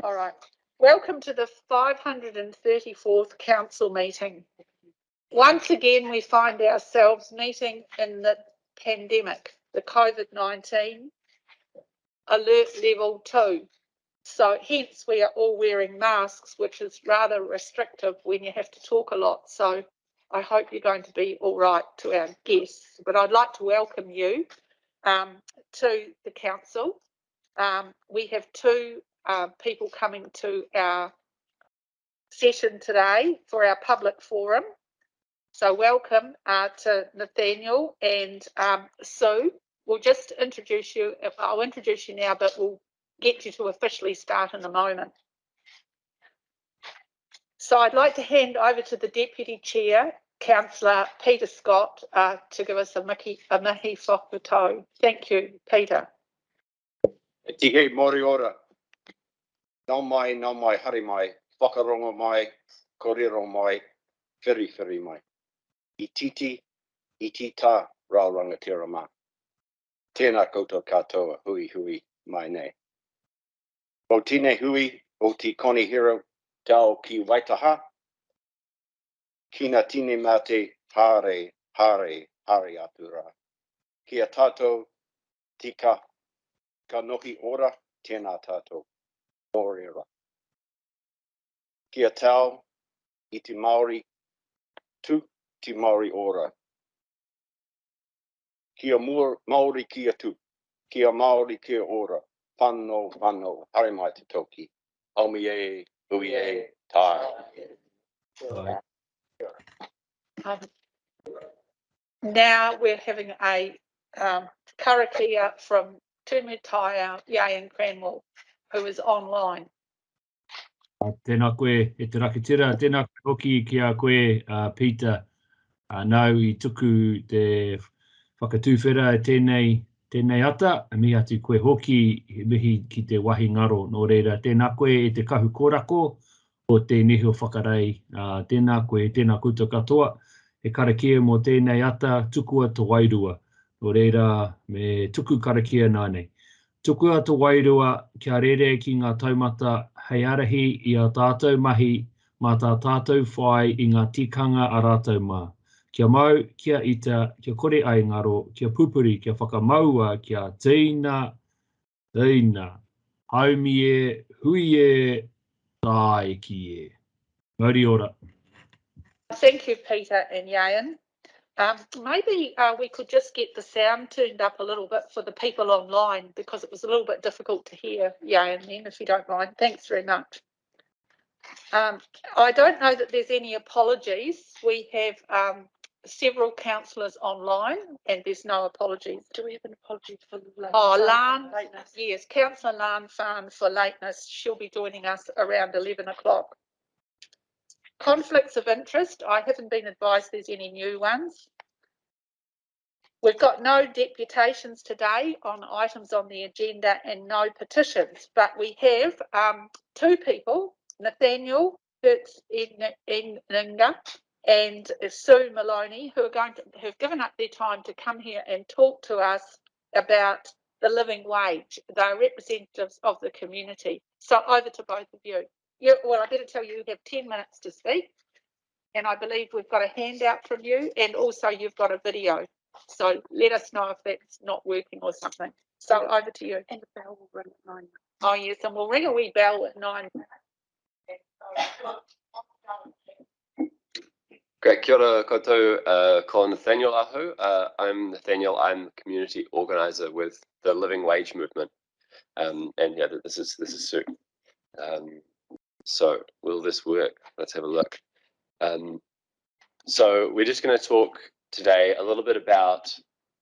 All right. Welcome to the 534th Council meeting. Once again, we find ourselves meeting in the pandemic, the COVID-19 alert level 2. So hence we are all wearing masks, which is rather restrictive when you have to talk a lot. So I hope you're going to be all right to our guests. But I'd like to welcome you to the council. We have two people coming to our session today for our public forum. So welcome to Nathaniel and Sue. We'll just introduce you. I'll introduce you now, but we'll get you to officially start in a moment. So I'd like to hand over to the Deputy Chair, Councillor Peter Scott, to give us a mihi whakatau. Thank you, Peter. Tihe mori ora. Nau mai, hari mai, whakarongo mai, korero mai, whiri mai. I titi tā, rau rangatira mā. Tēnā koutou katoa, hui mai nei. O tine hui, o ti koni hero, tau ki waitaha. Kina tine mā te hare atura. Kia tātou tika ka nohi ora, tēnā tātou. Ora. Kia tau I te Māori tu te Māori ora. Kia Māori kia tu. Kia Māori kia ora. Whano, hare mai te toki. Aumi e, hui e, tai. Now we're having a karakia from Tumu Taiao, Ian Cranwell, who is online. Tēnā koe e te rakitira, tēnā koe hoki ki a koe, Peter. Nau I tuku te whakatūwhera e tēnei ata, mi atu koe hoki he mihi ki te wahi ngaro. Nō reira, tēnā koe e te kahu kōrako o te neho whakarei. Tēnā koe, tēnā koutou katoa, he karakia mō tēnei ata, tukua te wairua. Nō reira, me tuku karakia nānei. Tukua te wairua, kia rere ki ngā taumata hei arahi I a tātou mahi, mā tā tātou whai I ngā tikanga a rātou mā. Kia mau, kia ita, kia kore ai ngaro, kia pupuri, kia whakamaua, kia teina, haumi e, hui e, tai ki e. Mauri ora. Thank you, Peter and Ian. Maybe we could just get the sound turned up a little bit for the people online because it was a little bit difficult to hear Ian then, if you don't mind. Thanks very much. I don't know that there's any apologies. We have several councillors online and there's no apologies. Do we have an apology for lateness? Oh, Lan, yes, Councillor Lan Fan for lateness. She'll be joining us around 11 o'clock. Conflicts of interest, I haven't been advised there's any new ones. We've got no deputations today on items on the agenda and no petitions, but we have two people, Nathaniel Ninga and Sue Maloney, who have given up their time to come here and talk to us about the living wage. They're representatives of the community. So over to both of you. Well, I better tell you, you have 10 minutes to speak. And I believe we've got a handout from you and also you've got a video. So let us know if that's not working or something. So over to you. And the bell will ring at 9. Oh, yes, and we'll ring a wee bell at 9. Great, kia ora koutou, ko Nathaniel ahu. I'm Nathaniel, I'm the community organiser with the Living Wage Movement. And yeah, this is Sue. So will this work? Let's have a look. So we're just going to talk today a little bit about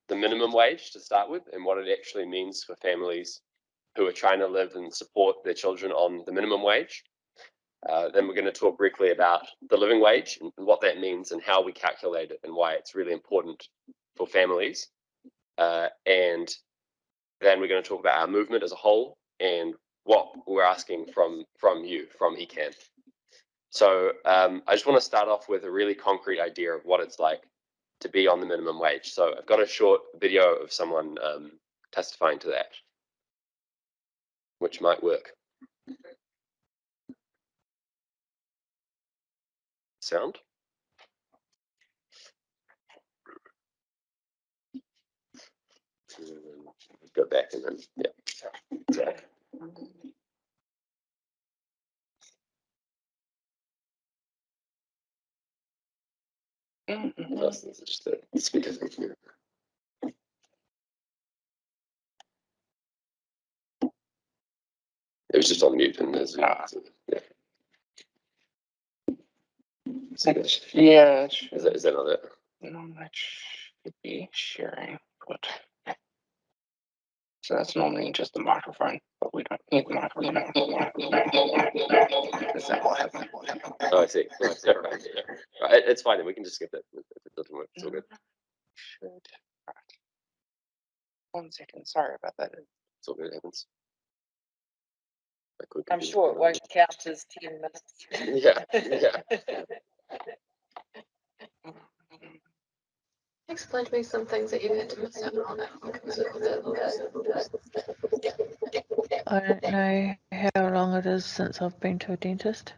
the minimum wage to start with and what it actually means for families who are trying to live and support their children on the minimum wage. Then we're going to talk briefly about the living wage and what that means and how we calculate it and why it's really important for families. And then we're going to talk about our movement as a whole and what we're asking from you, from ECAN. So I just want to start off with a really concrete idea of what it's like to be on the minimum wage. So I've got a short video of someone testifying to that, which might work. sound. Go back and then, yeah. That's just the speaker thing here. It was just on mute and there's yeah. Yeah, Is that not it? no, that should be sharing, but so that's normally just the microphone, but we don't need the microphone. Is that what happened? Oh, I see. Right. Right. It's fine. Then we can just skip it if it doesn't work. It's all good. Should. Right. 1 second. Sorry about that. It's all good. It happens. I'm sure it won't count as 10 minutes. Yeah. Explain to me some things that you had to miss out on. I don't know how long it is since I've been to a dentist.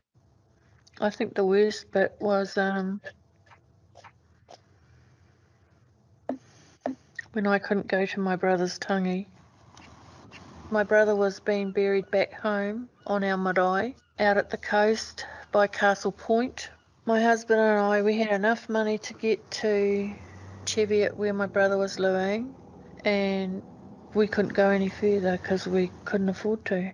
I think the worst bit was when I couldn't go to my brother's tangi. My brother was being buried back home on our marae out at the coast by Castle Point. My husband and I, we had enough money to get to Cheviot where my brother was living, and we couldn't go any further because we couldn't afford to.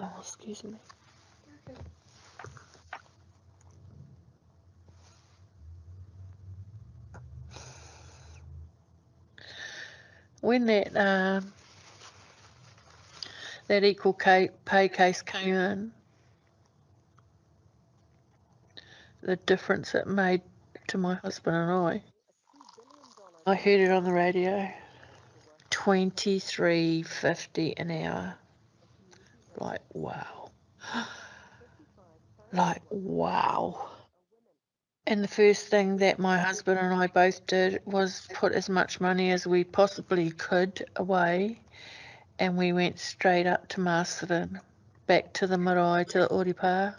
Oh, excuse me. When that equal pay case came in, the difference it made to my husband and I heard it on the radio, $23.50 an hour. Like, wow. Like, wow. And the first thing that my husband and I both did was put as much money as we possibly could away, and we went straight up to Masterton, back to the marae, to the Oripa.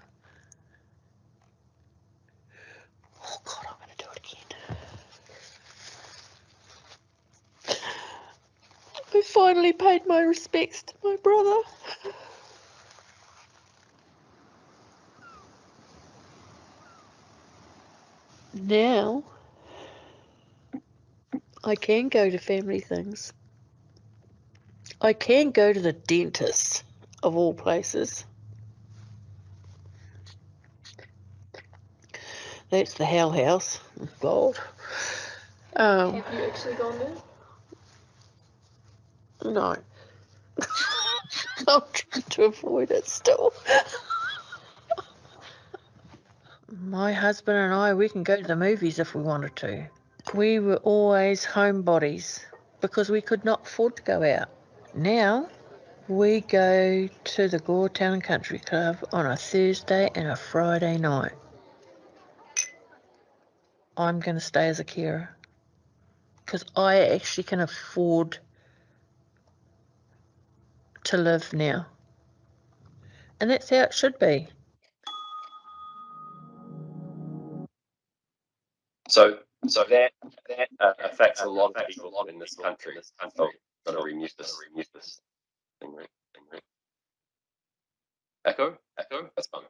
Oh God, I'm going to do it again. I finally paid my respects to my brother. Now, I can go to family things. I can go to the dentist, of all places. That's the Hell House. Oh, God. Have you actually gone there? No. I'm trying to avoid it still. My husband and I, we can go to the movies if we wanted to. We were always homebodies because we could not afford to go out. Now, we go to the Gore Town Country Club on a Thursday and a Friday night. I'm going to stay as a carer because I actually can afford to live now. And that's how it should be. So that affects a lot of people in this country. Oh, gotta remute this thing, right? Echo? That's fine.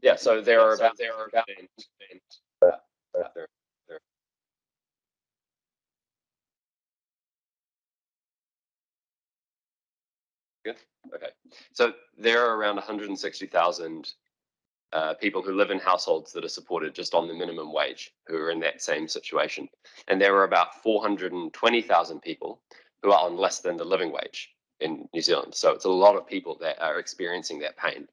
Yeah, so there are about good. Okay, so there are around 160,000 people who live in households that are supported just on the minimum wage who are in that same situation, and there are about 420,000 people who are on less than the living wage in New Zealand. So it's a lot of people that are experiencing that pain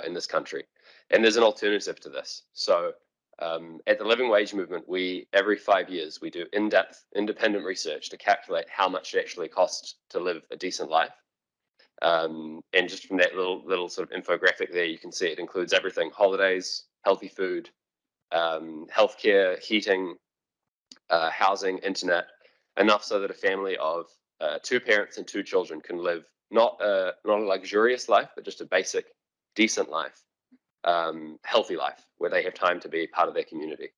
in this country, and there's an alternative to this. So at the Living Wage Movement, every 5 years we do in-depth independent research to calculate how much it actually costs to live a decent life. And just from that little sort of infographic there, you can see it includes everything: holidays, healthy food, healthcare, heating, housing, internet. enough so that a family of 2 parents and 2 children can live not a luxurious life, but just a basic, decent life, healthy life, where they have time to be part of their community.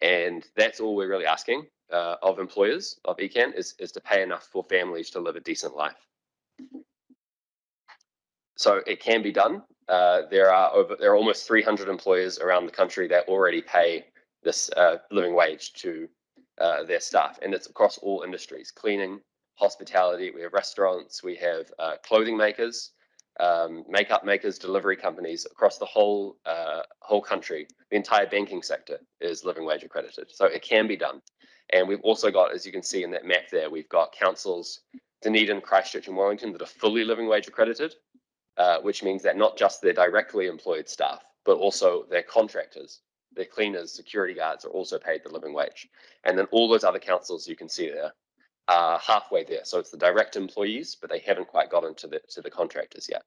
And that's all we're really asking of employers of ECAN is to pay enough for families to live a decent life. So it can be done. There are almost 300 employers around the country that already pay this living wage to their staff, and it's across all industries: cleaning, hospitality. We have restaurants, we have clothing makers, makeup makers, delivery companies across the whole country. The entire banking sector is living wage accredited, so it can be done. And we've also got, as you can see in that map there, we've got councils, Dunedin, Christchurch, and Wellington that are fully living wage accredited. Which means that not just their directly employed staff, but also their contractors, their cleaners, security guards are also paid the living wage. And then all those other councils you can see there are halfway there. So it's the direct employees, but they haven't quite gotten to the contractors yet.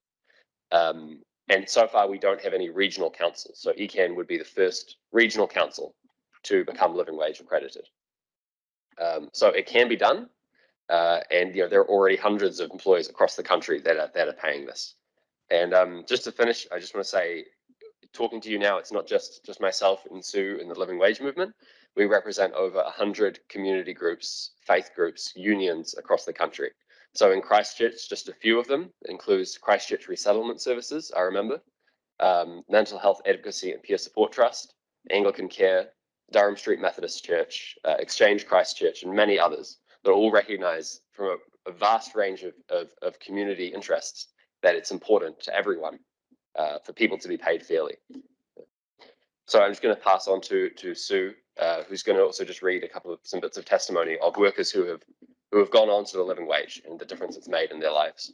And so far we don't have any regional councils. So ECAN would be the first regional council to become living wage accredited. So it can be done. And there are already hundreds of employers across the country that are paying this. And just to finish, I just want to say, talking to you now, it's not just myself and Sue in the living wage movement. We represent over 100 community groups, faith groups, unions across the country. So in Christchurch, just a few of them, it includes Christchurch Resettlement Services, I remember, Mental Health Advocacy and Peer Support Trust, Anglican Care, Durham Street Methodist Church, Exchange Christchurch, and many others that all recognise from a vast range of community interests that it's important to everyone for people to be paid fairly. So I'm just going to pass on to Sue, who's going to also just read some bits of testimony of workers who have gone on to the living wage and the difference it's made in their lives.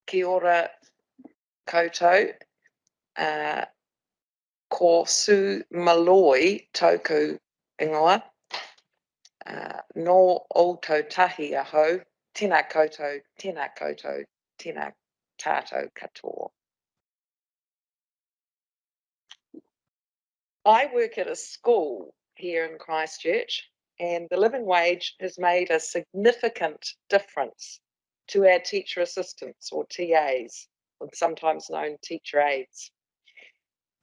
Kia ora koutou. Ko Sue Malloy toku ingoa. No outou tahi aho. Tēnā koutou, tēnā koutou, tēnā tātou katoa. I work at a school here in Christchurch, and the living wage has made a significant difference to our teacher assistants, or TAs, or sometimes known teacher aides.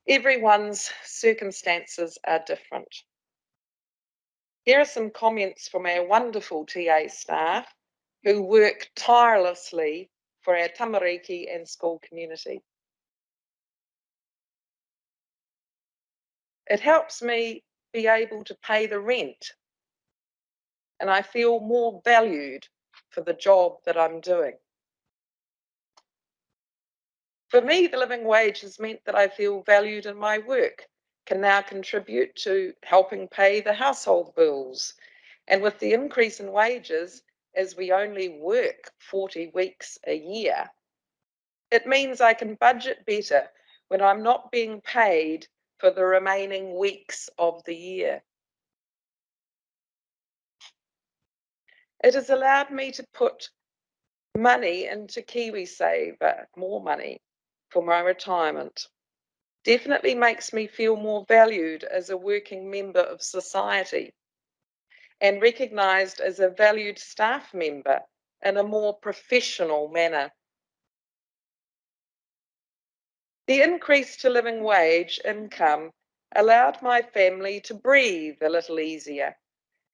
Everyone's circumstances are different. Here are some comments from our wonderful TA staff who work tirelessly for our tamariki and school community. It helps me be able to pay the rent, and I feel more valued for the job that I'm doing. For me, the living wage has meant that I feel valued in my work, can now contribute to helping pay the household bills. And with the increase in wages, as we only work 40 weeks a year, it means I can budget better when I'm not being paid for the remaining weeks of the year. It has allowed me to put money into KiwiSaver, more money for my retirement. Definitely makes me feel more valued as a working member of society and recognised as a valued staff member in a more professional manner. The increase to living wage income allowed my family to breathe a little easier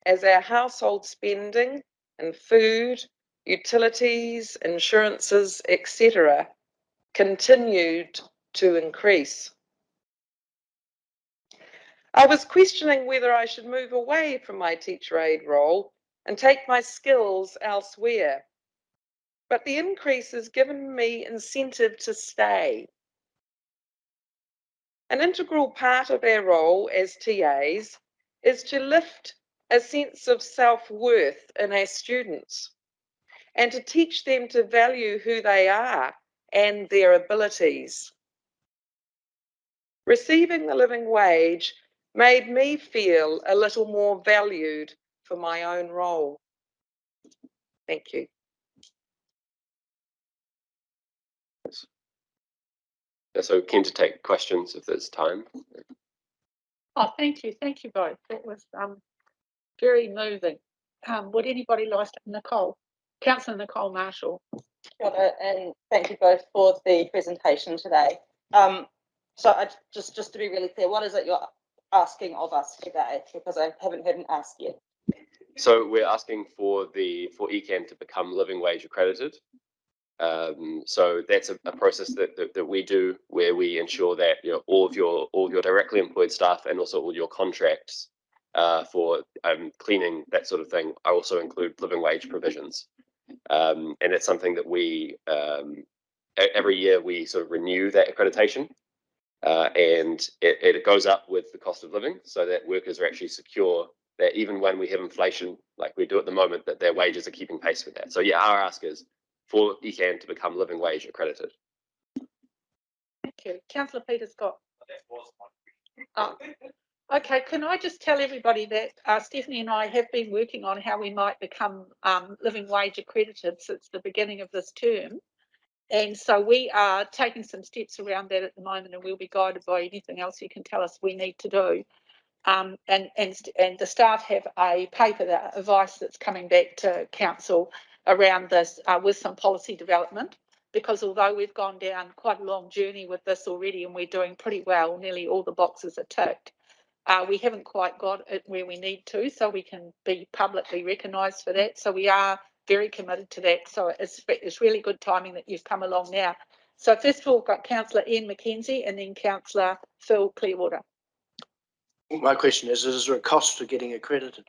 as our household spending and food, utilities, insurances, etc. continued to increase. I was questioning whether I should move away from my teacher aide role and take my skills elsewhere, but the increase has given me incentive to stay. An integral part of our role as TAs is to lift a sense of self-worth in our students and to teach them to value who they are and their abilities. Receiving the living wage made me feel a little more valued for my own role. Thank you. So keen to take questions if there's time. Oh, thank you both. That was very moving. Would anybody like to, Nicole? Councillor Nicole Marshall. And thank you both for the presentation today. So I just to be really clear, what is it you're asking of us today? Because I haven't heard an ask yet. So we're asking for ECAN to become living wage accredited. So that's a process that we do where we ensure that all of your directly employed staff and also all your contracts for cleaning, that sort of thing, I also include living wage provisions. And it's something that we every year we sort of renew that accreditation, and it goes up with the cost of living, so that workers are actually secure that even when we have inflation, like we do at the moment, that their wages are keeping pace with that. So yeah, our ask is for ECAN to become living wage accredited. Thank you. Councillor Peter Scott. Oh. Okay, can I just tell everybody that Stephanie and I have been working on how we might become living wage accredited since the beginning of this term. And so we are taking some steps around that at the moment, and we'll be guided by anything else you can tell us we need to do. And the staff have a paper, advice that's coming back to council around this with some policy development, because although we've gone down quite a long journey with this already and we're doing pretty well, nearly all the boxes are ticked, we haven't quite got it where we need to, so we can be publicly recognised for that. So we are very committed to that. So it's really good timing that you've come along now. So first of all, we've got Councillor Ian Mckenzie and then Councillor Phil Clearwater. My question is there a cost to getting accredited?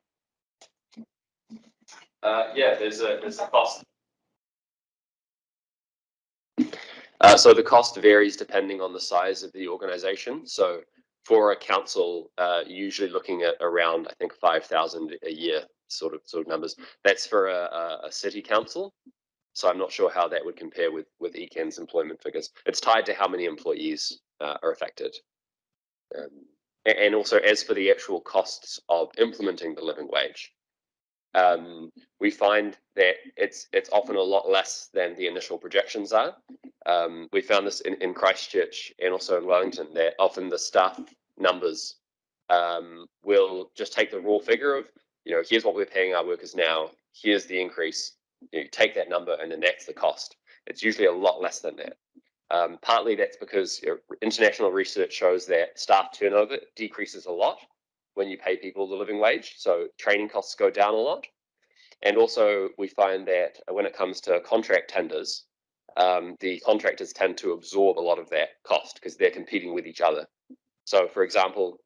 Yeah, there's a cost. So the cost varies depending on the size of the organisation. So for a council, usually looking at around, I think, 5,000 a year, sort of numbers. That's for a city council. So I'm not sure how that would compare with ECAN's employment figures. It's tied to how many employees are affected. And also, as for the actual costs of implementing the living wage, we find that it's often a lot less than the initial projections are. We found this in Christchurch and also in Wellington, that often the staff numbers will just take the raw figure of, here's what we're paying our workers now, here's the increase, you take that number and then that's the cost. It's usually a lot less than that. Partly that's because international research shows that staff turnover decreases a lot when you pay people the living wage, so training costs go down a lot. And also we find that when it comes to contract tenders, the contractors tend to absorb a lot of that cost because they're competing with each other. So for example,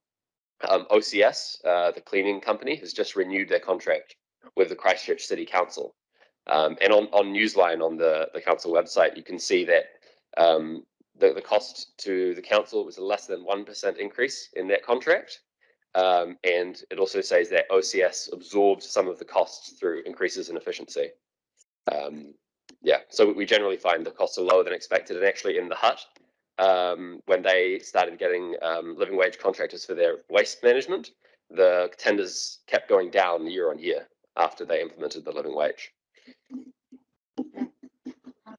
OCS, the cleaning company, has just renewed their contract with the Christchurch City Council. And on Newsline, on the council website, you can see that the cost to the council was a less than 1% increase in that contract. And it also says that OCS absorbed some of the costs through increases in efficiency. Yeah, so we generally find the costs are lower than expected. And actually in the hut, when they started getting living wage contractors for their waste management, the tenders kept going down year on year after they implemented the living wage.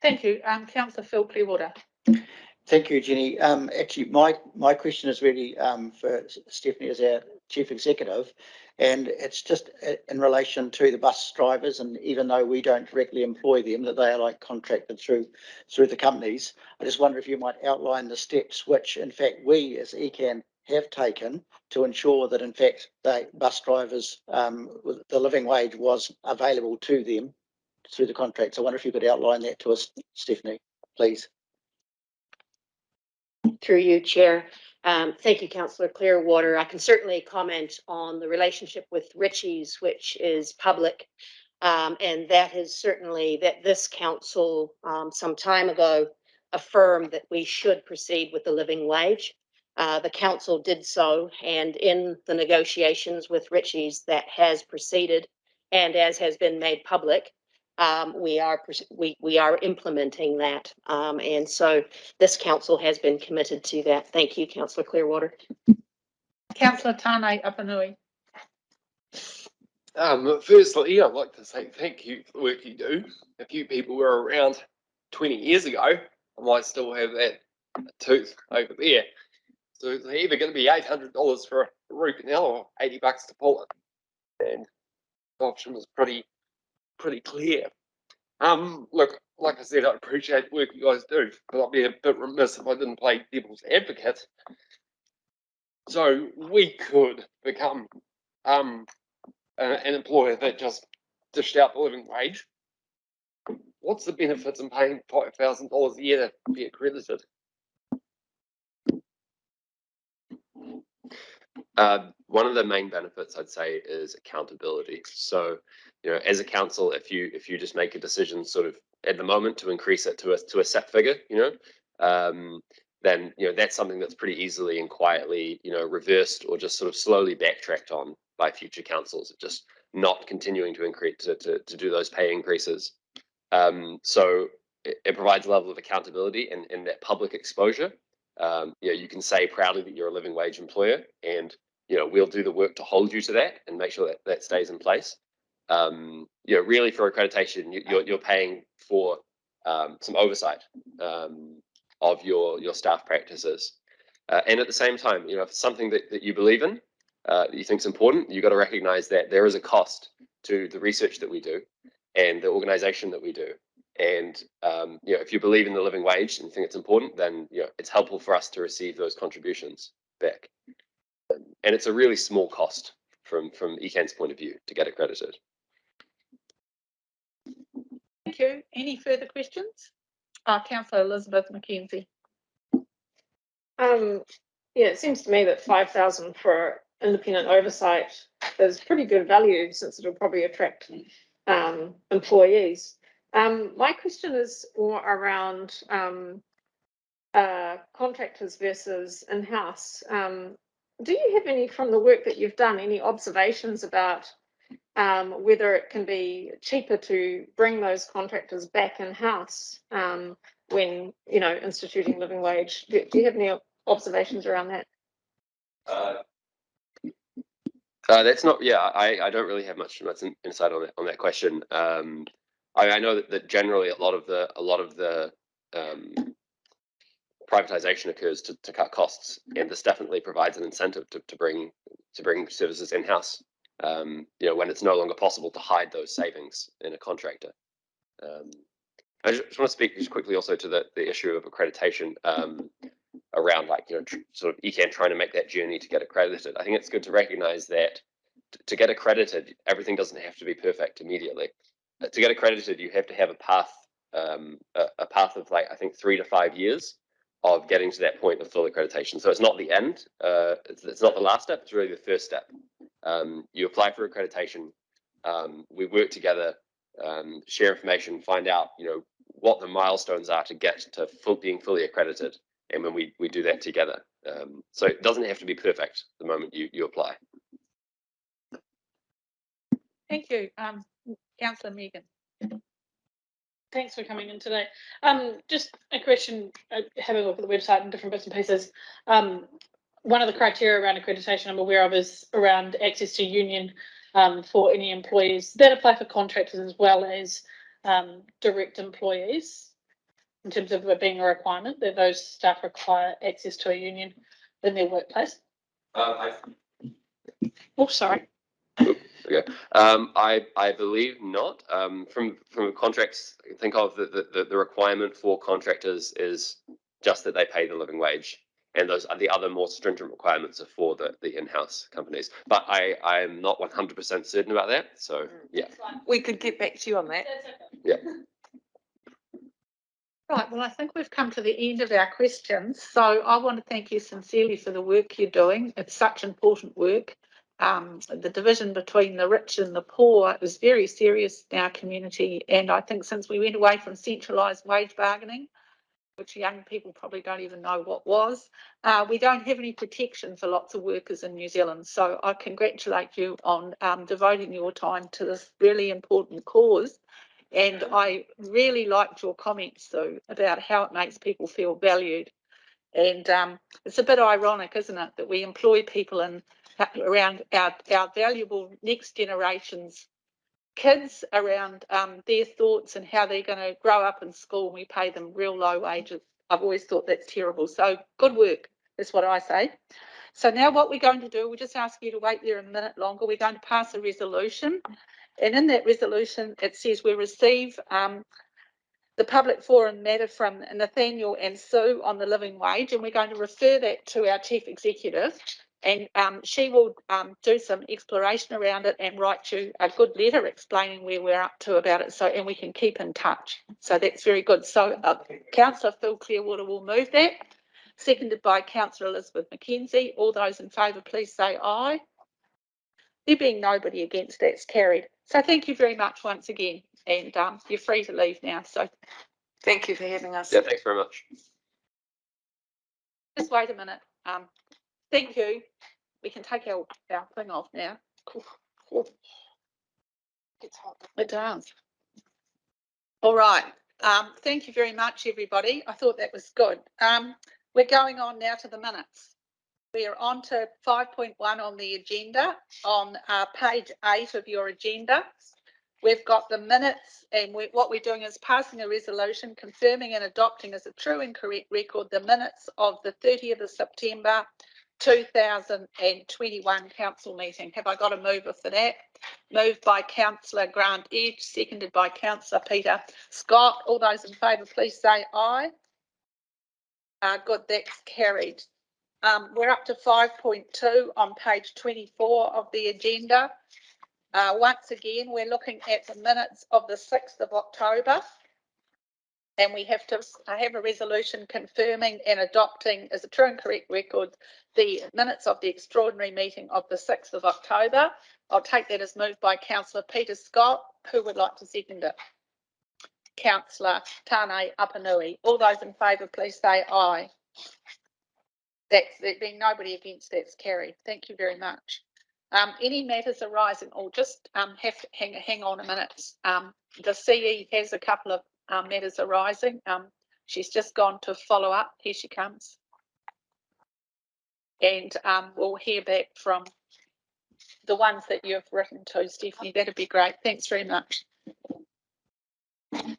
Thank you. Councillor Phil Clearwater. Thank you, Jenny. Actually, my question is really for Stephanie as our Chief Executive, and it's just in relation to the bus drivers, and even though we don't directly employ them, that they are like contracted through the companies. I just wonder if you might outline the steps which, in fact, we as ECAN have taken to ensure that, in fact, the bus drivers, the living wage was available to them through the contracts. I wonder if you could outline that to us, Stephanie, please. Through you, Chair. Thank you, Councillor Clearwater. I can certainly comment on the relationship with Ritchie's, which is public, and that is certainly that this council some time ago affirmed that we should proceed with the living wage. The council did so, and in the negotiations with Ritchie's, that has proceeded, and as has been made public, we are implementing that, and so this council has been committed to that. Thank you, Councillor Clearwater. Councillor Tane Apanui. Firstly, I'd like to say thank you for the work you do. A few people were around 20 years ago. I might still have that tooth over there. So it's either going to be $800 for a root canal or $80 to pull it. And the option was pretty clear. Look, like I said, I appreciate the work you guys do, but I'd be a bit remiss if I didn't play devil's advocate. So we could become an employer that just dished out the living wage. What's the benefits in paying $5,000 a year to be accredited? One of the main benefits I'd say is accountability. So, you know, as a council, if you just make a decision sort of at the moment to increase it to a set figure, you know, then you know that's something that's pretty easily and quietly, you know, reversed or just sort of slowly backtracked on by future councils, just not continuing to increase to do those pay increases. So it provides a level of accountability and that public exposure. You know, you can say proudly that you're a living wage employer, and you know we'll do the work to hold you to that and make sure that that stays in place. You know, really for accreditation, you're paying for some oversight of your staff practices, and at the same time, you know, if it's something that you believe in, that you think is important, you've got to recognise that there is a cost to the research that we do and the organisation that we do. And you know, if you believe in the living wage and think it's important, then you know it's helpful for us to receive those contributions back. And it's a really small cost from ECAN's point of view to get accredited. Thank you. Any further questions? Councillor Elizabeth Mckenzie. Yeah, it seems to me that 5,000 for independent oversight is pretty good value, since it'll probably attract employees. My question is more around contractors versus in-house. Do you have any, from the work that you've done, any observations about whether it can be cheaper to bring those contractors back in-house when, you know, instituting living wage? Do you have any observations around that? That's not. Yeah, I don't really have much insight on that question. I know that generally a lot of the privatization occurs to cut costs, and this definitely provides an incentive to bring services in house. You know, when it's no longer possible to hide those savings in a contractor. I just want to speak just quickly also to the issue of accreditation around, like, you know, sort of ECAN trying to make that journey to get accredited. I think it's good to recognise that to get accredited, everything doesn't have to be perfect immediately. To get accredited, you have to have a path of, like, I think 3 to 5 years of getting to that point of full accreditation. So it's not the end. It's not the last step. It's really the first step. You apply for accreditation. We work together, share information, find out, you know, what the milestones are to get to being fully accredited, and when we do that together. So it doesn't have to be perfect the moment you apply. Thank you. Councillor Megan. Thanks for coming in today. Just a question, having a look at the website and different bits and pieces. One of the criteria around accreditation I'm aware of is around access to union for any employees that apply for contractors as well as direct employees, in terms of it being a requirement that those staff require access to a union in their workplace. Oh, sorry. Okay. I believe not. From contracts, think of the requirement for contractors is just that they pay the living wage, and those are the other more stringent requirements are for the in-house companies. But I am not 100% certain about that. So yeah, We could get back to you on that. yeah. Right, well, I think we've come to the end of our questions. So I want to thank you sincerely for the work you're doing. It's such important work. The division between the rich and the poor is very serious in our community. And I think since we went away from centralised wage bargaining, which young people probably don't even know what was, we don't have any protection for lots of workers in New Zealand. So I congratulate you on devoting your time to this really important cause. And I really liked your comments, Sue, about how it makes people feel valued. And it's a bit ironic, isn't it, that we employ people around our valuable next generation's kids, around their thoughts and how they're going to grow up in school, and we pay them real low wages. I've always thought that's terrible. So good work is what I say. So now what we're going to do, we'll just ask you to wait there a minute longer. We're going to pass a resolution. And in that resolution, it says we receive the public forum matter from Nathaniel and Sue on the living wage, and we're going to refer that to our chief executive, and she will do some exploration around it and write you a good letter explaining where we're up to about it, so and we can keep in touch. So that's very good. So Councillor Phil Clearwater will move that, seconded by Councillor Elizabeth Mckenzie. All those in favour, please say aye. There being nobody against, that's carried. So thank you very much once again, and you're free to leave now. So Thank you for having us. Yeah, thanks very much. just wait a minute. Thank you. We can take our thing off now. It's hot. It does. All right. Thank you very much, everybody. I thought that was good. We're going on now to the minutes. We are on to 5.1 on the agenda, on page 8 of your agenda. We've got the minutes, and what we're doing is passing a resolution confirming and adopting as a true and correct record the minutes of the 30th of September 2021 council meeting. Have I got a mover for that? Moved by Councillor Grant Edge, seconded by Councillor Peter Scott. All those in favour, please say aye. Good, that's carried. We're up to 5.2 on page 24 of the agenda. Once again, we're looking at the minutes of the 6th of October, and we have to have a resolution confirming and adopting as a true and correct record the minutes of the extraordinary meeting of the 6th of October. I'll take that as moved by Councillor Peter Scott. Who would like to second it? Councillor Tane Apanui. All those in favour, please say aye. There being nobody against, that's carried. Thank you very much. Any matters arising, or just have to hang on a minute. The CE has a couple of matters arising. She's just gone to follow up. Here she comes. And we'll hear back from the ones that you've written to, Stephanie. That'd be great. Thanks very much.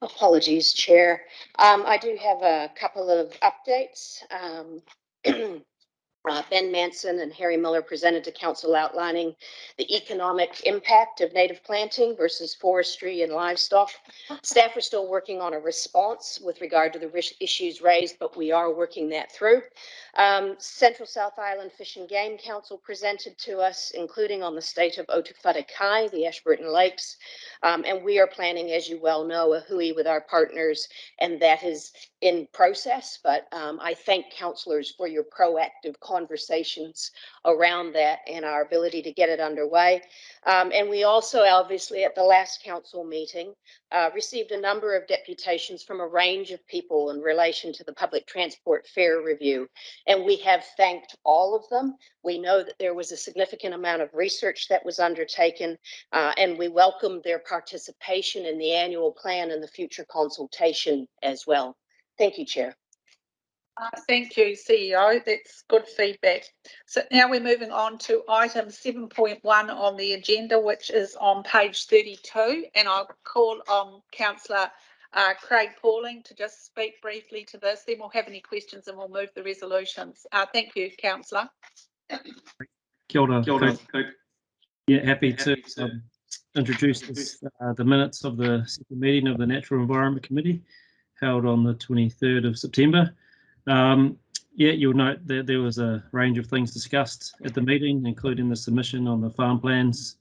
Apologies, Chair. I do have a couple of updates. Ben Manson and Harry Miller presented to Council outlining the economic impact of native planting versus forestry and livestock. Staff are still working on a response with regard to the issues raised, but we are working that through. Central South Island Fish and Game Council presented to us, including on the state of Otufatakai, the Ashburton Lakes, and we are planning, as you well know, a hui with our partners, and that is in process, but I thank councillors for your proactive conversations around that and our ability to get it underway. And we also, obviously, at the last council meeting, received a number of deputations from a range of people in relation to the public transport fare review, and we have thanked all of them. We know that there was a significant amount of research that was undertaken, and we welcome their participation in the annual plan and the future consultation as well. Thank you, Chair. Thank you, CEO. That's good feedback. So now we're moving on to item 7.1 on the agenda, which is on page 32. And I'll call on Councillor Craig Pauling to just speak briefly to this. Then we'll have any questions and we'll move the resolutions. Thank you, Councillor. Kia ora. Yeah, happy to introduce this, the minutes of the second meeting of the Natural Environment Committee, held on the 23rd of September. Yeah, you'll note that there was a range of things discussed at the meeting, including the submission on the farm plans,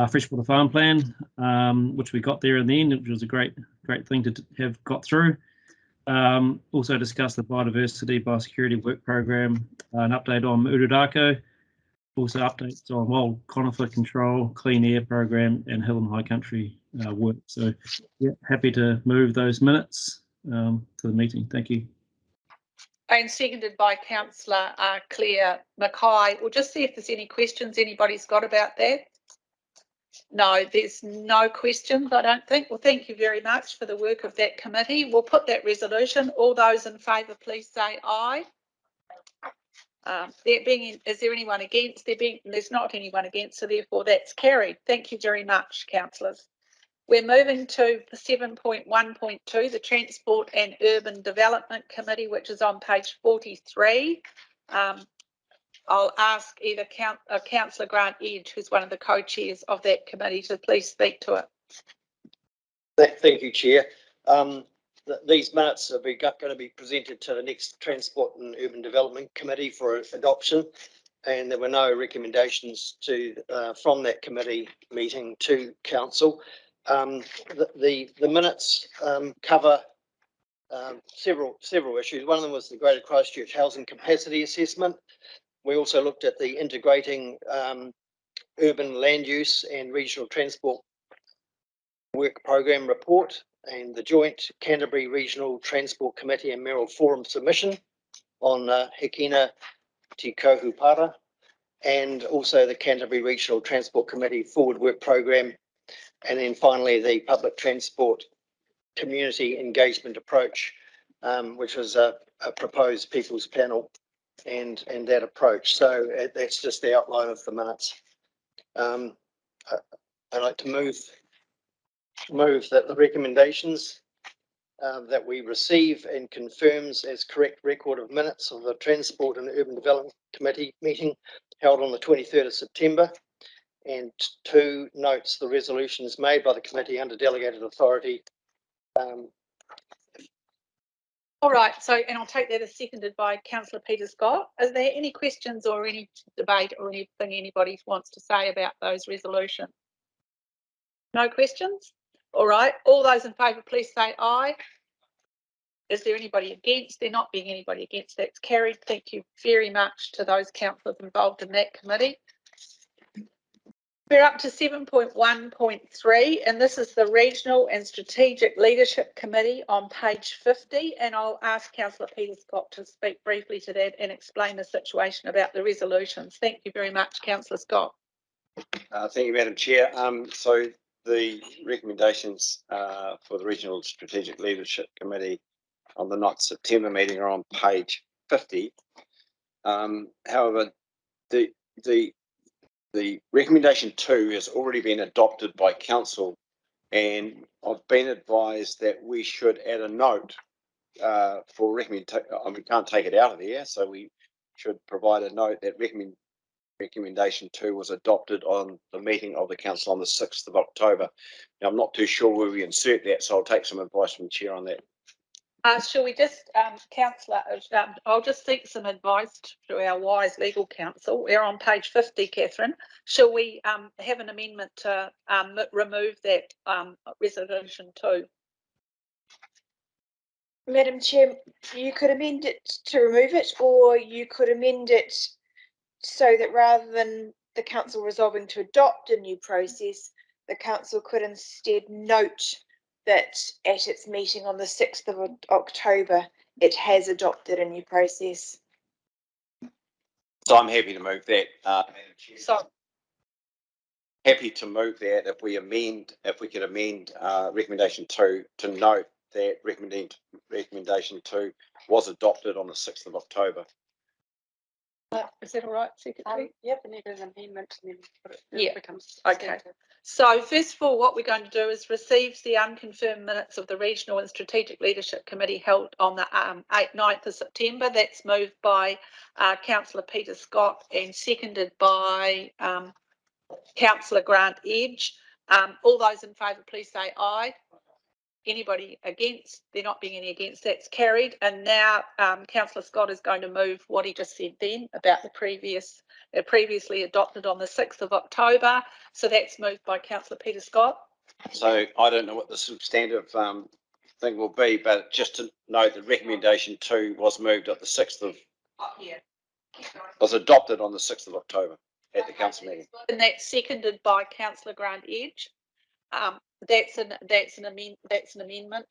freshwater farm plan, which we got there in the end, which was a great thing to have got through. Also discussed the biosecurity work program, an update on Ururako, also updates on wild conifer control, clean air program, and hill and high country work. So yeah, happy to move those minutes to the meeting. Thank you. And seconded by Councillor Claire Mackay. We'll just see if there's any questions anybody's got about that. No, there's no questions, I don't think. Well, thank you very much for the work of that committee. We'll put that resolution. All those in favour, please say aye. Is there anyone against? There's not anyone against, so therefore that's carried. Thank you very much, councillors. We're moving to 7.1.2, the Transport and Urban Development Committee, which is on page 43. I'll ask either Councillor Grant Edge, who's one of the co-chairs of that committee, to please speak to it. Thank you, Chair. These minutes are going to be presented to the next Transport and Urban Development Committee for adoption, and there were no recommendations from that committee meeting to Council. The minutes cover several issues. One of them was the Greater Christchurch Housing Capacity Assessment. We also looked at the Integrating Urban Land Use and Regional Transport Work Programme report, and the joint Canterbury Regional Transport Committee and Mayoral Forum submission on Hekina Te Kohupara, and also the Canterbury Regional Transport Committee Forward Work Programme, and then finally the Public Transport Community Engagement Approach, which was a proposed People's Panel and that approach. So that's just the outline of the minutes. I'd like to move that the recommendations that we receive and confirms as correct record of minutes of the Transport and Urban Development Committee meeting held on the 23rd of September, and 2, notes the resolutions made by the committee under delegated authority. All right, so, and I'll take that as seconded by Councillor Peter Scott. Is there any questions or any debate or anything anybody wants to say about those resolutions? No questions? All right, all those in favour, please say aye. Is there anybody against? There not being anybody against, that's carried. Thank you very much to those councillors involved in that committee. We're up to 7.1.3, and this is the Regional and Strategic Leadership Committee on page 50, and I'll ask Councillor Peter Scott to speak briefly to that and explain the situation about the resolutions. Thank you very much, Councillor Scott. Thank you, Madam Chair. So the recommendations for the Regional Strategic Leadership Committee on the 9th September meeting are on page 50. However, the recommendation 2 has already been adopted by Council, and I've been advised that we should add a note for recommendation. We can't take it out of there, so we should provide a note that recommendation 2 was adopted on the meeting of the Council on the 6th of October. Now, I'm not too sure where we insert that, so I'll take some advice from the Chair on that. Shall we just, Councillor, I'll just seek some advice to our wise legal counsel. We're on page 50, Catherine. Shall we have an amendment to remove that resolution 2? Madam Chair, you could amend it to remove it, or you could amend it so that rather than the council resolving to adopt a new process, the council could instead note that at its meeting on the 6th of October, it has adopted a new process. So I'm happy to move that. So happy to move that if we could amend recommendation 2 to note that recommendation 2 was adopted on the 6th of October. Is that all right, Secretary? Yep, and there's an amendment and then Yeah. becomes Okay. standard. So first of all, what we're going to do is receive the unconfirmed minutes of the Regional and Strategic Leadership Committee held on the 9th of September. That's moved by Councillor Peter Scott and seconded by Councillor Grant Edge. All those in favour, please say aye. Anybody against? There not being any against, that's carried. And now Councillor Scott is going to move what he just said then about the previously adopted on the 6th of October. So that's moved by Councillor Peter Scott. So I don't know what the substantive thing will be, but just to note that recommendation 2 was moved at the 6th of, was adopted on the 6th of October at the council meeting. And that's seconded by Councillor Grant Edge. That's an amendment.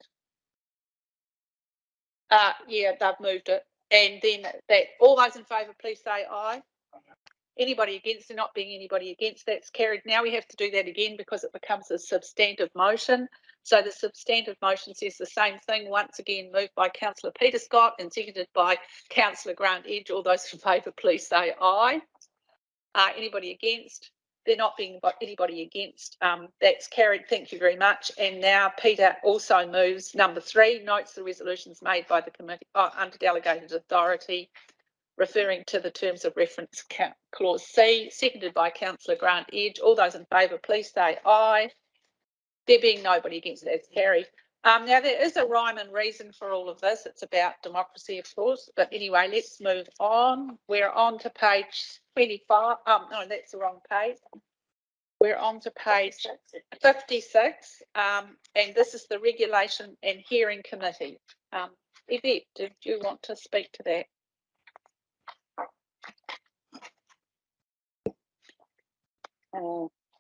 Yeah, they've moved it. And then that all those in favour, please say aye. Anybody against? There not being anybody against, that's carried. Now we have to do that again because it becomes a substantive motion. So the substantive motion says the same thing. Once again, moved by Councillor Peter Scott and seconded by Councillor Grant Edge. All those in favour, please say aye. Anybody against? there not being anybody against, that's carried. Thank you very much. And now Peter also moves number 3, notes the resolutions made by the committee under delegated authority, referring to the terms of reference clause C, seconded by Councillor Grant Edge. All those in favour, please say aye. There being nobody against it, that's carried. Now, there is a rhyme and reason for all of this. It's about democracy, of course. But anyway, let's move on. We're on to page 25. No, that's the wrong page. We're on to page 56. And this is the Regulation and Hearing Committee. Yvette, did you want to speak to that?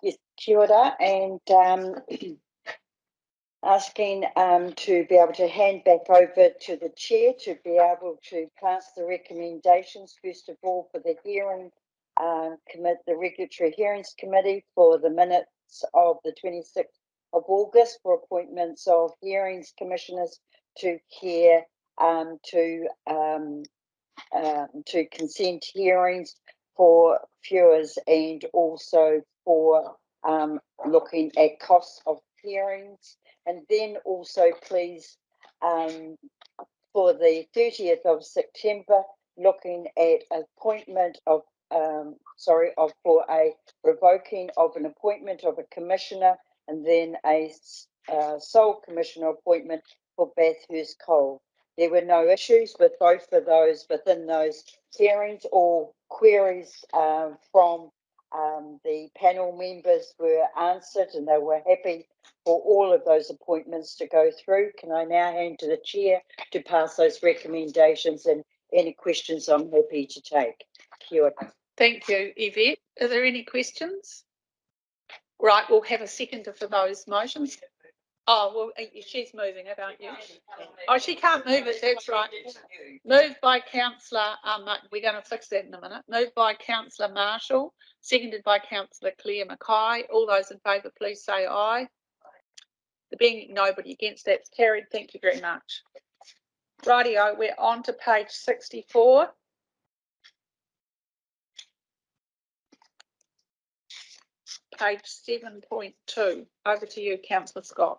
Yes, kia ora, and asking to be able to hand back over to the chair to be able to pass the recommendations, first of all, for the hearing the Regulatory Hearings Committee for the minutes of the 26th of August for appointments of hearings commissioners to hear to consent hearings for viewers, and also for looking at costs of hearings. And then also, please, for the 30th of September, looking at appointment of for a revoking of an appointment of a commissioner, and then a sole commissioner appointment for Bathurst Coal. There were no issues with both of those within those hearings, or queries from the panel members were answered, and they were happy for all of those appointments to go through. Can I now hand to the chair to pass those recommendations, and any questions I'm happy to take. Kia ora. Thank you, Yvette. Are there any questions? Right, we'll have a seconder for those motions. Oh, well, she's moving it, aren't you? Oh, she can't move it, that's right. Moved by Councillor, we're going to fix that in a minute. Moved by Councillor Marshall, seconded by Councillor Claire Mackay. All those in favour, please say aye. There being nobody against, that's carried. Thank you very much. Rightio, we're on to page 64. Page 7.2. Over to you, Councillor Scott.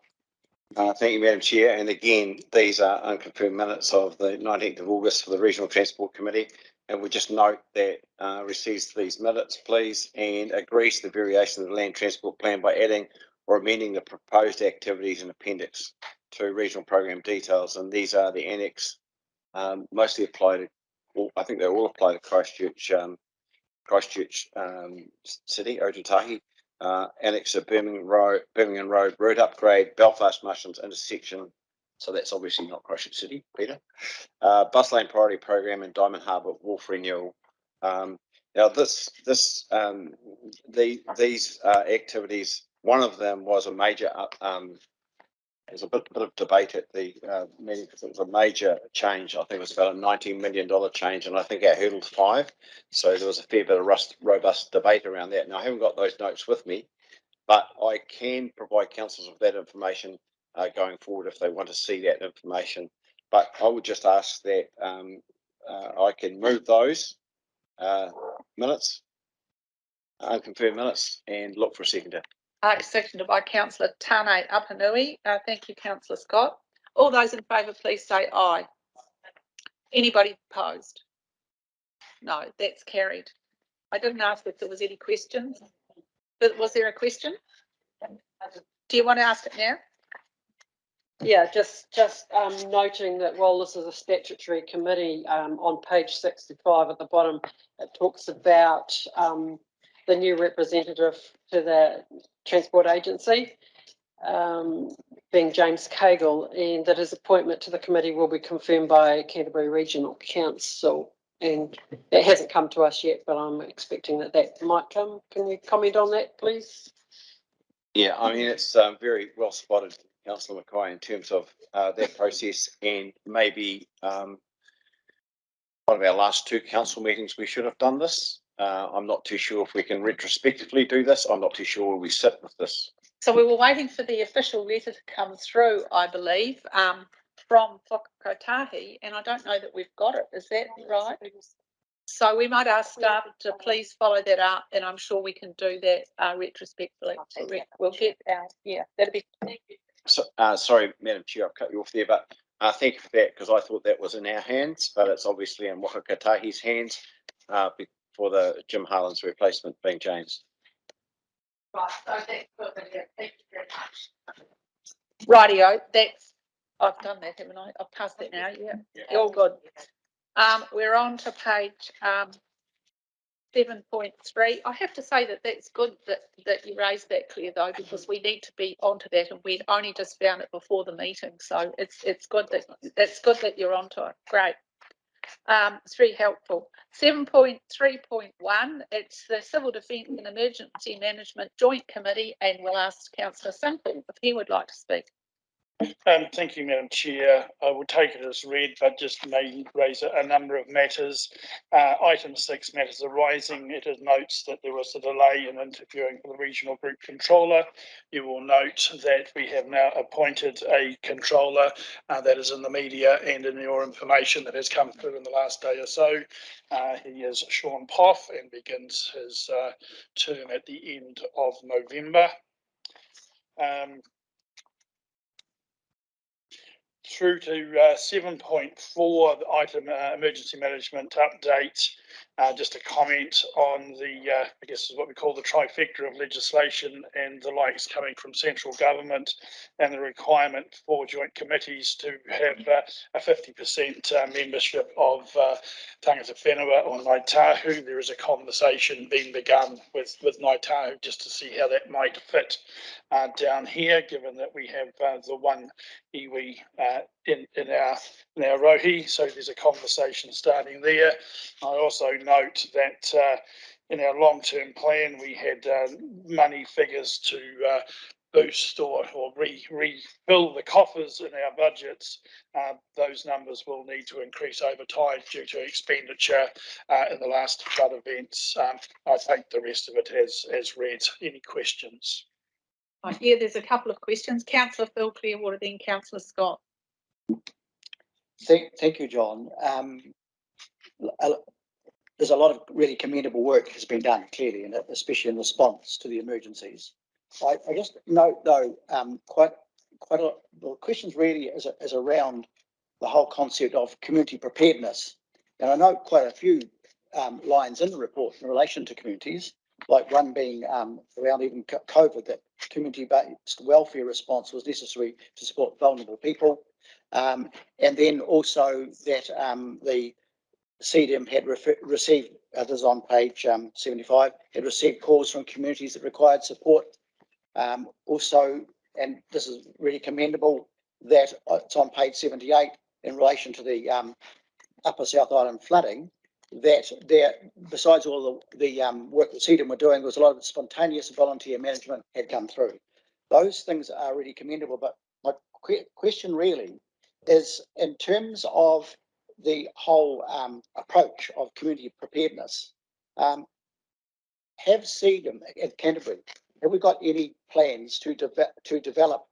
Thank you, Madam Chair. And again, these are unconfirmed minutes of the 19th of August for the Regional Transport Committee. And we just note that receives these minutes, please, and agrees to the variation of the Land Transport Plan by adding or amending the proposed activities and appendix to regional program details. And these are the annex, mostly apply to, well, I think they all apply to Christchurch City, Otutahi. Annex of Birmingham Road road upgrade, Belfast Mushrooms intersection. So that's obviously not Christchurch City, Peter. Bus lane priority program and Diamond Harbour Wharf renewal. Now these activities, one of them was a major there's a bit of debate at the meeting because it was a major change. I think it was about a $19 million change, and I think our hurdle's 5. So there was a fair bit of robust debate around that. Now I haven't got those notes with me, but I can provide councillors with that information going forward if they want to see that information. But I would just ask that I can move those minutes, unconfirmed minutes, and look for a seconder. Seconded by Councillor Tane Apanui. Thank you, Councillor Scott. All those in favour, please say aye. Anybody opposed? No, that's carried. I didn't ask if there was any questions, but was there a question? Do you want to ask it now? Yeah, just noting that while this is a statutory committee, on page 65 at the bottom, it talks about the new representative to the Transport Agency, being James Cagle, and that his appointment to the committee will be confirmed by Canterbury Regional Council. And that hasn't come to us yet, but I'm expecting that might come. Can you comment on that, please? Yeah, I mean, it's very well spotted, Councillor Mackay, in terms of that process, and maybe one of our last 2 council meetings we should have done this. I'm not too sure if we can retrospectively do this. I'm not too sure where we sit with this. So we were waiting for the official letter to come through, I believe, from Whakakotahi, and I don't know that we've got it. Is that right? So we might ask staff to please follow that up, and I'm sure we can do that retrospectively. We'll get our, yeah, that'll be. So, sorry, Madam Chair, I've cut you off there, but thank you for that, because I thought that was in our hands, but it's obviously in Wakakatahi's hands for the Jim Harlan's replacement being James. Right, so that's good. Yeah, thank you very much. Rightio, that's, I've done that, haven't I? I've passed that now, yeah. You're all good. We're on to page 7.3. I have to say that that's good that you raised that, Claire, though, because we need to be onto that, and we'd only just found it before the meeting, so it's good that you're onto it. Great. It's very helpful. 7.3.1, it's the Civil Defence and Emergency Management Joint Committee, and we'll ask Councillor Simple if he would like to speak. Thank you, Madam Chair. I will take it as read, but just may raise a number of matters. Item 6, matters arising. It notes that there was a delay in interviewing for the Regional Group Controller. You will note that we have now appointed a controller that is in the media and in your information that has come through in the last day or so. He is Sean Poff and begins his term at the end of November. Through to 7.4, the item emergency management update. Just a comment on the, I guess is what we call the trifecta of legislation and the likes coming from central government, and the requirement for joint committees to have a 50% membership of tangata whenua or Ngāi Tahu. There is a conversation being begun with Ngāi Tahu just to see how that might fit down here, given that we have the one iwi in our rohi, so there's a conversation starting there. I also note that in our long-term plan we had money figures to boost or refill the coffers in our budgets. Those numbers will need to increase over time due to expenditure in the last flood events. I think the rest of it has read. Any questions? I hear there's a couple of questions. Councillor Phil Clearwater, then Councillor Scott. Thank you, John. There's a lot of really commendable work has been done, clearly, and especially in response to the emergencies. I just note, though, quite a lot. The questions really is around the whole concept of community preparedness, and I note quite a few lines in the report in relation to communities, like one being around even COVID, that community-based welfare response was necessary to support vulnerable people, and then also that the CDM had received, this is on page 75, had received calls from communities that required support. Also, and this is really commendable, that it's on page 78 in relation to the Upper South Island flooding, that there, besides all the work that CDM were doing, was a lot of spontaneous volunteer management had come through. Those things are really commendable, but my question really is in terms of the whole approach of community preparedness. Have CDM at Canterbury, have we got any plans to develop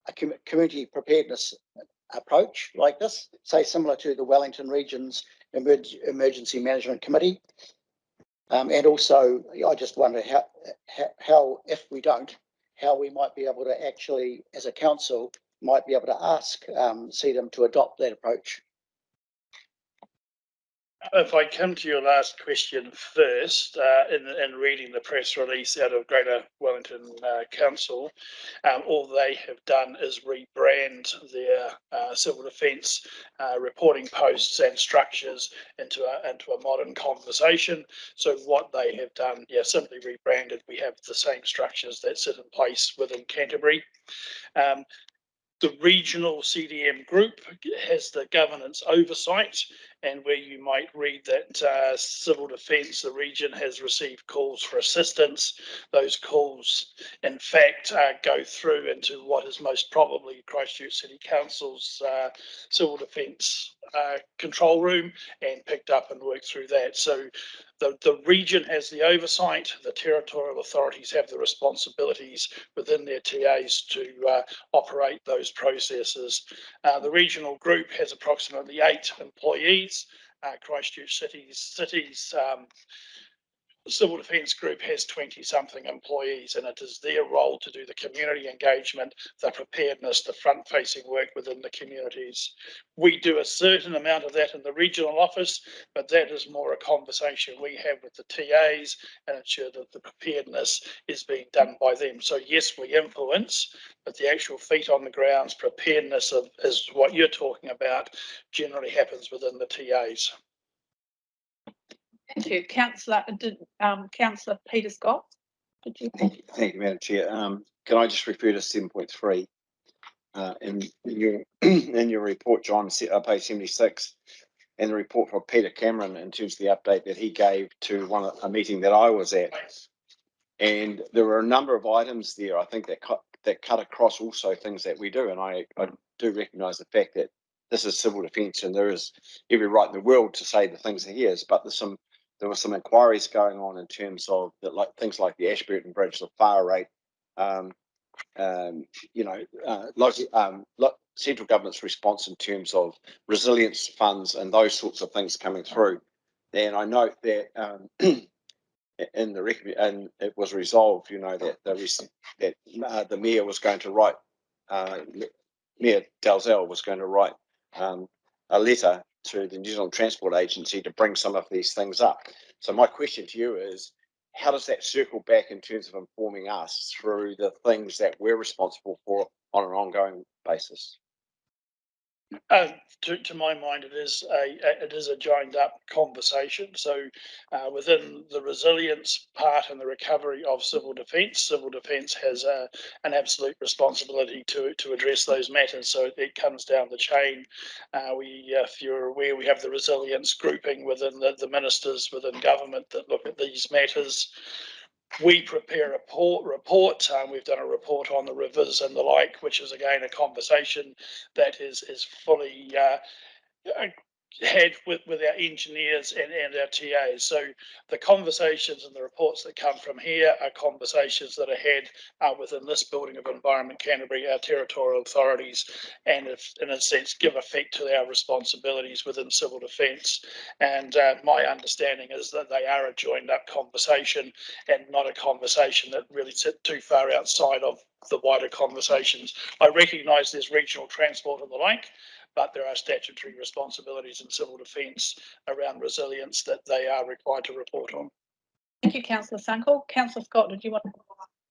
a community preparedness approach like this, say similar to the Wellington Region's Emergency Management Committee? And also, I just wonder how, if we don't, how we might be able to actually, as a council, might be able to ask CDM to adopt that approach. If I come to your last question first, in reading the press release out of Greater Wellington Council, all they have done is rebrand their civil defence reporting posts and structures into a modern conversation. So what they have done, simply rebranded. We have the same structures that sit in place within Canterbury. The regional CDM group has the governance oversight, and where you might read that civil defence, the region has received calls for assistance. Those calls, in fact, go through into what is most probably Christchurch City Council's civil defence control room, and picked up and worked through that. So the region has the oversight, the territorial authorities have the responsibilities within their TAs to operate those processes. The regional group has approximately 8 employees, Christchurch City's Civil Defence Group has 20-something employees, and it is their role to do the community engagement, the preparedness, the front-facing work within the communities. We do a certain amount of that in the regional office, but that is more a conversation we have with the TAs and ensure that the preparedness is being done by them. So yes, we influence, but the actual feet on the ground preparedness is what you're talking about generally happens within the TAs. Thank you, Councillor. Councillor Peter Scott. Did you? Thank you, Madam Chair. Can I just refer to 7.3 in your in your report, John, page 76, and the report from Peter Cameron in terms of the update that he gave to a meeting that I was at, and there were a number of items there. I think that cut across also things that we do, and I do recognise the fact that this is civil defence, and there is every right in the world to say the things that he is, but there were some inquiries going on in terms of things like the Ashburton Bridge, the fire rate, central government's response in terms of resilience funds and those sorts of things coming through. And I note that in the and it was resolved, that the mayor was going to write, Mayor Dalzell was going to write a letter to the New Zealand Transport Agency to bring some of these things up. So my question to you is, how does that circle back in terms of informing us through the things that we're responsible for on an ongoing basis? To my mind, it is a joined up conversation. So within the resilience part and the recovery of civil defence has an absolute responsibility to address those matters. So it comes down the chain. If you're aware, we have the resilience grouping within the ministers within government that look at these matters. We prepare a report. We've done a report on the rivers and the like, which is again a conversation that is fully had with our engineers and our TAs. So the conversations and the reports that come from here are conversations that are had within this building of Environment Canterbury, our territorial authorities, and if, in a sense, give effect to our responsibilities within civil defence. And my understanding is that they are a joined up conversation and not a conversation that really sit too far outside of the wider conversations. I recognise there's regional transport and the like, but there are statutory responsibilities in civil defence around resilience that they are required to report on. Thank you, Councillor Sunkel. Councillor Scott, did you want to?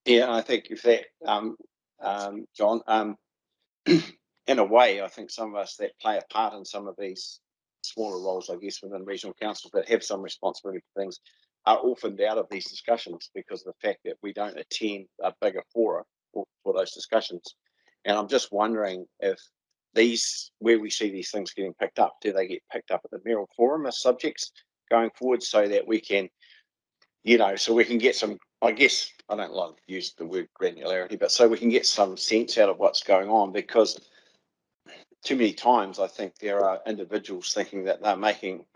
Yeah, I thank you for that, John. In a way, I think some of us that play a part in some of these smaller roles, I guess, within regional councils that have some responsibility for things are orphaned out of these discussions because of the fact that we don't attend a bigger fora for those discussions. And I'm just wondering if where we see these things getting picked up, do they get picked up at the mayoral forum as subjects going forward so that we can, so we can get some, I guess, I don't like to use the word granularity, but so we can get some sense out of what's going on, because too many times I think there are individuals thinking that they're making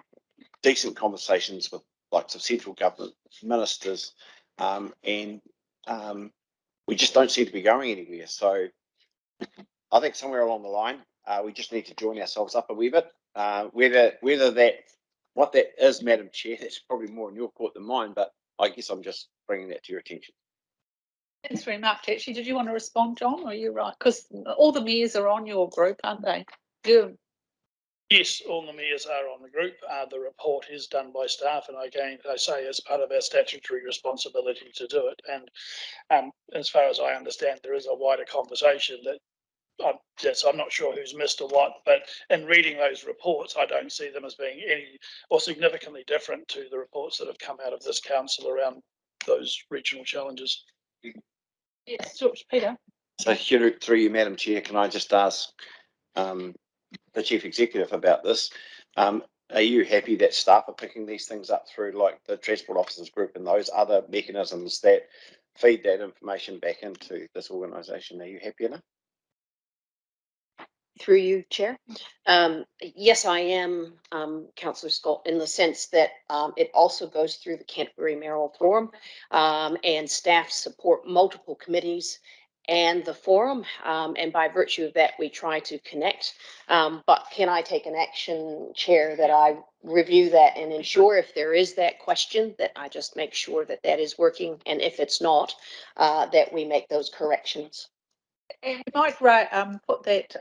decent conversations with lots of central government ministers, and we just don't seem to be going anywhere. So I think somewhere along the line, we just need to join ourselves up a wee bit. What that is, Madam Chair, that's probably more in your court than mine, but I guess I'm just bringing that to your attention. Thanks very much. Actually, did you want to respond, John, or are you right? Because all the mayors are on your group, aren't they? Yes, all the mayors are on the group. The report is done by staff, and again, I say as part of our statutory responsibility to do it. And as far as I understand, there is a wider conversation that I'm not sure who's missed or what, but in reading those reports, I don't see them as being any or significantly different to the reports that have come out of this council around those regional challenges. Yes, George, Peter. So through you, Madam Chair, can I just ask the Chief Executive about this? Are you happy that staff are picking these things up through like the Transport Officers Group and those other mechanisms that feed that information back into this organisation? Are you happy enough? Through you, Chair. Yes, I am, Councillor Scott, in the sense that it also goes through the Canterbury Mayoral Forum, and staff support multiple committees and the forum, and by virtue of that, we try to connect. But can I take an action, Chair, that I review that and ensure if there is that question, that I just make sure that that is working, and if it's not, that we make those corrections. And we might put that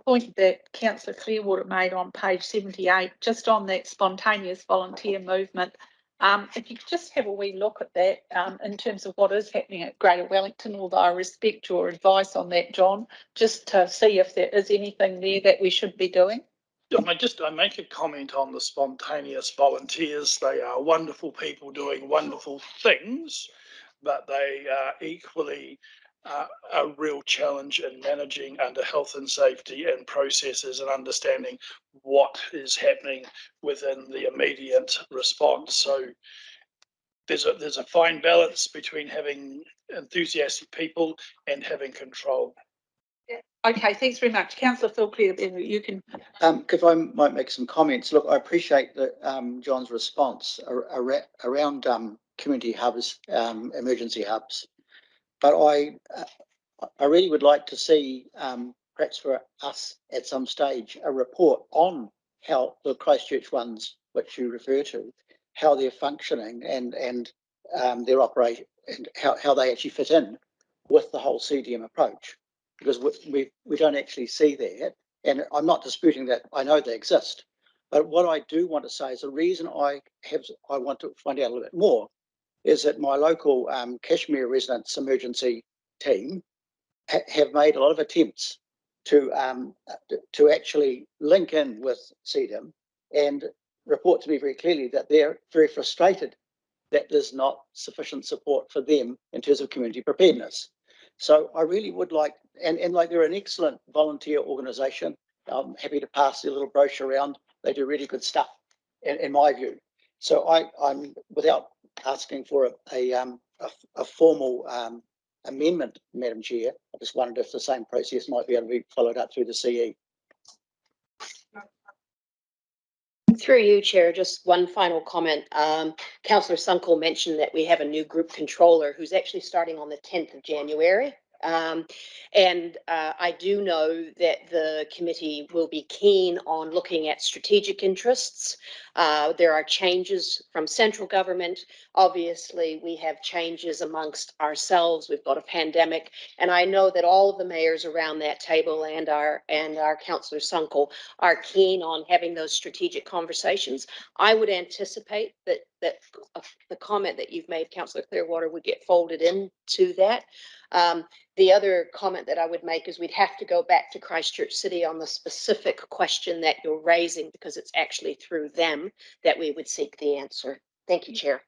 point that Councillor Clearwater made on page 78, just on that spontaneous volunteer movement. If you could just have a wee look at that in terms of what is happening at Greater Wellington, although I respect your advice on that, John, just to see if there is anything there that we should be doing. I make a comment on the spontaneous volunteers. They are wonderful people doing wonderful things, but they are equally a real challenge in managing under health and safety and processes and understanding what is happening within the immediate response. So there's a fine balance between having enthusiastic people and having control. Okay, thanks very much. Councillor Phil Clear, you can. If I might make some comments. Look, I appreciate the, John's response around community hubs, emergency hubs, but I really would like to see, perhaps for us at some stage, a report on how the Christchurch ones, which you refer to, how they're functioning and their operation, and how they actually fit in with the whole CDM approach. Because we don't actually see that, and I'm not disputing that. I know they exist, but what I do want to say is the reason I want to find out a little bit more is that my local Kashmir residents emergency team have made a lot of attempts to actually link in with CDM and report to me very clearly that they're very frustrated that there's not sufficient support for them in terms of community preparedness. So I really would like, and like they're an excellent volunteer organisation. I'm happy to pass their little brochure around. They do really good stuff, in my view. So I'm without asking for a formal amendment, Madam Chair, I just wondered if the same process might be able to be followed up through the CE. Through you, Chair, just one final comment. Councillor Sunkel mentioned that we have a new group controller who's actually starting on the 10th of January. I do know that the committee will be keen on looking at strategic interests. There are changes from central government. Obviously, we have changes amongst ourselves. We've got a pandemic, and I know that all of the mayors around that table and our Councillor Sunkel are keen on having those strategic conversations. I would anticipate that the comment that you've made, Councillor Clearwater, would get folded into that. The other comment that I would make is we'd have to go back to Christchurch City on the specific question that you're raising, because it's actually through them that we would seek the answer. Thank you, Chair.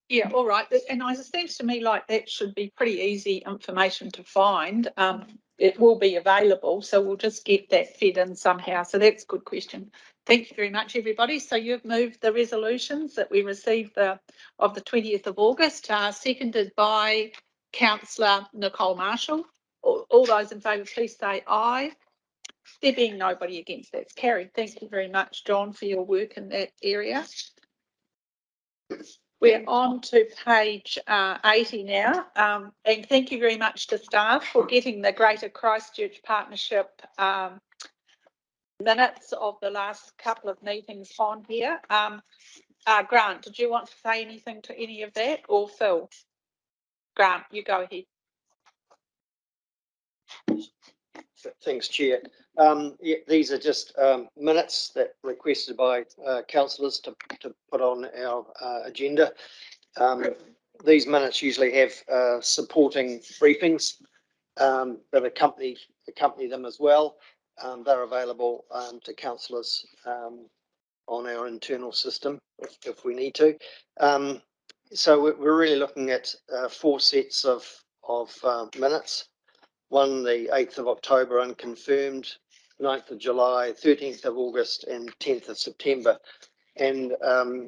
Yeah, all right. And it seems to me like that should be pretty easy information to find. It will be available, so we'll just get that fed in somehow. So that's a good question. Thank you very much, everybody. So you've moved the resolutions that we received of the 20th of August, seconded by Councillor Nicole Marshall. All those in favour, please say aye. There being nobody against, that's carried. Thank you very much, John, for your work in that area. We're on to page 80 now, and thank you very much to staff for getting the Greater Christchurch Partnership minutes of the last couple of meetings on here. Grant, did you want to say anything to any of that, or Phil? Grant, you go ahead. Thanks, Chair. Yeah, these are just minutes that requested by councillors to put on our agenda. These minutes usually have supporting briefings that accompany them as well. They're available to councillors on our internal system if we need to. So we're really looking at 4 sets of minutes. One, the 8th of October, unconfirmed, 9th of July, 13th of August, and 10th of September. And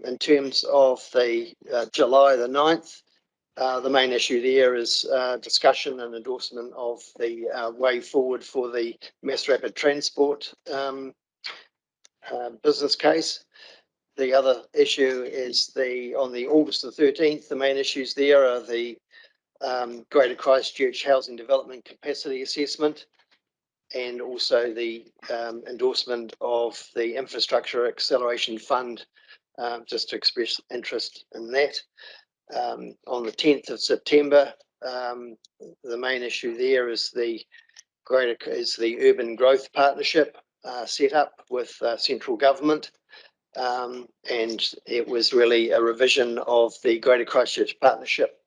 in terms of the July the 9th, the main issue there is discussion and endorsement of the way forward for the mass rapid transport business case. The other issue is on the August the 13th, the main issues there are the Greater Christchurch Housing Development Capacity Assessment, and also the endorsement of the Infrastructure Acceleration Fund, just to express interest in that. On the 10th of September, the main issue there is the Urban Growth Partnership set up with central government. And it was really a revision of the Greater Christchurch Partnership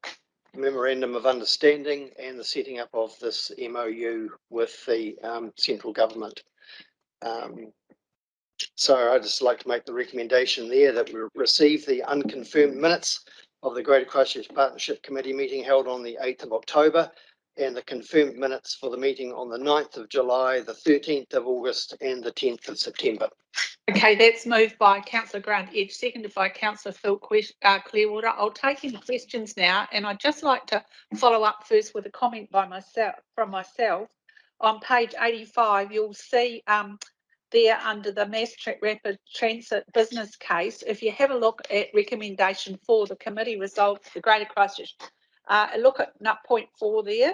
Memorandum of Understanding and the setting up of this MOU with the central government. So I'd just like to make the recommendation there that we receive the unconfirmed minutes of the Greater Christchurch Partnership Committee meeting held on the 8th of October, and the confirmed minutes for the meeting on the 9th of July, the 13th of August and the 10th of September. Okay, that's moved by Councillor Grant Edge, seconded by Councillor Phil Clearwater. I'll take any questions now, and I'd just like to follow up first with a comment by myself. On page 85, you'll see there under the Mass Rapid Transit business case, if you have a look at recommendation 4, the committee resolved the Greater Christchurch, look at point 4 there.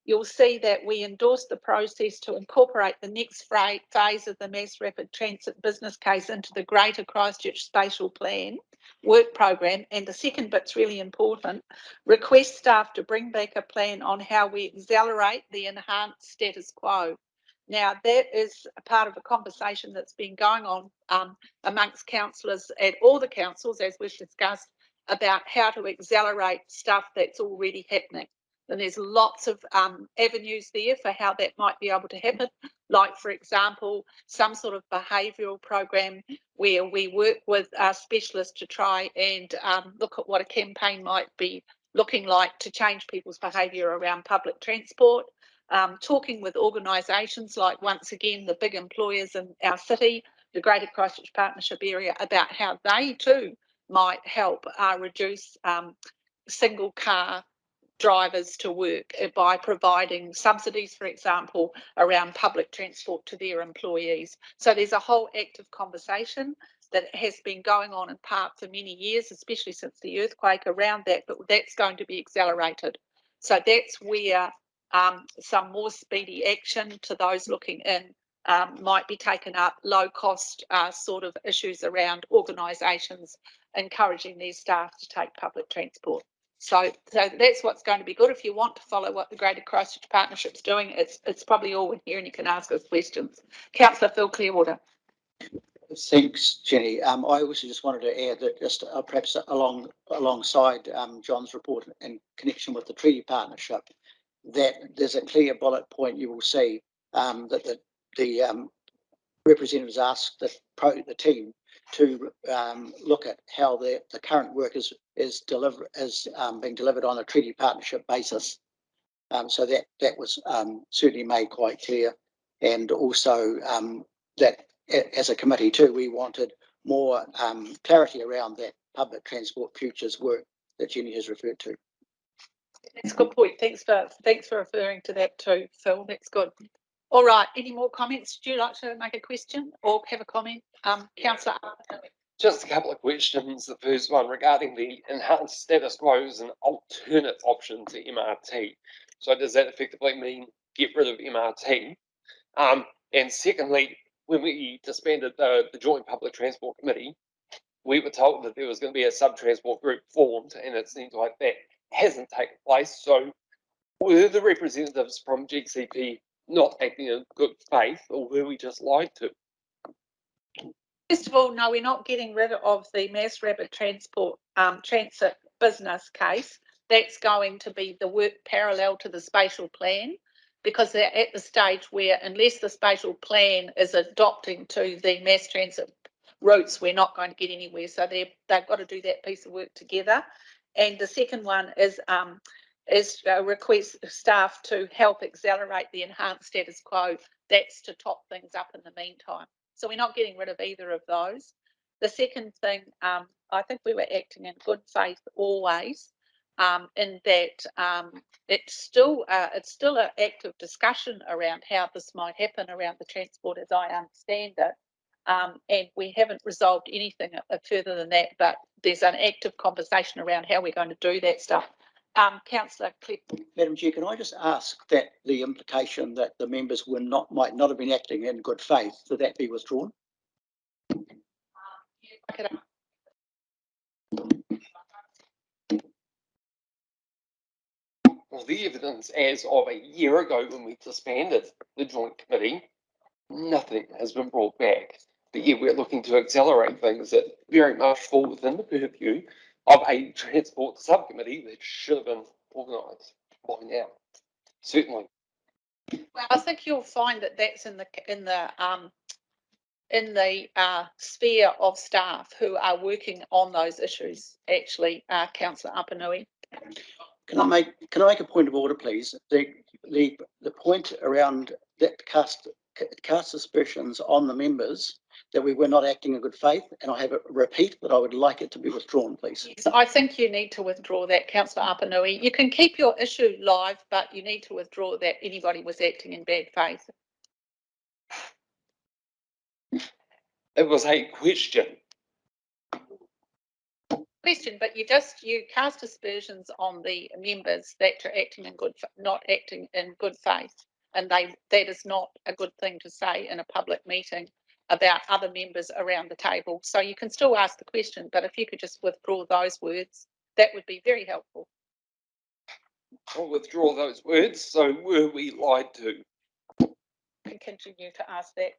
You'll see that we endorsed the process to incorporate the next phase of the Mass Rapid Transit business case into the Greater Christchurch Spatial Plan work program. And the second bit's really important. Request staff to bring back a plan on how we accelerate the enhanced status quo. Now, that is a part of a conversation that's been going on amongst councillors at all the councils, as we've discussed, about how to accelerate stuff that's already happening. And there's lots of avenues there for how that might be able to happen. Like, for example, some sort of behavioural program where we work with specialists to try and look at what a campaign might be looking like to change people's behaviour around public transport. Talking with organisations like, once again, the big employers in our city, the Greater Christchurch Partnership area, about how they too might help reduce single car drivers to work by providing subsidies, for example, around public transport to their employees. So there's a whole active conversation that has been going on in part for many years, especially since the earthquake around that, but that's going to be accelerated. So that's where some more speedy action to those looking in might be taken up, low cost sort of issues around organisations encouraging their staff to take public transport. So that's what's going to be good. If you want to follow what the Greater Christchurch Partnership's doing, it's probably all in here and you can ask us questions. Councillor Phil Clearwater. Thanks, Jenny. I also just wanted to add that just perhaps alongside John's report in connection with the treaty partnership, that there's a clear bullet point you will see that the representatives asked the team to look at how the current work is being delivered on a treaty partnership basis. So that was certainly made quite clear, and also that as a committee too, we wanted more clarity around that public transport futures work that Jenny has referred to. That's a good point. Thanks for referring to that too, Phil. That's good. All right. Any more comments? Would you like to make a question or have a comment, Councillor? Just a couple of questions. The first one regarding the enhanced status quo is an alternate option to MRT. So does that effectively mean get rid of MRT? And secondly, when we disbanded the Joint Public Transport Committee, we were told that there was going to be a sub-transport group formed, and it seems like that hasn't taken place. So were the representatives from GCP not acting in good faith, or were we just lied to? First of all, no, we're not getting rid of the Mass Rapid Transport Transit business case. That's going to be the work parallel to the spatial plan, because they're at the stage where, unless the spatial plan is adopting to the mass transit routes, we're not going to get anywhere. So they've got to do that piece of work together. And the second one is request staff to help accelerate the enhanced status quo. That's to top things up in the meantime. So we're not getting rid of either of those. The second thing, I think we were acting in good faith always, in that it's still an active discussion around how this might happen around the transport, as I understand it. And we haven't resolved anything further than that, but there's an active conversation around how we're going to do that stuff. Councillor Clifton. Madam Chair, can I just ask that the implication that the members might not have been acting in good faith, that be withdrawn? Well, the evidence as of a year ago when we disbanded the joint committee, nothing has been brought back. But yet we're looking to accelerate things that very much fall within the purview of a transport subcommittee that should have been organised by now. Certainly. Well, I think you'll find that that's in the sphere of staff who are working on those issues. Actually, Councillor Apanui. Can I make a point of order, please? The point around that cast suspicions on the members that we were not acting in good faith, and I have a repeat, but I would like it to be withdrawn, please. Yes, I think you need to withdraw that, Councillor Apanui. You can keep your issue live, but you need to withdraw that anybody was acting in bad faith. It was a question. But you cast aspersions on the members that are acting in not acting in good faith, and that is not a good thing to say in a public meeting about other members around the table. So you can still ask the question, but if you could just withdraw those words, that would be very helpful. I'll withdraw those words. So were we lied to? Can continue to ask that.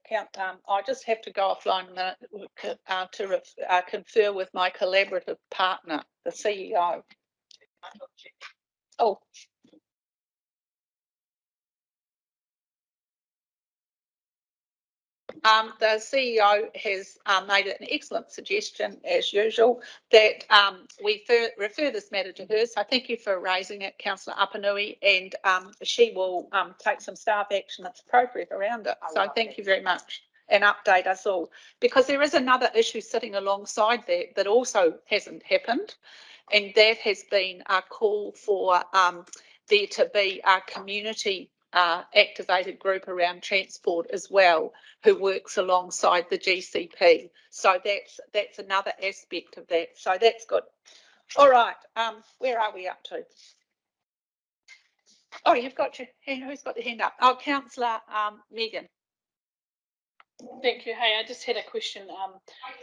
I just have to go offline a minute to confer with my collaborative partner, the CEO. Oh. The CEO has made an excellent suggestion, as usual, that we refer this matter to her. So thank you for raising it, Councillor Apanui, and she will take some staff action that's appropriate around it. So thank you very much, and update us all. Because there is another issue sitting alongside that also hasn't happened, and that has been a call for there to be a community activated group around transport as well, who works alongside the GCP. So that's another aspect of that. So that's good. All right. Where are we up to? Oh, you've got your hand. Who's got the hand up? Oh, Councillor Megan. Thank you. Hey, I just had a question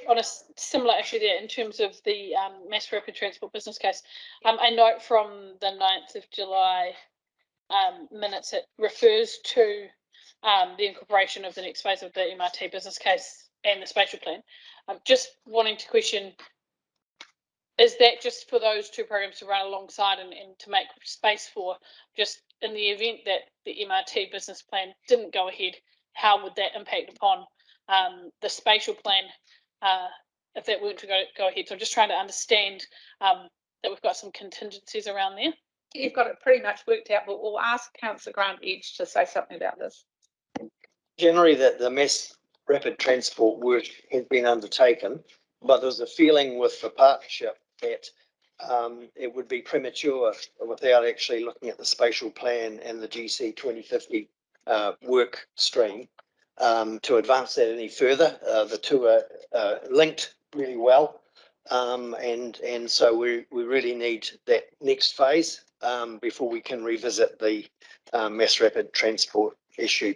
on a similar issue there in terms of the mass rapid transport business case. I note from the 9th of July minutes, it refers to the incorporation of the next phase of the MRT business case and the spatial plan. I'm just wanting to question, is that just for those two programs to run alongside and to make space for, just in the event that the MRT business plan didn't go ahead, how would that impact upon the spatial plan if that weren't to go ahead? So I'm just trying to understand that we've got some contingencies around there. You've got it pretty much worked out, but we'll ask Councillor Grant Edge to say something about this. Generally, that the mass rapid transport work has been undertaken, but there's a feeling with the partnership that it would be premature without actually looking at the spatial plan and the GC 2050 work stream to advance that any further. The two are linked really well. And so we really need that next phase before we can revisit the mass rapid transport issue.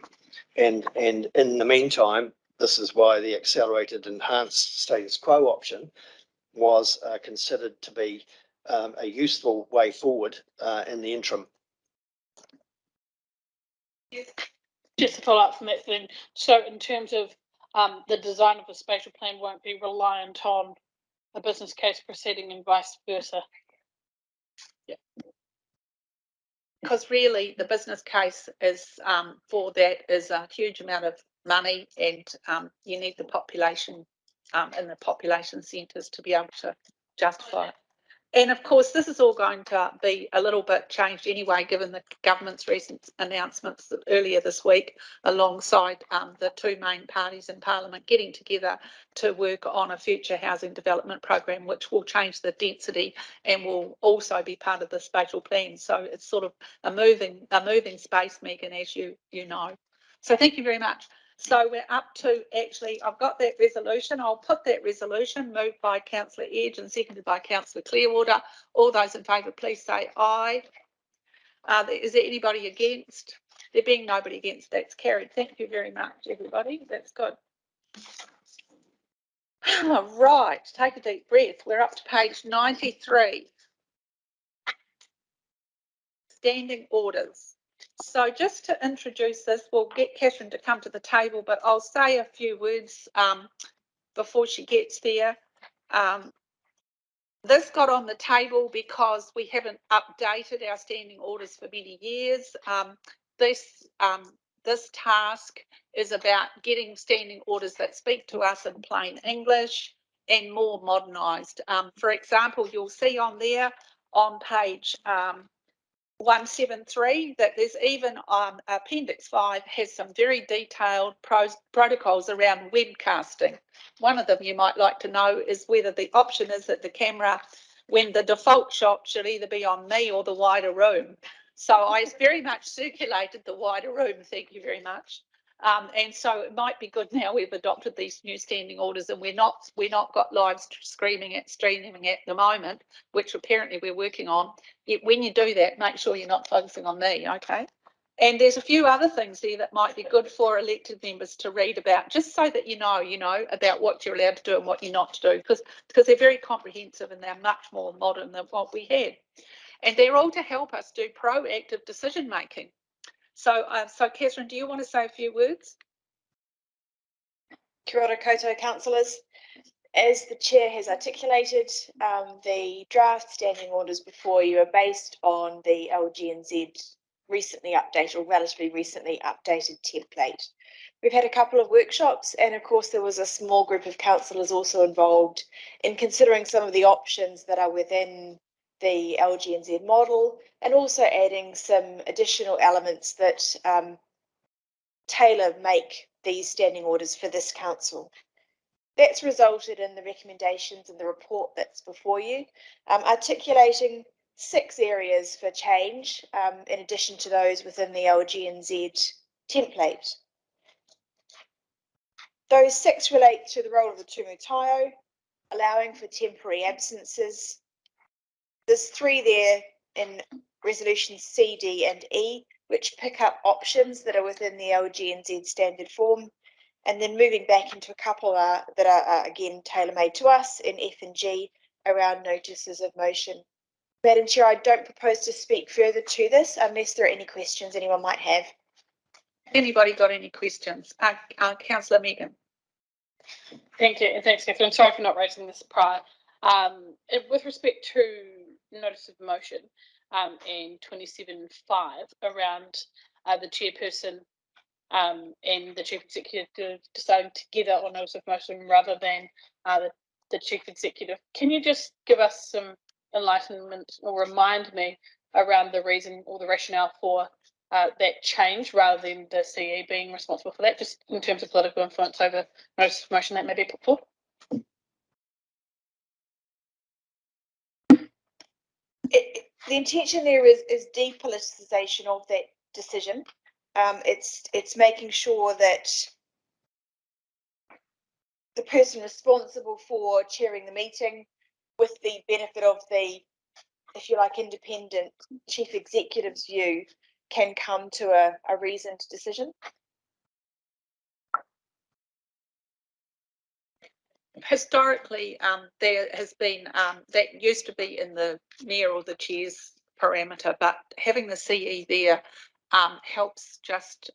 And in the meantime, this is why the accelerated enhanced status quo option was considered to be a useful way forward in the interim. Just to follow up from that then, so in terms of the design of the spatial plan won't be reliant on a business case proceeding and vice versa. Yeah. Because really the business case is for that is a huge amount of money, and you need the population in the population centres to be able to justify it. And of course, this is all going to be a little bit changed anyway, given the government's recent announcements earlier this week, alongside the two main parties in Parliament getting together to work on a future housing development program, which will change the density and will also be part of the spatial plan. So it's sort of a moving space, Megan, as you know. So thank you very much. So we're up to, actually, I've got that resolution. I'll put that resolution moved by Councillor Edge and seconded by Councillor Clearwater. All those in favour, please say aye. Is there anybody against? There being nobody against, that's carried. Thank you very much, everybody. That's good. Right, take a deep breath. We're up to page 93. Standing orders. So just to introduce this, we'll get Catherine to come to the table, but I'll say a few words before she gets there. This got on the table because we haven't updated our standing orders for many years. This task is about getting standing orders that speak to us in plain English and more modernised. For example, you'll see on there on page 173 that there's even Appendix 5 has some very detailed protocols around webcasting. One of them you might like to know is whether the option is that the camera, when the default shot, should either be on me or the wider room. So I very much circulated the wider room, thank you very much. And so it might be good now we've adopted these new standing orders and we're not got live streaming at the moment, which apparently we're working on. When you do that, make sure you're not focusing on me, okay? And there's a few other things there that might be good for elected members to read about, just so that you know about what you're allowed to do and what you're not to do, because they're very comprehensive and they're much more modern than what we had. And they're all to help us do proactive decision making. So, Catherine, do you want to say a few words? Kia ora koutou, councillors. As the chair has articulated, the draft standing orders before you are based on the LGNZ recently updated or relatively recently updated template. We've had a couple of workshops and of course there was a small group of councillors also involved in considering some of the options that are within the LGNZ model and also adding some additional elements that tailor make these standing orders for this council. That's resulted in the recommendations in the report that's before you, articulating 6 areas for change in addition to those within the LGNZ template. Those 6 relate to the role of the Tumu Taiao, allowing for temporary absences. There's 3 there in resolutions C, D and E, which pick up options that are within the LGNZ standard form, and then moving back into a couple that are again tailor-made to us in F and G around notices of motion. Madam Chair, I don't propose to speak further to this unless there are any questions anyone might have. Anybody got any questions? Councillor Megan. Thank you, and thanks, Catherine. I'm sorry for not raising this prior. With respect to notice of motion and 27.5 around the chairperson and the chief executive deciding together on notice of motion rather than the chief executive. Can you just give us some enlightenment or remind me around the reason or the rationale for that change rather than the CE being responsible for that, just in terms of political influence over notice of motion that may be put forward? The intention there is depoliticisation of that decision. It's making sure that the person responsible for chairing the meeting, with the benefit of the, if you like, independent chief executive's view, can come to a reasoned decision. Historically, there has been, that used to be in the mayor or the chair's parameter, but having the CE there helps just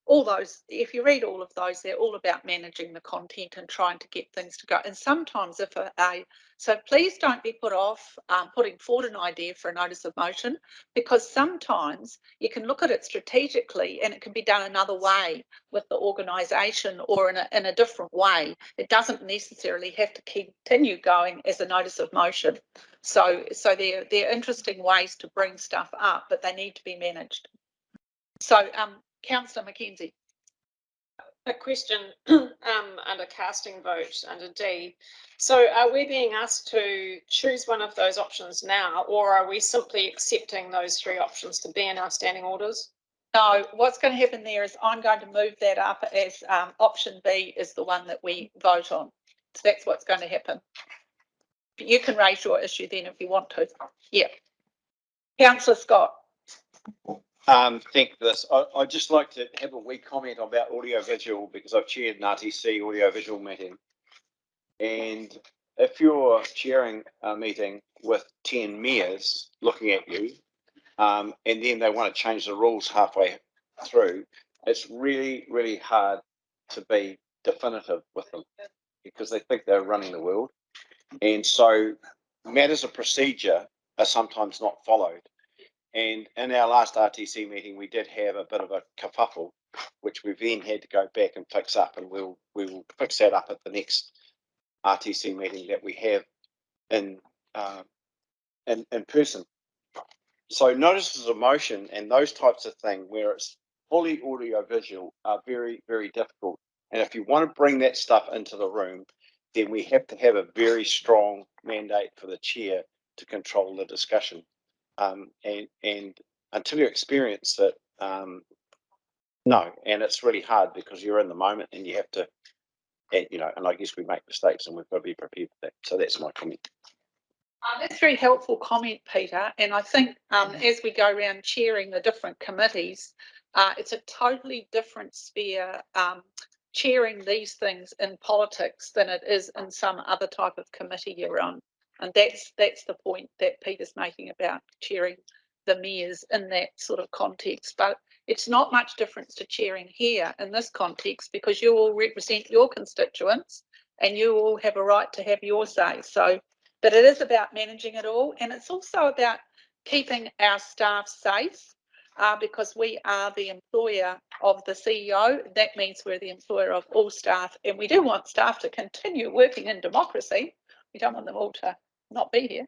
all those, if you read all of those, they're all about managing the content and trying to get things to go. And sometimes so please don't be put off putting forward an idea for a notice of motion, because sometimes you can look at it strategically and it can be done another way with the organisation or in a different way. It doesn't necessarily have to continue going as a notice of motion. So they're interesting ways to bring stuff up, but they need to be managed. So Councillor Mckenzie. A question under casting vote under D. So are we being asked to choose one of those options now, or are we simply accepting those 3 options to be in our standing orders? No, what's going to happen there is I'm going to move that up as option B is the one that we vote on. So that's what's going to happen. But you can raise your issue then if you want to. Yeah. Councillor Scott. Thank you for this. I'd just like to have a wee comment about audiovisual because I've chaired an RTC audiovisual meeting. And if you're chairing a meeting with 10 mayors looking at you, and then they want to change the rules halfway through, it's really, really hard to be definitive with them because they think they're running the world. And so matters of procedure are sometimes not followed. And in our last RTC meeting, we did have a bit of a kerfuffle, which we then had to go back and fix up, and we will fix that up at the next RTC meeting that we have in person. So notices of motion and those types of things where it's fully audio-visual are very, very difficult. And if you want to bring that stuff into the room, then we have to have a very strong mandate for the chair to control the discussion. And until you experience it, no, and it's really hard because you're in the moment and you have to, and I guess we make mistakes and we've got to be prepared for that. So that's my comment. That's a very helpful comment, Peter. And I think as we go around chairing the different committees, it's a totally different sphere chairing these things in politics than it is in some other type of committee you're on. And that's the point that Peter's making about chairing the mayors in that sort of context. But it's not much difference to chairing here in this context because you all represent your constituents and you all have a right to have your say. So, but it is about managing it all, and it's also about keeping our staff safe because we are the employer of the CEO. That means we're the employer of all staff, and we do want staff to continue working in democracy. We don't want them all to not be here.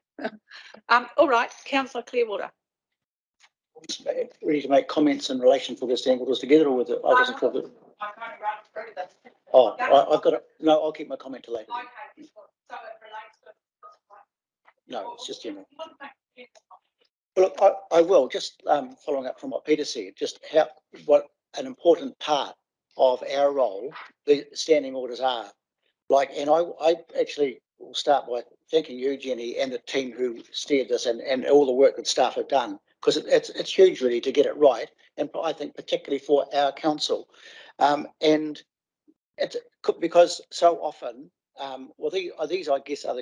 All right, Councillor Clearwater. Ready to make comments in relation to the standing orders together, or with it? I wasn't sure. I kind of run through this. Oh, I've got it. No, I'll keep my comment to later. Okay, so it relates to. No, it's just general. Look, I will just following up from what Peter said. Just what an important part of our role the standing orders are. Like, and I actually will start by thanking you, Jenny, and the team who steered this, and all the work that staff have done, because it's huge really to get it right, and I think particularly for our council, and it's because so often, well, these I guess are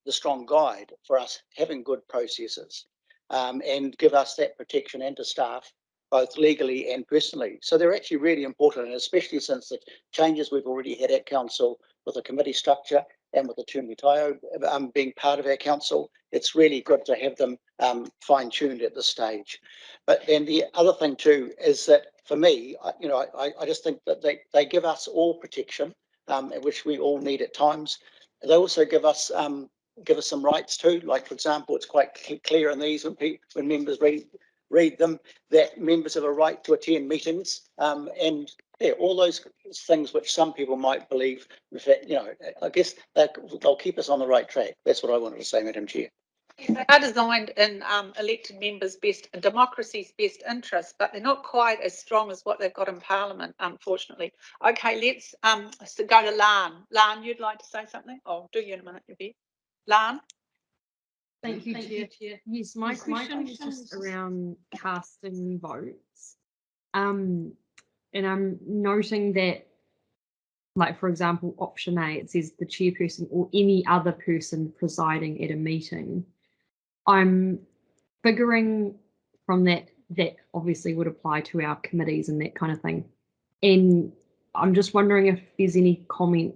the strong guide for us having good processes, and give us that protection and to staff both legally and personally. So they're actually really important, and especially since the changes we've already had at council with the committee structure and with the Tumu Taiao being part of our council, it's really good to have them fine-tuned at this stage. But then the other thing too is that for me, I just think that they give us all protection, which we all need at times. They also give us some rights too. Like, for example, it's quite clear in these when members read them that members have a right to attend meetings, and yeah, all those things which some people might believe, in fact, I guess they'll keep us on the right track. That's what I wanted to say, Madam Chair. They are designed in elected members' democracy's best interest, but they're not quite as strong as what they've got in Parliament, unfortunately. Okay, let's go to Lan. Lan, you'd like to say something? I'll do you in a minute, you'll be. Lan? Thank you, Chair. Yes, my question is just around casting votes. And I'm noting that, like, for example, option A, it says the chairperson or any other person presiding at a meeting. I'm figuring from that obviously would apply to our committees and that kind of thing. And I'm just wondering if there's any comment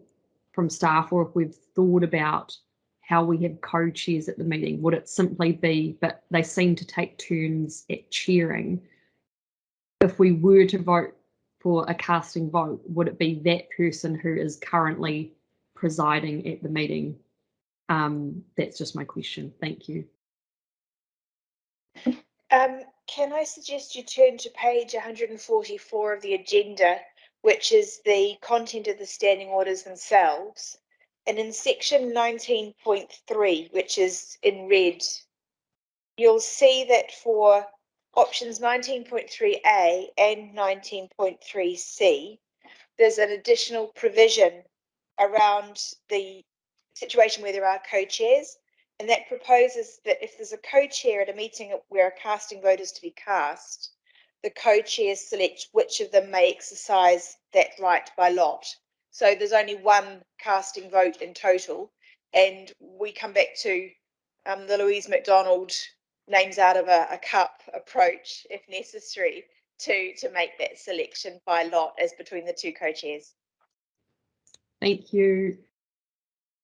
from staff or if we've thought about how we have co-chairs at the meeting. Would it simply be, but they seem to take turns at chairing. If we were to vote for a casting vote, would it be that person who is currently presiding at the meeting? That's just my question. Thank you. Can I suggest you turn to page 144 of the agenda, which is the content of the standing orders themselves. And in section 19.3, which is in red, you'll see that for options 19.3A and 19.3C, there's an additional provision around the situation where there are co-chairs, and that proposes that if there's a co-chair at a meeting where a casting vote is to be cast, the co-chairs select which of them may exercise that right by lot. So there's only one casting vote in total, and we come back to the Louise McDonald names out of a cup approach, if necessary, to make that selection by lot as between the two co-chairs. Thank you.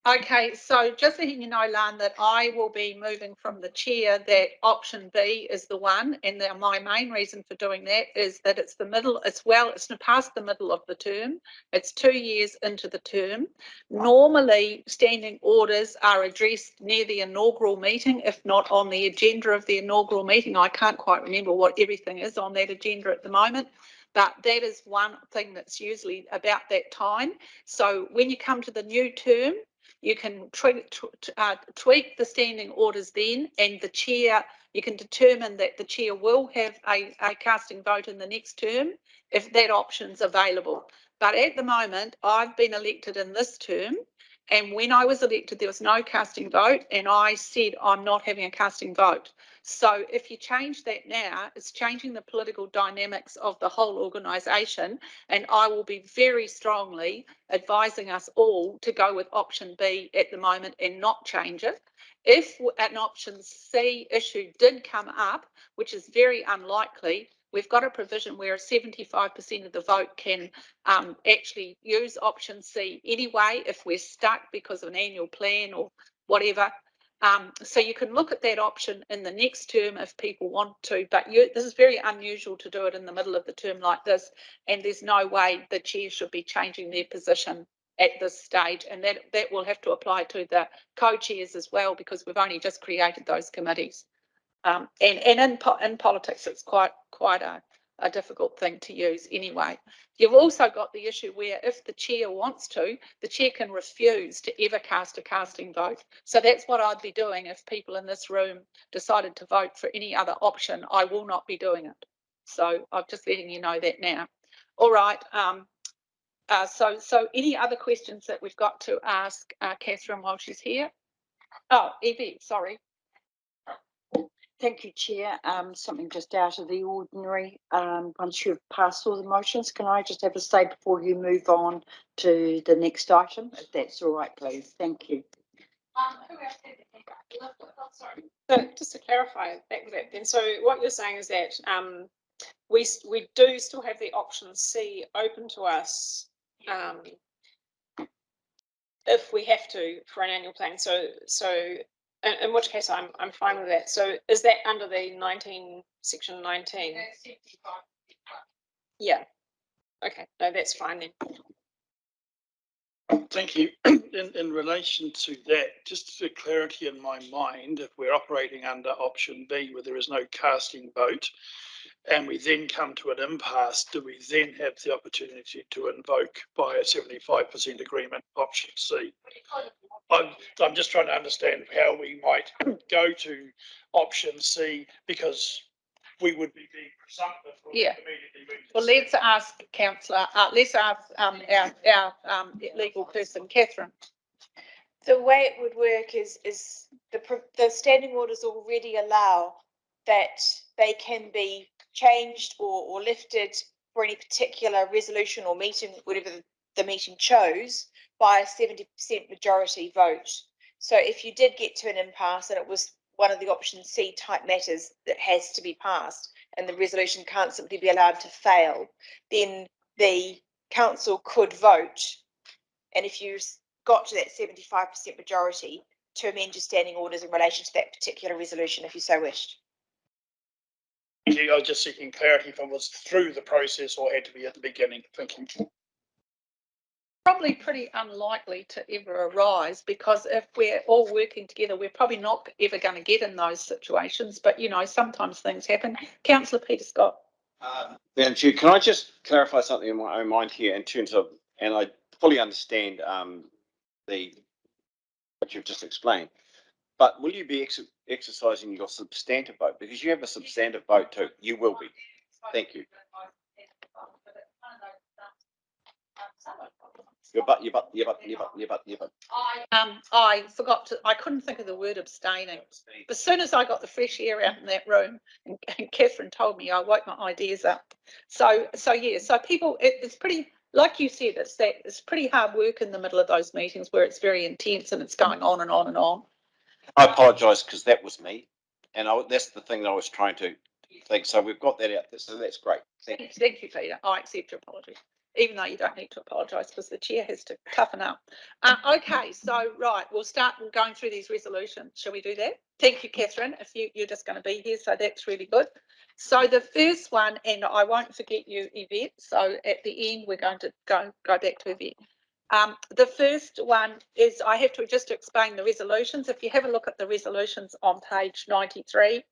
Okay, so just letting you know, Lan, that I will be moving from the chair that option B is the one, and my main reason for doing that is that it's the middle, it's past the middle of the term. It's 2 years into the term. Normally, standing orders are addressed near the inaugural meeting, if not on the agenda of the inaugural meeting. I can't quite remember what everything is on that agenda at the moment, but that is one thing that's usually about that time. So when you come to the new term, you can tweak the standing orders then, and the chair, you can determine that the chair will have a casting vote in the next term if that option's available. But at the moment, I've been elected in this term, and when I was elected, there was no casting vote, and I said I'm not having a casting vote. So if you change that now, it's changing the political dynamics of the whole organisation, and I will be very strongly advising us all to go with option B at the moment and not change it. If an option C issue did come up, which is very unlikely, we've got a provision where 75% of the vote can actually use option C anyway if we're stuck because of an annual plan or whatever. So you can look at that option in the next term if people want to, but this is very unusual to do it in the middle of the term like this, and there's no way the chair should be changing their position at this stage, and that will have to apply to the co-chairs as well, because we've only just created those committees. And in politics, it's quite a difficult thing to use anyway. You've also got the issue where if the chair wants to, the chair can refuse to ever cast a casting vote. So that's what I'd be doing if people in this room decided to vote for any other option. I will not be doing it. So I'm just letting you know that now. All right. So any other questions that we've got to ask Catherine while she's here? Oh, Evie, sorry. Thank you, Chair. Something just out of the ordinary. Once you've passed all the motions, can I just have a say before you move on to the next item, if that's all right, please? Thank you. Who else had their hand up? Sorry. So just to clarify back with that then, so what you're saying is that we do still have the option C open to us if we have to for an annual plan. So in which case I'm fine with that. So is that under the section 19? Yeah. Okay. No, that's fine then. Thank you. In relation to that, just for clarity in my mind, if we're operating under option B where there is no casting vote, and we then come to an impasse, do we then have the opportunity to invoke by a 75% agreement option C? I'm just trying to understand how we might go to option C, because we would be being presumptive. Yeah. Well, let's ask Councillor. Let's ask our legal person, Catherine. The way it would work is the standing orders already allow that they can be changed or lifted for any particular resolution or meeting, whatever the meeting chose, by a 70% majority vote. So if you did get to an impasse and it was one of the option C type matters that has to be passed and the resolution can't simply be allowed to fail, then the council could vote, and if you got to that 75% majority, to amend your standing orders in relation to that particular resolution if you so wished. Thank you. I was just seeking clarity if it was through the process or had to be at the beginning. Thank you. Probably pretty unlikely to ever arise, because if we're all working together, we're probably not ever going to get in those situations. But, you know, sometimes things happen. Councillor Peter Scott. Madam Chair, can I just clarify something in my own mind here in terms of, and I fully understand what you've just explained. But will you be exercising your substantive vote? Because you have a substantive vote too. You will be. Thank you. I forgot to, I couldn't think of the word abstaining. As soon as I got the fresh air out in that room, and Catherine told me, I woke my ideas up. So yeah, so people, it's pretty, like you said, it's pretty hard work in the middle of those meetings where it's very intense and it's going on and on and on. I apologise because that was me, and that's the thing that I was trying to think. So we've got that out there, so that's great. Thank you. Thank you, Peter. I accept your apology, even though you don't need to apologise because the chair has to toughen up. Okay, so right, we'll start going through these resolutions. Shall we do that? Thank you, Catherine, if you're just going to be here, so that's really good. So the first one, and I won't forget you, Yvette, so at the end we're going to go back to Yvette. The first one is, I have to just explain the resolutions. If you have a look at the resolutions on page 93,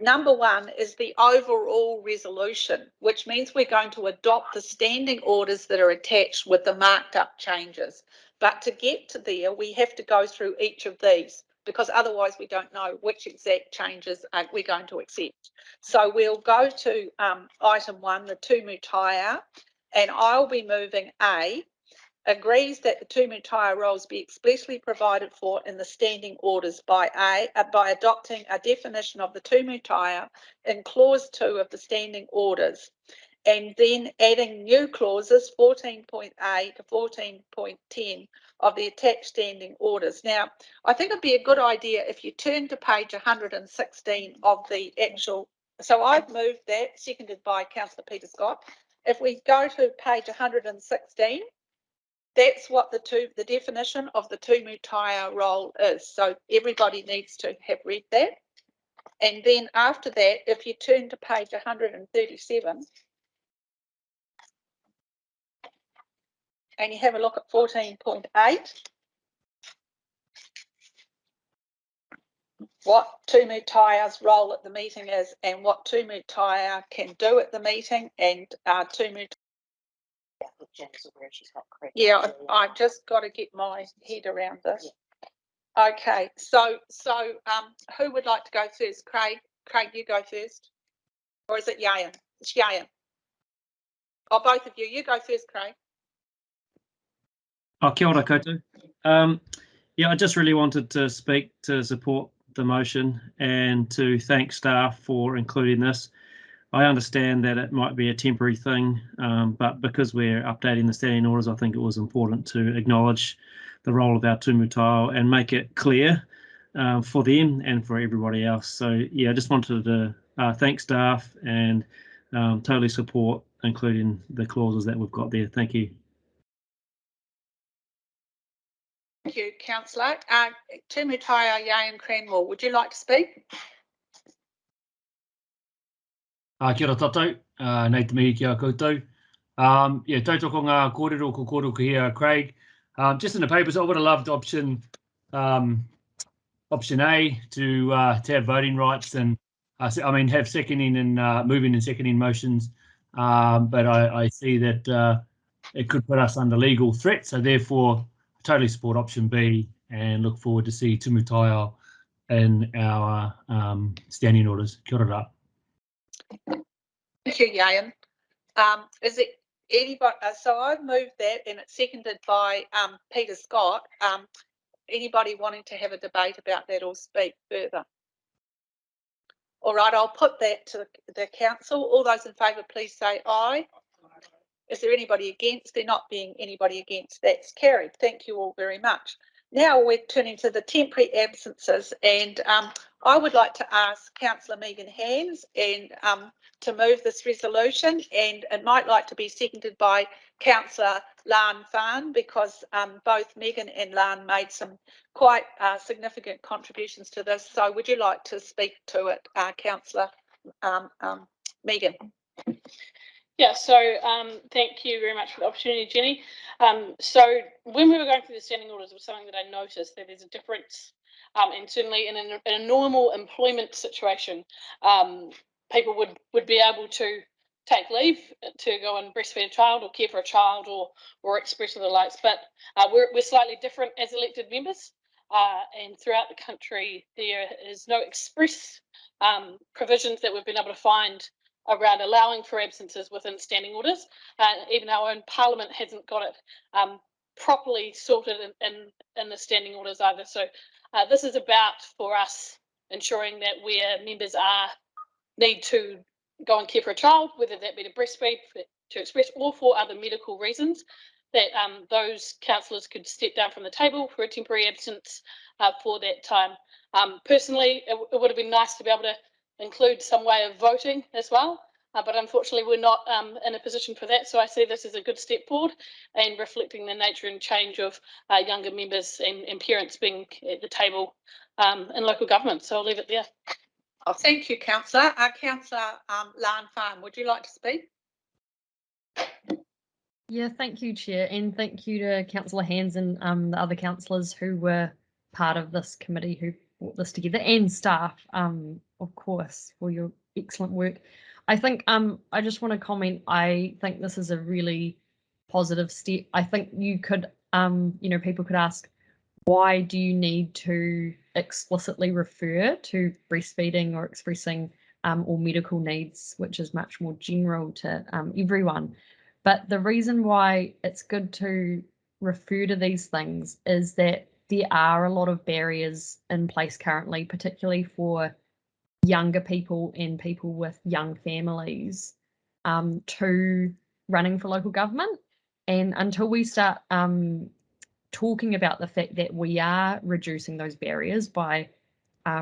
number one is the overall resolution, which means we're going to adopt the standing orders that are attached with the marked up changes. But to get to there, we have to go through each of these because otherwise we don't know which exact changes we're going to accept. So we'll go to item 1, the Tumu Taiao, and I'll be moving A, agrees that the Tumu Taiao roles be explicitly provided for in the standing orders by adopting a definition of the Tumu Taiao in clause 2 of the standing orders, and then adding new clauses 14.A to 14.10 of the attached standing orders. Now, I think it'd be a good idea if you turn to page 116 of the actual, so I've moved that, seconded by Councillor Peter Scott. If we go to page 116, that's what the definition of the Tumu Taiao role is. So everybody needs to have read that. And then after that, if you turn to page 137 and you have a look at 14.8, what Tumu Taiao's role at the meeting is and what Tumu Taiao can do at the meeting, and Tumu. Yeah, I've just got to get my head around this. Okay, so who would like to go first? Craig, you go first. Or is it Yayan? It's Yayan. Oh, both of you. You go first, Craig. Oh, kia ora koutou. Yeah, I just really wanted to speak to support the motion and to thank staff for including this. I understand that it might be a temporary thing, but because we're updating the standing orders, I think it was important to acknowledge the role of our Tumu Taiao and make it clear for them and for everybody else. So yeah, I just wanted to thank staff and totally support including the clauses that we've got there. Thank you. Thank you, Councillor. Tumu Taiao, Yayan Cranwell, would you like to speak? Kia ora tātou, nei te mihi kia koutou. Yeah, tautoko ngā kōrero ko kōrero here, Craig. Just in the papers, I would have loved option A to have voting rights and I mean have seconding and moving and seconding motions, but I see that it could put us under legal threat. So therefore, I totally support option B and look forward to see Tumu Taiao in our standing orders. Kia ora. Thank you, Yayan. Is it anybody? So I've moved that and it's seconded by Peter Scott. Anybody wanting to have a debate about that or speak further? All right, I'll put that to the council. All those in favour, please say aye. Is there anybody against? There not being anybody against, that's carried. Thank you all very much. Now we're turning to the temporary absences, and I would like to ask Councillor Megan Hands and to move this resolution, and it might like to be seconded by Councillor Lan Fan, because both Megan and Lan made some quite significant contributions to this. So would you like to speak to it, Councillor Megan? Yeah, so thank you very much for the opportunity, Jenny. So when we were going through the standing orders, it was something that I noticed that there's a difference, and certainly in a normal employment situation, people would be able to take leave to go and breastfeed a child or care for a child or express the likes, but we're slightly different as elected members. and throughout the country there is no express provisions that we've been able to find around allowing for absences within standing orders. Even our own Parliament hasn't got it properly sorted in the standing orders either. So this is about, for us, ensuring that where members need to go and care for a child, whether that be to breastfeed, to express, or for other medical reasons, that those councillors could step down from the table for a temporary absence for that time. Personally, it would have been nice to be able to include some way of voting as well, but unfortunately we're not in a position for that. So I see this as a good step forward and reflecting the nature and change of younger members and parents being at the table in local government. So I'll leave it there. Oh, thank you, Councillor. Councillor Lan Farm, would you like to speak? Yeah, thank you, Chair, and thank you to Councillor Hands and the other councillors who were part of this committee who brought this together, and staff, of course, for your excellent work. I think I just want to comment, I think this is a really positive step. I think you could, people could ask, why do you need to explicitly refer to breastfeeding or expressing or medical needs, which is much more general to everyone. But the reason why it's good to refer to these things is that there are a lot of barriers in place currently, particularly for younger people and people with young families to running for local government. And until we start talking about the fact that we are reducing those barriers by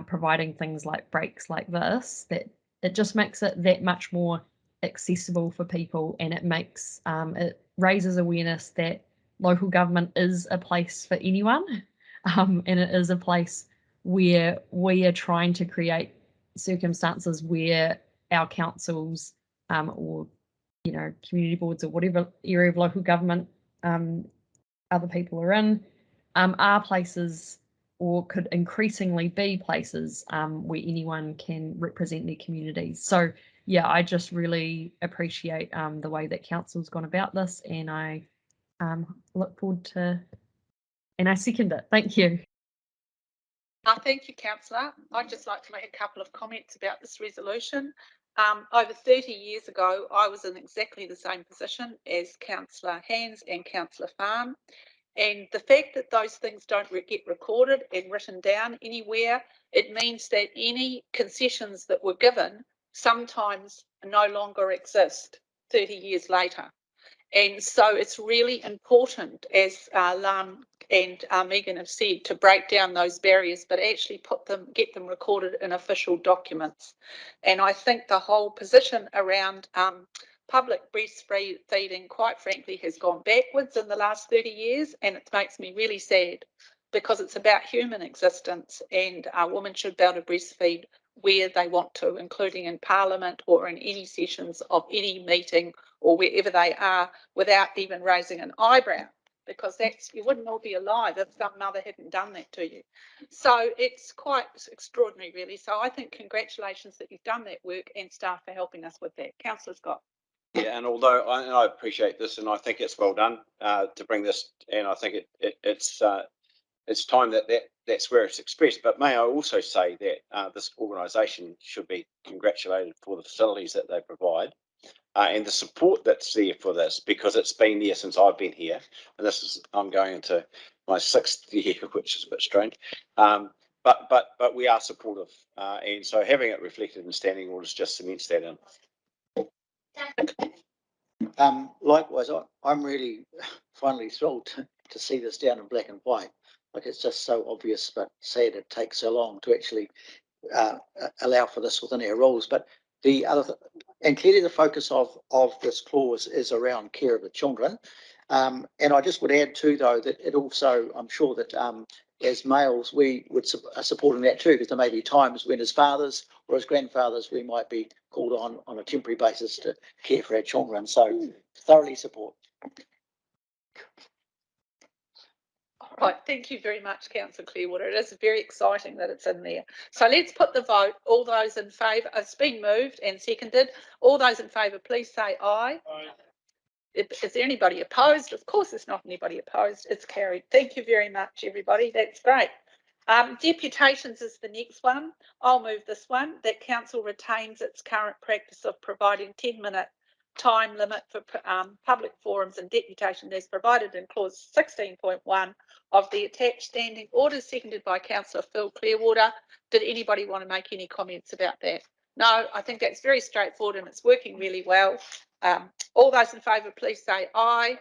providing things like breaks like this, that it just makes it that much more accessible for people, and it makes it raises awareness that local government is a place for anyone, and it is a place where we are trying to create circumstances where our councils or community boards or whatever area of local government other people are in are places, or could increasingly be places where anyone can represent their communities. So yeah, I just really appreciate the way that council's gone about this, and I look forward to, and I second it. Thank you. Thank you, Councillor. I'd just like to make a couple of comments about this resolution. Over 30 years ago, I was in exactly the same position as Councillor Hands and Councillor Farm. And the fact that those things don't get recorded and written down anywhere, it means that any concessions that were given sometimes no longer exist 30 years later. And so it's really important, as Lan and Megan have said, to break down those barriers, but actually get them recorded in official documents. And I think the whole position around public breastfeeding, quite frankly, has gone backwards in the last 30 years, and it makes me really sad, because it's about human existence, and women should be able to breastfeed where they want to, including in Parliament or in any sessions of any meeting or wherever they are, without even raising an eyebrow, because you wouldn't all be alive if some mother hadn't done that to you. So it's quite extraordinary, really. So I think congratulations that you've done that work, and staff for helping us with that. Councillor Scott. Yeah, and although I appreciate this, and I think it's well done to bring this, and I think it's time that's where it's expressed. But may I also say that this organisation should be congratulated for the facilities that they provide and the support that's there for this, because it's been there since I've been here, and I'm going into my 6th year, which is a bit strange. But we are supportive, and so having it reflected in standing orders just cements that in. Likewise, I'm really finally thrilled to see this down in black and white. Like, it's just so obvious, but sad it takes so long to actually allow for this within our rules. But the other, and clearly the focus of this clause is around care of the children. And I just would add too, though, that it also, I'm sure that as males, we would supporting that too, because there may be times when as fathers or as grandfathers, we might be called on a temporary basis to care for our children. So thoroughly support. All right, thank you very much, Councillor Clearwater. It is very exciting that it's in there. So let's put the vote. All those in favour, it's been moved and seconded. All those in favour, please say aye. Aye. Is there anybody opposed? Of course there's not anybody opposed. It's carried. Thank you very much, everybody. That's great. Deputations is the next one. I'll move this one, that council retains its current practice of providing 10-minute time limit for public forums and deputation as provided in clause 16.1 of the attached standing orders, seconded by Councillor Phil Clearwater. Did anybody want to make any comments about that? No, I think that's very straightforward and it's working really well. All those in favour, please say aye.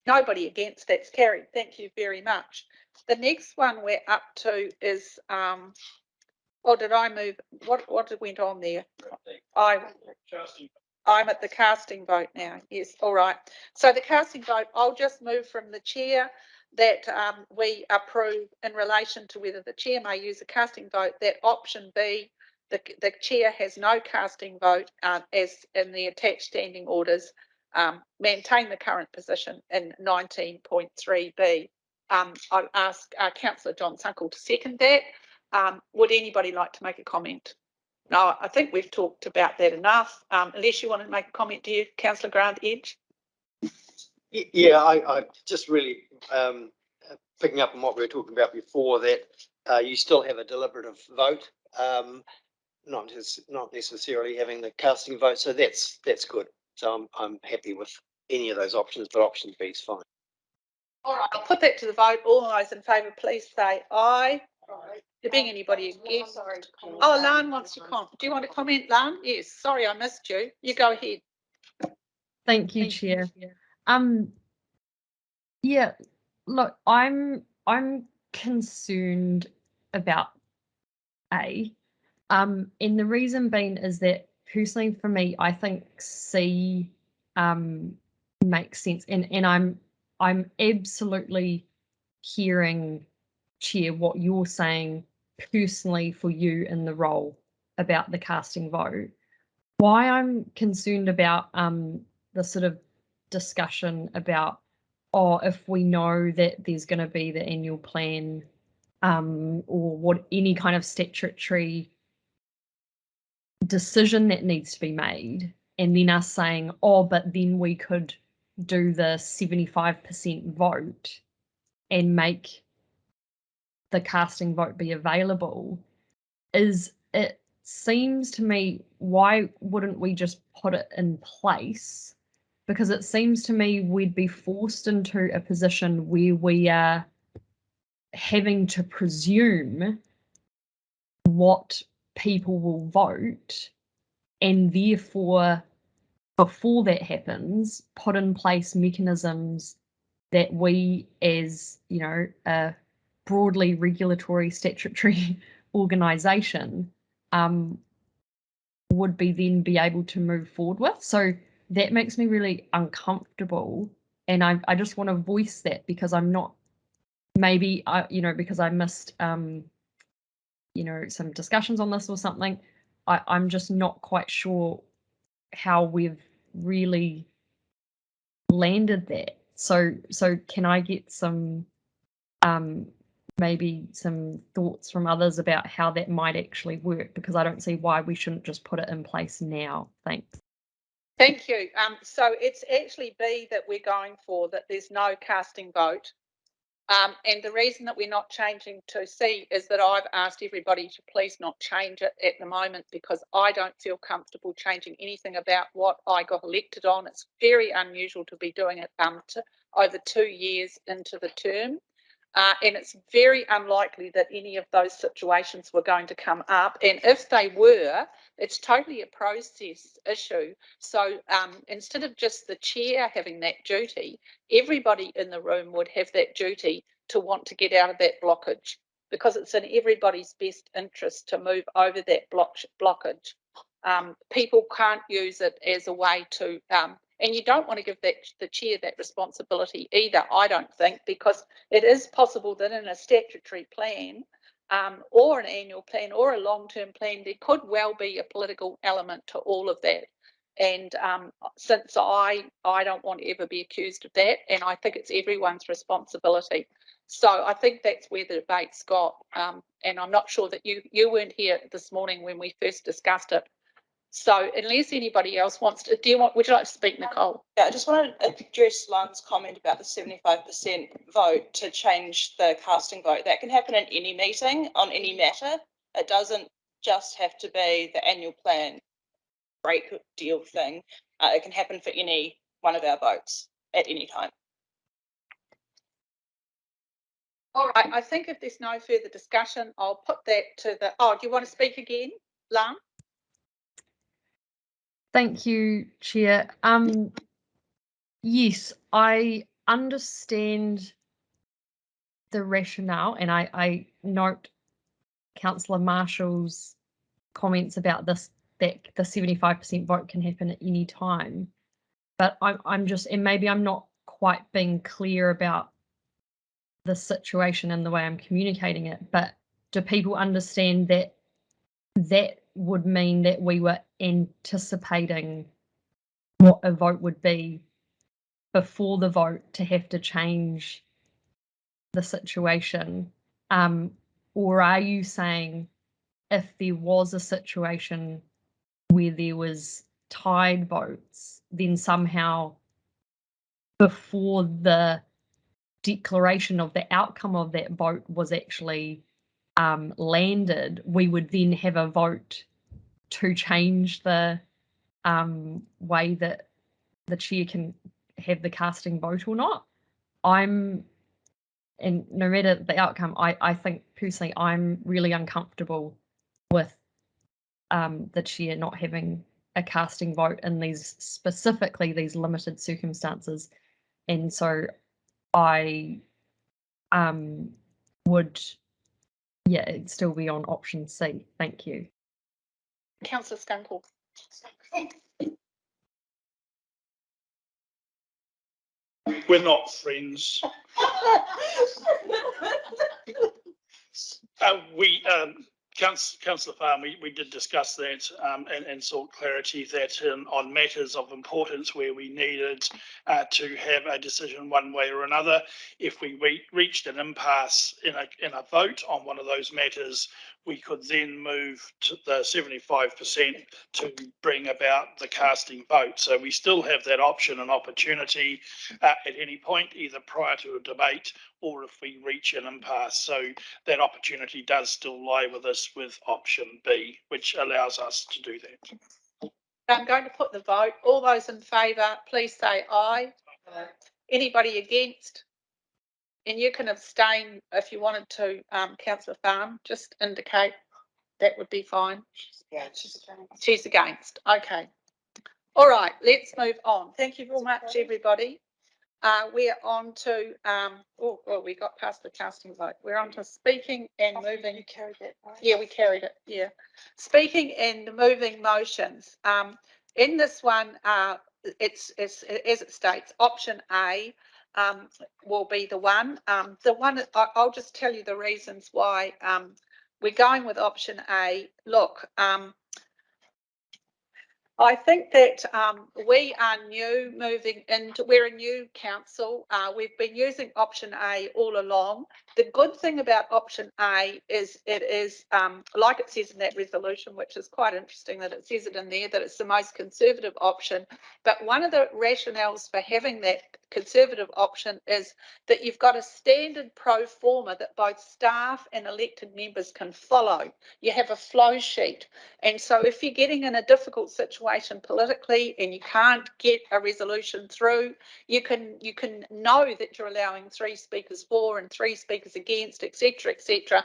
Nobody against, that's carried. Thank you very much. The next one we're up to is, did I move? What went on there? I'm at the casting vote now. Yes, all right. So the casting vote, I'll just move from the chair that we approve in relation to whether the chair may use a casting vote, that option B, the chair has no casting vote as in the attached standing orders, maintain the current position in 19.3B. I'll ask Councillor John Sunkle to second that. Would anybody like to make a comment? No, I think we've talked about that enough. Unless you want to make a comment, do you, Councillor Grant Edge? Yeah, I just really picking up on what we were talking about before, that you still have a deliberative vote, not necessarily having the casting vote. So that's good. So I'm happy with any of those options, but option B is fine. All right, I'll put that to the vote. All those in favour, please say aye. Aye. There being anybody against? Oh, Lan wants to comment. Do you want to comment, Lan? Yes. Sorry, I missed you. You go ahead. Thank you, Chair. Yeah, look, I'm concerned about A. And the reason being is that personally for me, I think C makes sense. And I'm absolutely hearing, Chair, what you're saying personally for you in the role about the casting vote. Why I'm concerned about the sort of discussion about, if we know that there's going to be the annual plan or what any kind of statutory decision that needs to be made, and then us saying, but then we could do the 75% vote and make the casting vote be available, it seems to me, why wouldn't we just put it in place? Because it seems to me we'd be forced into a position where we are having to presume what people will vote, and therefore, before that happens, put in place mechanisms that we, as a broadly regulatory statutory organisation, would be able to move forward with. So that makes me really uncomfortable, and I just want to voice that, because I'm not, maybe because I missed some discussions on this or something. I'm just not quite sure how we've really landed that. So can I get some maybe some thoughts from others about how that might actually work, because I don't see why we shouldn't just put it in place now. Thanks. Thank you. So it's actually B that we're going for, that there's no casting vote. And the reason that we're not changing to C is that I've asked everybody to please not change it at the moment, because I don't feel comfortable changing anything about what I got elected on. It's very unusual to be doing it over 2 years into the term. And it's very unlikely that any of those situations were going to come up. And if they were, it's totally a process issue. So instead of just the chair having that duty, everybody in the room would have that duty to want to get out of that blockage, because it's in everybody's best interest to move over that blockage. People can't use it as a way to and you don't want to give the chair that responsibility either, I don't think, because it is possible that in a statutory plan or an annual plan or a long-term plan, there could well be a political element to all of that. And since I don't want to ever be accused of that, and I think it's everyone's responsibility. So I think that's where the debate's got. And I'm not sure that you weren't here this morning when we first discussed it. So unless anybody else wants to, would you like to speak, Nicole? Yeah, I just want to address Lon's comment about the 75% vote to change the casting vote. That can happen in any meeting on any matter. It doesn't just have to be the annual plan break deal thing. It can happen for any one of our votes at any time. All right, I think if there's no further discussion, I'll put that to the, do you want to speak again, Lan? Thank you, Chair. Yes, I understand the rationale, and I note Councillor Marshall's comments about this, that the 75% vote can happen at any time. But I'm just, and maybe I'm not quite being clear about the situation and the way I'm communicating it, but do people understand that that would mean that we were anticipating what a vote would be before the vote to have to change the situation? Or are you saying if there was a situation where there was tied votes, then somehow before the declaration of the outcome of that vote was actually landed, we would then have a vote to change the way that the chair can have the casting vote or not? And no matter the outcome, I think personally I'm really uncomfortable with the chair not having a casting vote in specifically these limited circumstances. And so I would, it'd still be on option C. Thank you. Councillor Skunkel. We're not friends. Councillor Farm, we did discuss that and sought clarity that on matters of importance where we needed to have a decision one way or another, if we reached an impasse in a vote on one of those matters, we could then move to the 75% to bring about the casting vote. So we still have that option and opportunity at any point, either prior to a debate or if we reach an impasse. So that opportunity does still lie with us with option B, which allows us to do that. I'm going to put the vote. All those in favour, please say aye. Aye. Anybody against? And you can abstain if you wanted to, Councillor Farm, just indicate that would be fine. She's against. Okay. All right, let's move on. Thank you very much, everybody. We're on to, we got past the casting vote. We're on to speaking and moving. You carried that, right? Yeah, we carried it, yeah. Speaking and moving motions. In this one, it's as it states, option A will be the one. I'll just tell you the reasons why we're going with option A. Look, I think that we are new moving into, we're a new council. We've been using option A all along. The good thing about option A is it is, like it says in that resolution, which is quite interesting that it says it in there, that it's the most conservative option. But one of the rationales for having that conservative option is that you've got a standard pro forma that both staff and elected members can follow. You have a flow sheet. And so if you're getting in a difficult situation politically and you can't get a resolution through, you can know that you're allowing 3 speakers for and 3 speakers against, etc., etc.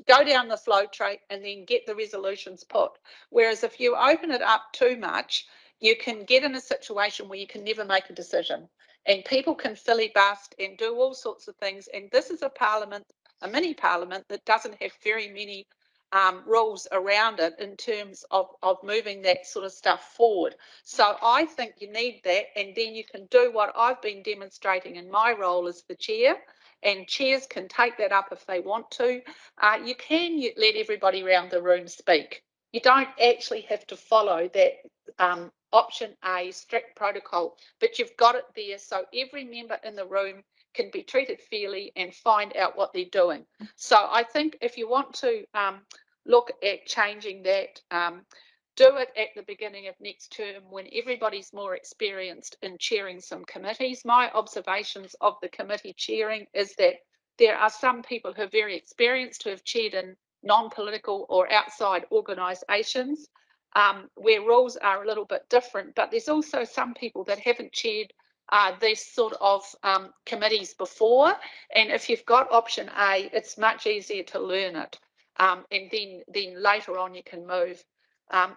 Go down the flow chart and then get the resolutions put. Whereas if you open it up too much, you can get in a situation where you can never make a decision and people can filibust and do all sorts of things. And this is a parliament, a mini parliament that doesn't have very many rules around it in terms of moving that sort of stuff forward. So I think you need that, and then you can do what I've been demonstrating in my role as the chair, and chairs can take that up if they want to. You can let everybody around the room speak. You don't actually have to follow that option A strict protocol, but you've got it there so every member in the room can be treated fairly and find out what they're doing. So I think if you want to look at changing that, do it at the beginning of next term when everybody's more experienced in chairing some committees. My observations of the committee chairing is that there are some people who are very experienced who have chaired in non-political or outside organisations where rules are a little bit different, but there's also some people that haven't chaired these sort of committees before, and if you've got option A, it's much easier to learn it, and then later on you can move.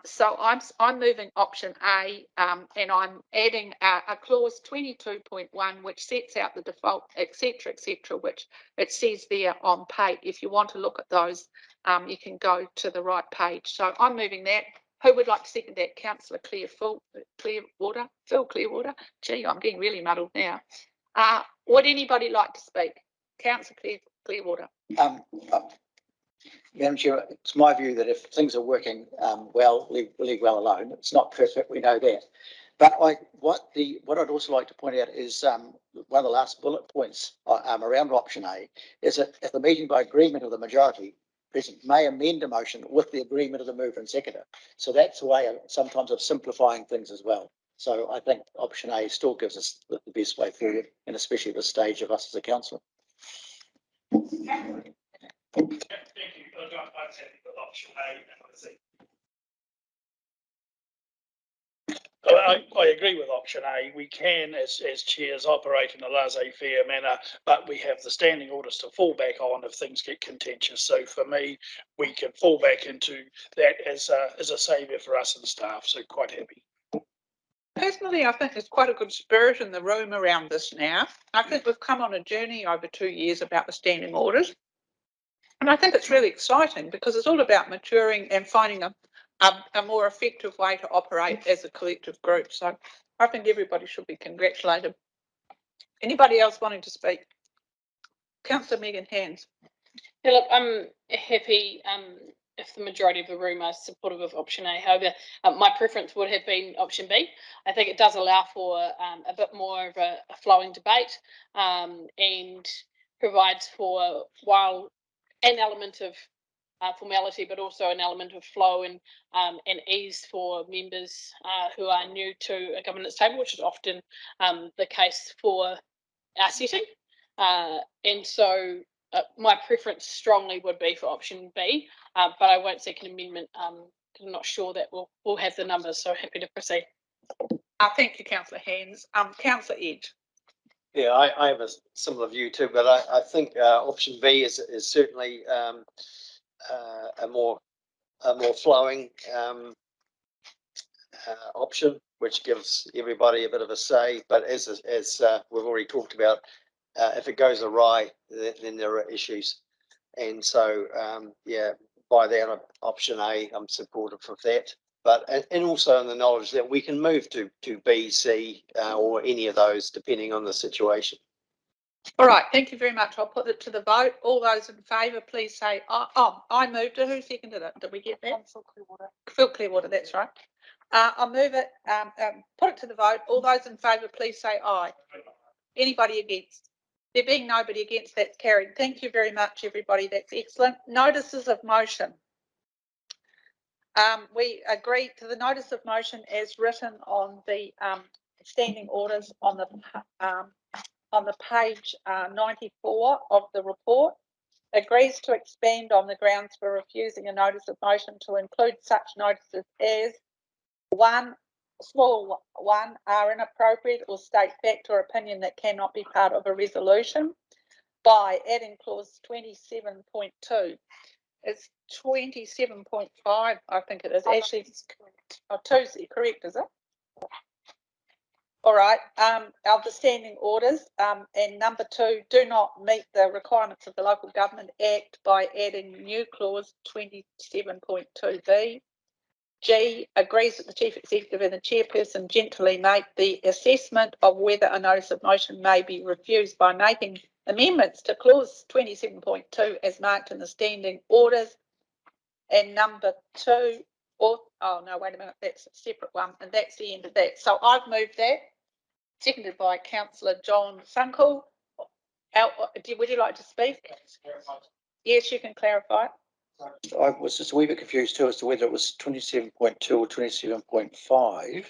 So I'm moving option A, and I'm adding a clause 22.1 which sets out the default, etc., which it says there on page. If you want to look at those, you can go to the right page. So I'm moving that. Who would like to second that? Councillor Clearwater. Phil Clearwater. Gee, I'm getting really muddled now. Would anybody like to speak? Councillor Clearwater. Madam Chair, it's my view that if things are working well, leave well alone. It's not perfect, we know that. But what I'd also like to point out is one of the last bullet points around option A is that if the meeting by agreement of the majority present may amend a motion with the agreement of the mover and seconder. So that's a way sometimes of simplifying things as well. So I think option A still gives us the best way forward, and especially at this stage of us as a council. Thank you. I'm happy with option A. I agree with option A. We can, as chairs, operate in a laissez-faire manner, but we have the standing orders to fall back on if things get contentious. So for me, we can fall back into that as a saviour for us and staff. So quite happy. Personally, I think there's quite a good spirit in the room around this now. I think we've come on a journey over 2 years about the standing orders. And I think it's really exciting because it's all about maturing and finding a more effective way to operate as a collective group. So I think everybody should be congratulated. Anybody else wanting to speak? Councillor Megan Hands. Yeah, look, I'm happy if the majority of the room are supportive of option A. However, my preference would have been option B. I think it does allow for a bit more of a flowing debate and provides for, while an element of formality, but also an element of flow and ease for members who are new to a governance table, which is often the case for our setting. And so my preference strongly would be for option B, but I won't seek an amendment. I'm not sure that we'll have the numbers, so happy to proceed. Thank you, Councillor Hands. Councillor Edge. Yeah, I have a similar view too, but I think option B is certainly a more flowing option, which gives everybody a bit of a say. But as we've already talked about, if it goes awry, then there are issues. And so, yeah, by that option A, I'm supportive of that. But and also in the knowledge that we can move to B, C, or any of those depending on the situation. All right, thank you very much. I'll put it to the vote. All those in favour, please say, I moved it. Who seconded it? Did we get that? Phil Clearwater, that's right. I'll move it, put it to the vote. All those in favour, please say aye. Anybody against? There being nobody against, that's carried. Thank you very much, everybody. That's excellent. Notices of motion. We agreed to the notice of motion as written on the standing orders on the page 94 of the report. Agrees to expand on the grounds for refusing a notice of motion to include such notices as 1, small 1, are inappropriate or state fact or opinion that cannot be part of a resolution, by adding clause 27.2. It's 27.5, I think it is. Actually, 2 is correct, is it? All right, of the standing orders, and number 2, do not meet the requirements of the Local Government Act by adding new clause 27.2b. G, agrees that the Chief Executive and the Chairperson gently make the assessment of whether a notice of motion may be refused by making amendments to clause 27.2 as marked in the standing orders. And number 2, oh no, wait a minute, that's a separate one, and that's the end of that. So I've moved that. Seconded by Councillor John Sunkel. Would you like to speak? Yes, you can clarify. I was just a wee bit confused too as to whether it was 27.2 or 27.5.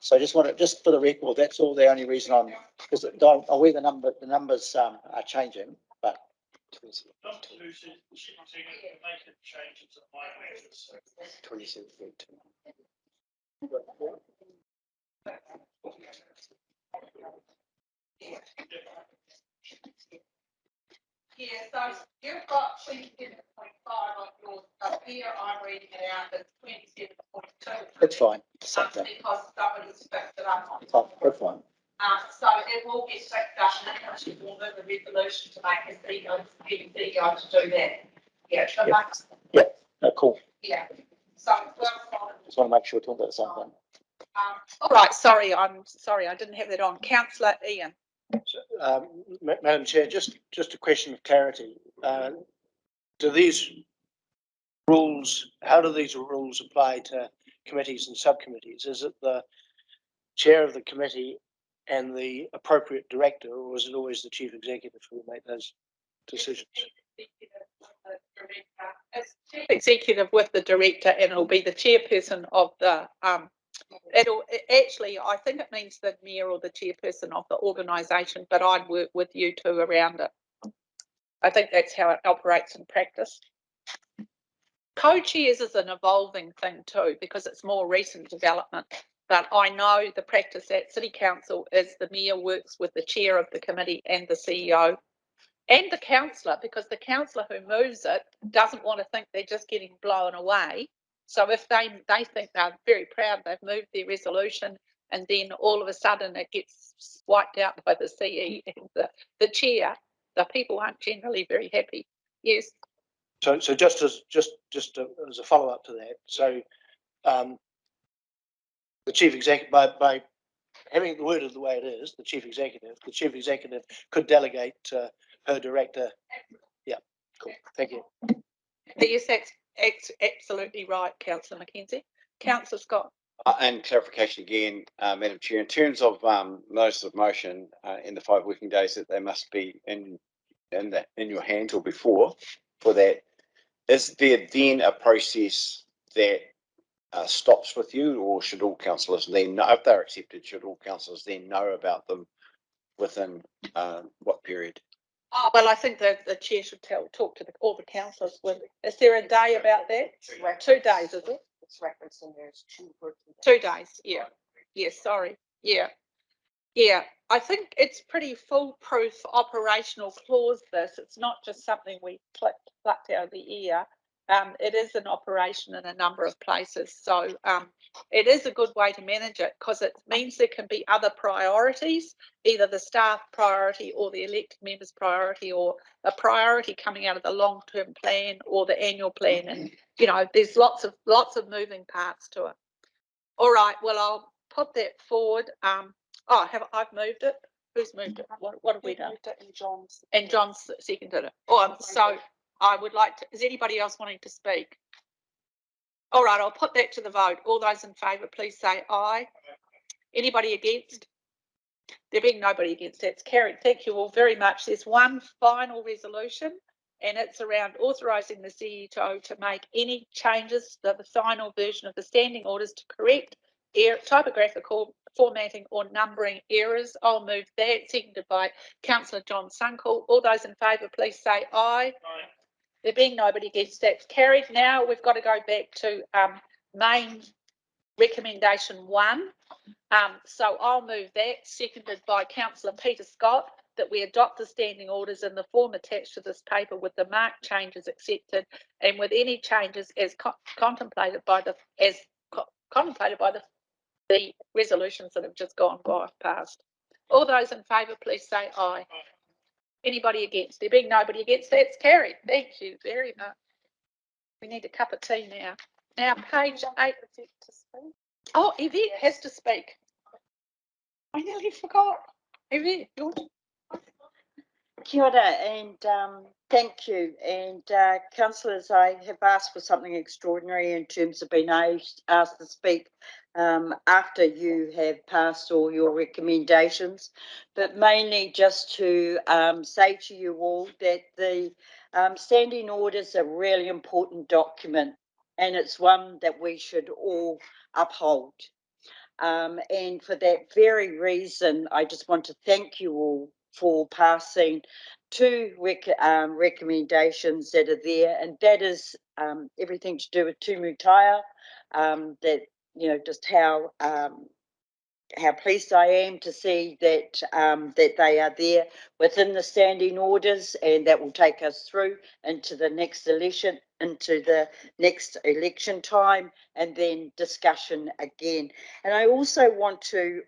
So I just want to, just for the record, that's all the only reason I'm, because I'm aware the numbers are changing, but. 27.2. Yeah, so you've got 27.5 on yours, up here I'm reading it out as 27.2. That's fine. Because somebody's fixed it up. That's fine. So it will get fixed up and then actually we'll move the resolution to make a CEO, to do that. Yeah, so that's, Cool. yeah. So, well, Just want to make sure we're talking about something. all right, sorry, I'm sorry, I didn't have that on. Councillor Ian. Madam Chair, just a question of clarity. Do these rules, how do these rules apply to committees and subcommittees? Is it the chair of the committee and the appropriate director, or is it always the chief executive who will make those decisions? It's chief executive with the director, and it'll be the chairperson of the actually, I think it means the mayor or the chairperson of the organisation, but I'd work with you two around it. I think that's how it operates in practice. Co-chairs is an evolving thing too, because it's more recent development. But I know the practice at City Council is the mayor works with the chair of the committee and the CEO and the councillor, because the councillor who moves it doesn't want to think they're just getting blown away. So if they think they're very proud they've moved their resolution, and then all of a sudden it gets wiped out by the CE and the chair, the people aren't generally very happy. Yes. So just as a follow up to that, so the chief executive, by having the word the way it is, the chief executive could delegate to her director. Yeah, cool. Thank you. Yes, that's absolutely right, Councillor Mckenzie. Councillor Scott. And clarification again, Madam Chair, in terms of notice of motion in the 5 working days that they must be in your hands or before for that, is there then a process that stops with you, or should all councillors then know, if they're accepted, should all councillors then know about them within what period? Oh, well, I think that the chair should talk to all the councillors. Is there a day about that? 2 days, is it? It's referencing there's 2 working days. 2 days, yeah. Yes, sorry. Yeah. Yeah, I think it's pretty foolproof operational clause, this. It's not just something we plucked out of the air. It is an operation in a number of places. So it is a good way to manage it, because it means there can be other priorities, either the staff priority or the elected members priority, or a priority coming out of the long-term plan or the annual plan. And, you know, there's lots of moving parts to it. All right, well, I'll put that forward. I've moved it. Who's moved it? What have we done? And John's seconded it. So I would like to, is anybody else wanting to speak? All right, I'll put that to the vote. All those in favour, please say aye. Anybody against? There being nobody against, that's carried. Thank you all very much. There's one final resolution, and it's around authorising the CEO to make any changes to the final version of the standing orders to correct typographical, formatting or numbering errors. I'll move that, seconded by Councillor John Sunkel. All those in favour, please say aye. There being nobody against, that's carried. Now we've got to go back to main recommendation 1. So I'll move that, seconded by Councillor Peter Scott, that we adopt the standing orders in the form attached to this paper with the marked changes accepted and with any changes as contemplated by the resolutions that have just gone past. All those in favour, please say aye. Anybody against? There being nobody against, that's carried. Thank you very much. We need a cup of tea now. Now, page 8. Oh, Yvette has to speak. I nearly forgot. Yvette, Kia ora, and thank you. And councillors, I have asked for something extraordinary in terms of being asked to speak after you have passed all your recommendations, but mainly just to say to you all that the Standing orders are a really important document, and it's one that we should all uphold. And for that very reason, I just want to thank you all for passing two recommendations that are there, and that is everything to do with Tumu Taiao, that, you know, just how pleased I am to see that that they are there within the standing orders, and that will take us through into the next election time, and then discussion again. And I also want to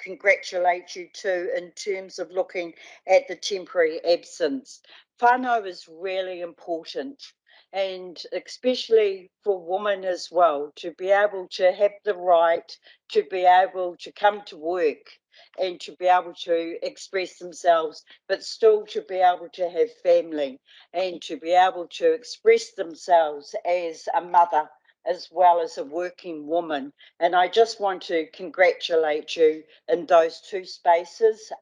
congratulate you too in terms of looking at the temporary absence. Whānau is really important, and especially for women as well, to be able to have the right to be able to come to work and to be able to express themselves, but still to be able to have family and to be able to express themselves as a mother as well as a working woman. And I just want to congratulate you in those two spaces.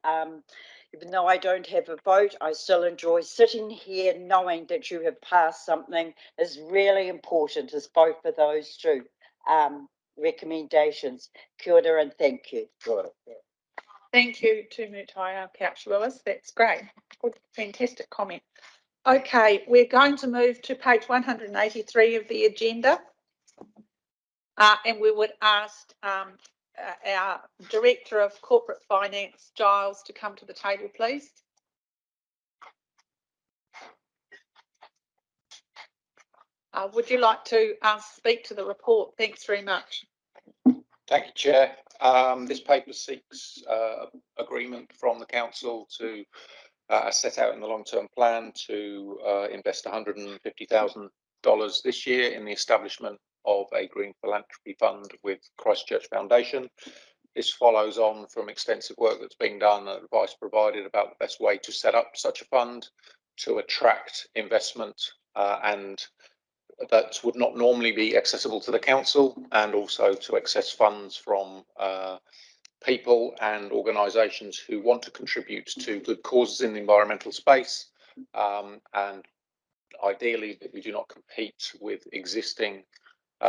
Even though I don't have a vote, I still enjoy sitting here knowing that you have passed something as really important as both of those two recommendations. Kia ora and thank you. Thank you, Tumu Taiao, Councillor Lewis. That's great. Good, fantastic comment. Okay, we're going to move to page 183 of the agenda. And we would ask our Director of Corporate Finance, Giles, to come to the table, please. Would you like to speak to the report? Thanks very much. Thank you, Chair. This paper seeks agreement from the Council to set out in the long-term plan to invest $150,000 this year in the establishment of a green philanthropy fund with Christchurch Foundation. This follows on from extensive work that's been done and advice provided about the best way to set up such a fund to attract investment and that would not normally be accessible to the council, and also to access funds from people and organisations who want to contribute to good causes in the environmental space, and ideally that we do not compete with existing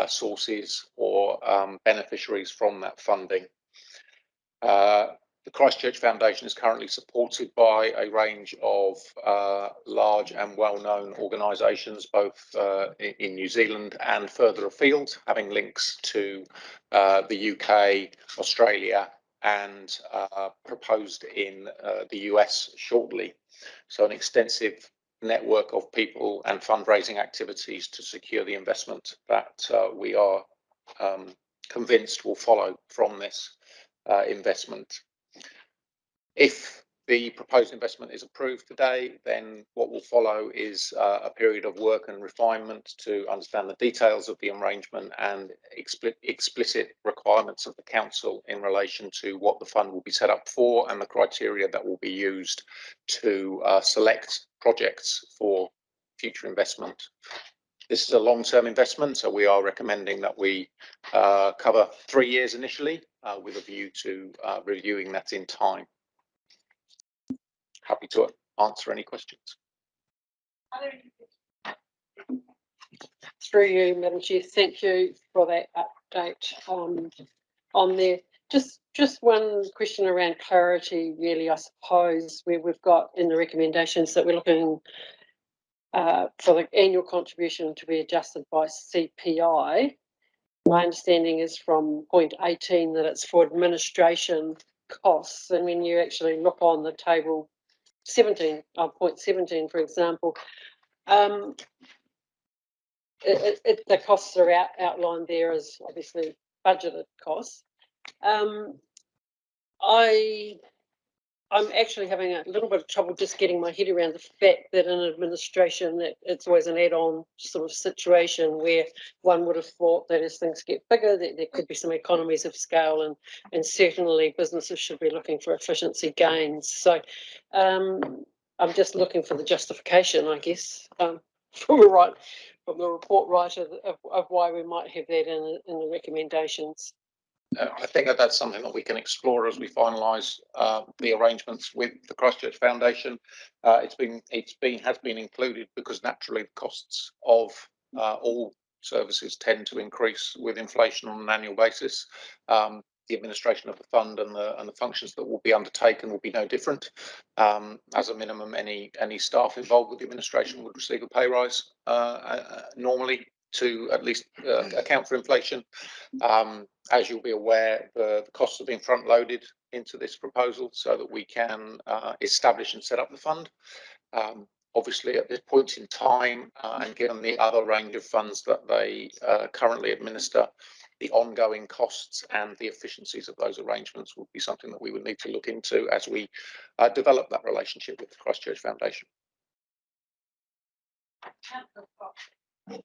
sources or beneficiaries from that funding. The Christchurch Foundation is currently supported by a range of large and well-known organisations, both in New Zealand and further afield, having links to the UK, Australia, and proposed in the US shortly. So an extensive network of people and fundraising activities to secure the investment that we are convinced will follow from this investment. If the proposed investment is approved today, then what will follow is a period of work and refinement to understand the details of the arrangement and explicit requirements of the council in relation to what the fund will be set up for and the criteria that will be used to select projects for future investment. This is a long-term investment, so we are recommending that we cover 3 years initially with a view to reviewing that in time. Happy to answer any questions. Through you, Madam Chair, thank you for that update on there. Just one question around clarity, really, I suppose, where we've got in the recommendations that we're looking for the annual contribution to be adjusted by CPI. My understanding is from point 18 that it's for administration costs, and when you actually look on the table 17, point 17, for example, the costs are outlined there as obviously budgeted costs. I'm actually having a little bit of trouble just getting my head around the fact that in administration that it's always an add-on sort of situation where one would have thought that as things get bigger that there could be some economies of scale, and certainly businesses should be looking for efficiency gains. So I'm just looking for the justification, I guess, from the report writer of why we might have that in the recommendations. I think that that's something that we can explore as we finalise the arrangements with the Christchurch Foundation. Has been included because naturally the costs of all services tend to increase with inflation on an annual basis. The administration of the fund and the functions that will be undertaken will be no different. As a minimum, any staff involved with the administration would receive a pay rise normally to at least account for inflation. As you'll be aware, the costs have been front loaded into this proposal so that we can establish and set up the fund. Obviously, at this point in time, and given the other range of funds that they currently administer, the ongoing costs and the efficiencies of those arrangements would be something that we would need to look into as we develop that relationship with the Christchurch Foundation.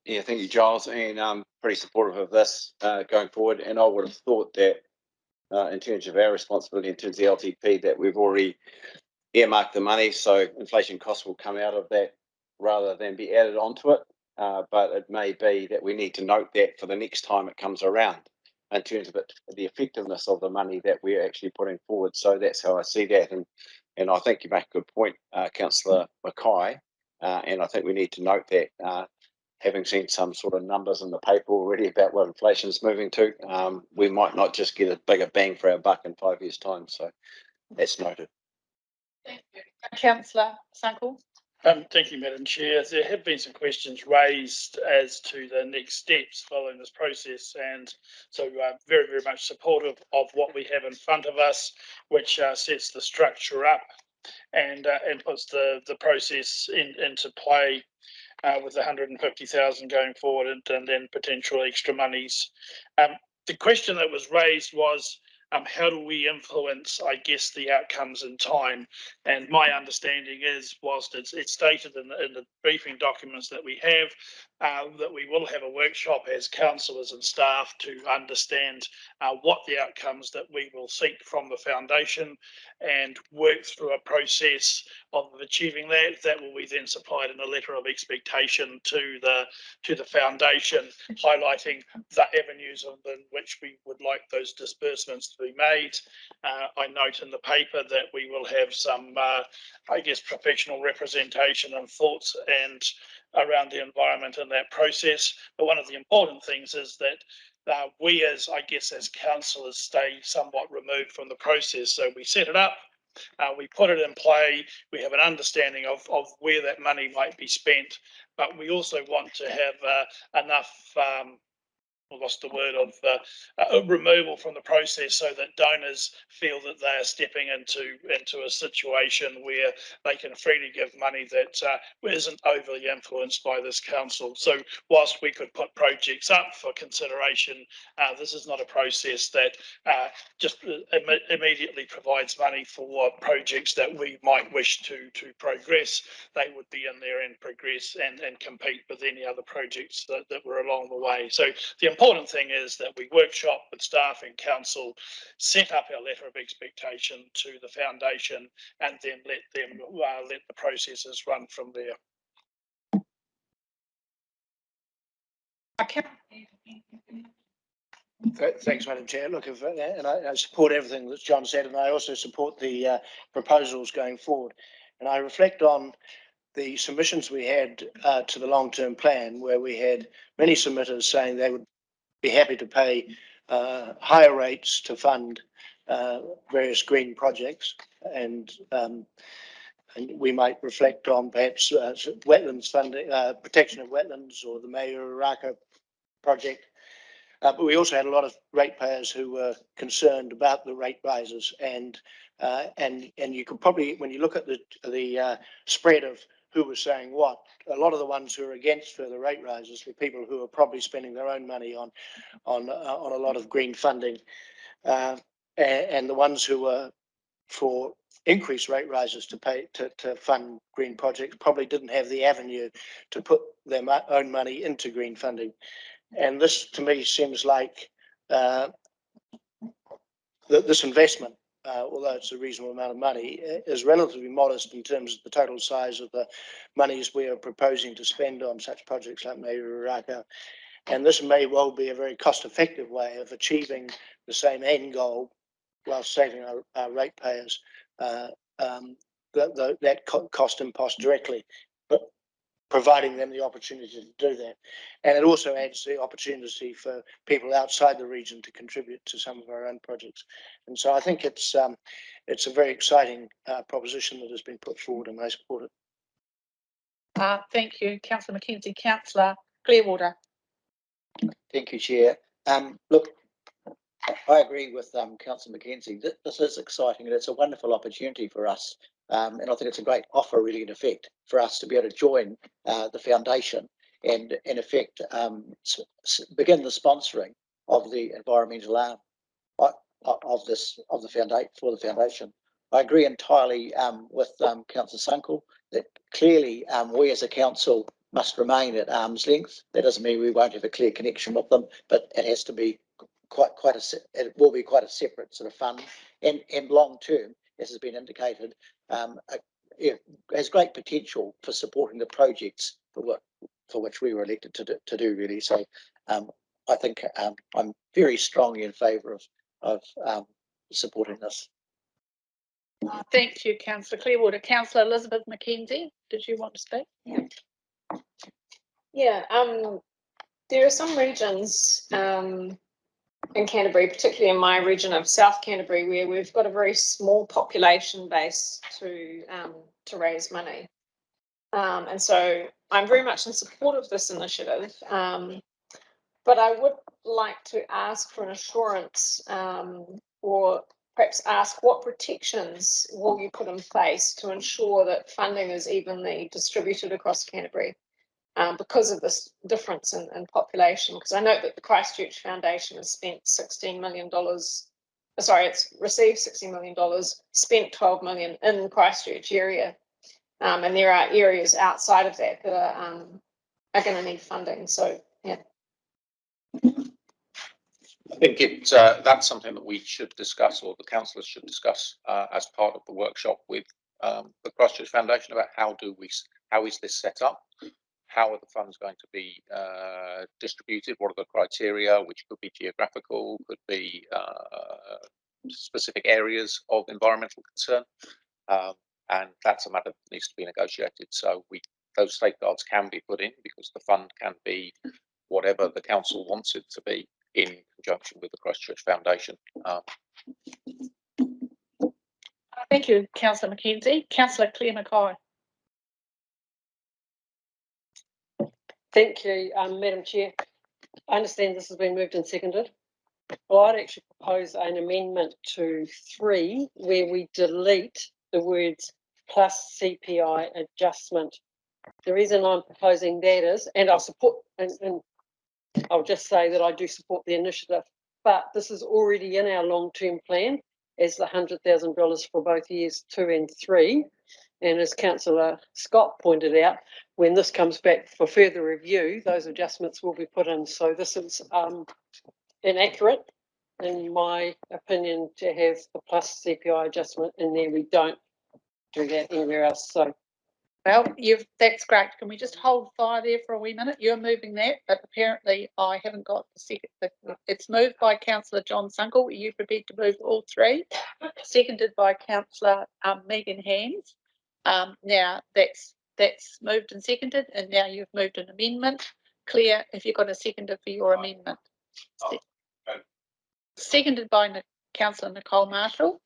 Yeah, thank you, Giles, and I'm pretty supportive of this going forward. And I would have thought that in terms of our responsibility, in terms of the LTP, that we've already earmarked the money, so inflation costs will come out of that rather than be added onto it. But it may be that we need to note that for the next time it comes around in terms of the effectiveness of the money that we're actually putting forward. So that's how I see that. And I think you make a good point, Councillor Mackay. And I think we need to note that having seen some sort of numbers in the paper already about what inflation is moving to, we might not just get a bigger bang for our buck in 5 years' time. So that's noted. Thank you. Councillor Sankel. Thank you, Madam Chair. There have been some questions raised as to the next steps following this process, and so very, very much supportive of what we have in front of us, which sets the structure up and puts the process into play with 150,000 going forward and then potential extra monies. The question that was raised was, how do we influence, I guess, the outcomes in time? And my understanding is, whilst it's stated in the briefing documents that we have, that we will have a workshop as councillors and staff to understand what the outcomes that we will seek from the foundation and work through a process of achieving that. That will be then supplied in a letter of expectation to the foundation, highlighting the avenues in which we would like those disbursements to be made. I note in the paper that we will have some, I guess, professional representation and thoughts and around the environment in that process. But one of the important things is that we as councillors stay somewhat removed from the process. So we set it up, we put it in play, we have an understanding of where that money might be spent, but we also want to have enough lost the word of removal from the process so that donors feel that they are stepping into a situation where they can freely give money that isn't overly influenced by this council. So whilst we could put projects up for consideration, this is not a process that just immediately provides money for projects that we might wish to progress. They would be in there and progress and compete with any other projects that were along the way. So the important thing is that we workshop with staff and council, set up our letter of expectation to the foundation, and then let the processes run from there. Okay. Thanks, Madam Chair. Look, and I support everything that John said, and I also support the proposals going forward. And I reflect on the submissions we had to the long-term plan, where we had many submitters saying they would be happy to pay higher rates to fund various green projects, and we might reflect on perhaps wetlands funding, protection of wetlands, or the Mayoraraka project. But we also had a lot of ratepayers who were concerned about the rate rises, and you could probably, when you look at the spread of who was saying what, a lot of the ones who are against further rate rises were people who are probably spending their own money on a lot of green funding, and the ones who were for increased rate rises to fund green projects probably didn't have the avenue to put their own money into green funding. And this, to me, seems like this investment, although it's a reasonable amount of money, is relatively modest in terms of the total size of the monies we are proposing to spend on such projects like Mayoraraka. And this may well be a very cost-effective way of achieving the same end goal while saving our ratepayers that cost impost directly, but providing them the opportunity to do that. And it also adds the opportunity for people outside the region to contribute to some of our own projects. And so I think it's a very exciting proposition that has been put forward, and I support it. Thank you, Councillor Mckenzie. Councillor Clearwater. Thank you, Chair. Look, I agree with Councillor Mckenzie. This is exciting and it's a wonderful opportunity for us. And I think it's a great offer, really, in effect, for us to be able to join the foundation and, in effect, begin the sponsoring of the environmental arm of the foundation. I agree entirely with Councillor Sunkel that clearly we as a council must remain at arm's length. That doesn't mean we won't have a clear connection with them, but it has to be it will be quite a separate sort of fund, and long term, as has been indicated, has great potential for supporting the projects for which we were elected to do really. So I think I'm very strongly in favour of supporting this. Thank you, Councillor Clearwater. Councillor Elizabeth Mckenzie, did you want to speak? Yeah, there are some regions in Canterbury, particularly in my region of South Canterbury, where we've got a very small population base to raise money. And so I'm very much in support of this initiative, but I would like to ask for an assurance or perhaps ask what protections will you put in place to ensure that funding is evenly distributed across Canterbury because of this difference in population. Because I note that the Christchurch Foundation has spent $16 million. Sorry, it's received $16 million, spent $12 million in the Christchurch area. And there are areas outside of that that are going to need funding. So, yeah. I think that's something that we should discuss, or the councillors should discuss as part of the workshop with the Christchurch Foundation about how is this set up, how are the funds going to be distributed, what are the criteria, which could be geographical, could be specific areas of environmental concern, and that's a matter that needs to be negotiated. So those safeguards can be put in because the fund can be whatever the council wants it to be, in conjunction with the Christchurch Foundation. Thank you, Councillor Mckenzie. Councillor Claire Mackay. Thank you, Madam Chair. I understand this has been moved and seconded. Well, I'd actually propose an amendment to 3 where we delete the words plus CPI adjustment. The reason I'm proposing that is, and I'll support, and I'll just say that I do support the initiative, but this is already in our long-term plan as the $100,000 for both years 2 and 3. And as Councillor Scott pointed out, when this comes back for further review, those adjustments will be put in. So this is inaccurate, in my opinion, to have the plus CPI adjustment in there. We don't do that anywhere else. So. Well, that's great. Can we just hold fire there for a wee minute? You're moving that, but apparently I haven't got the second. It's moved by Councillor John Sunkel. Are you prepared to move all 3? Seconded by Councillor Megan Hands. Now that's moved and seconded, and now you've moved an amendment. Claire, if you've got a seconder for your amendment. Seconded by Councillor Nicole Marshall.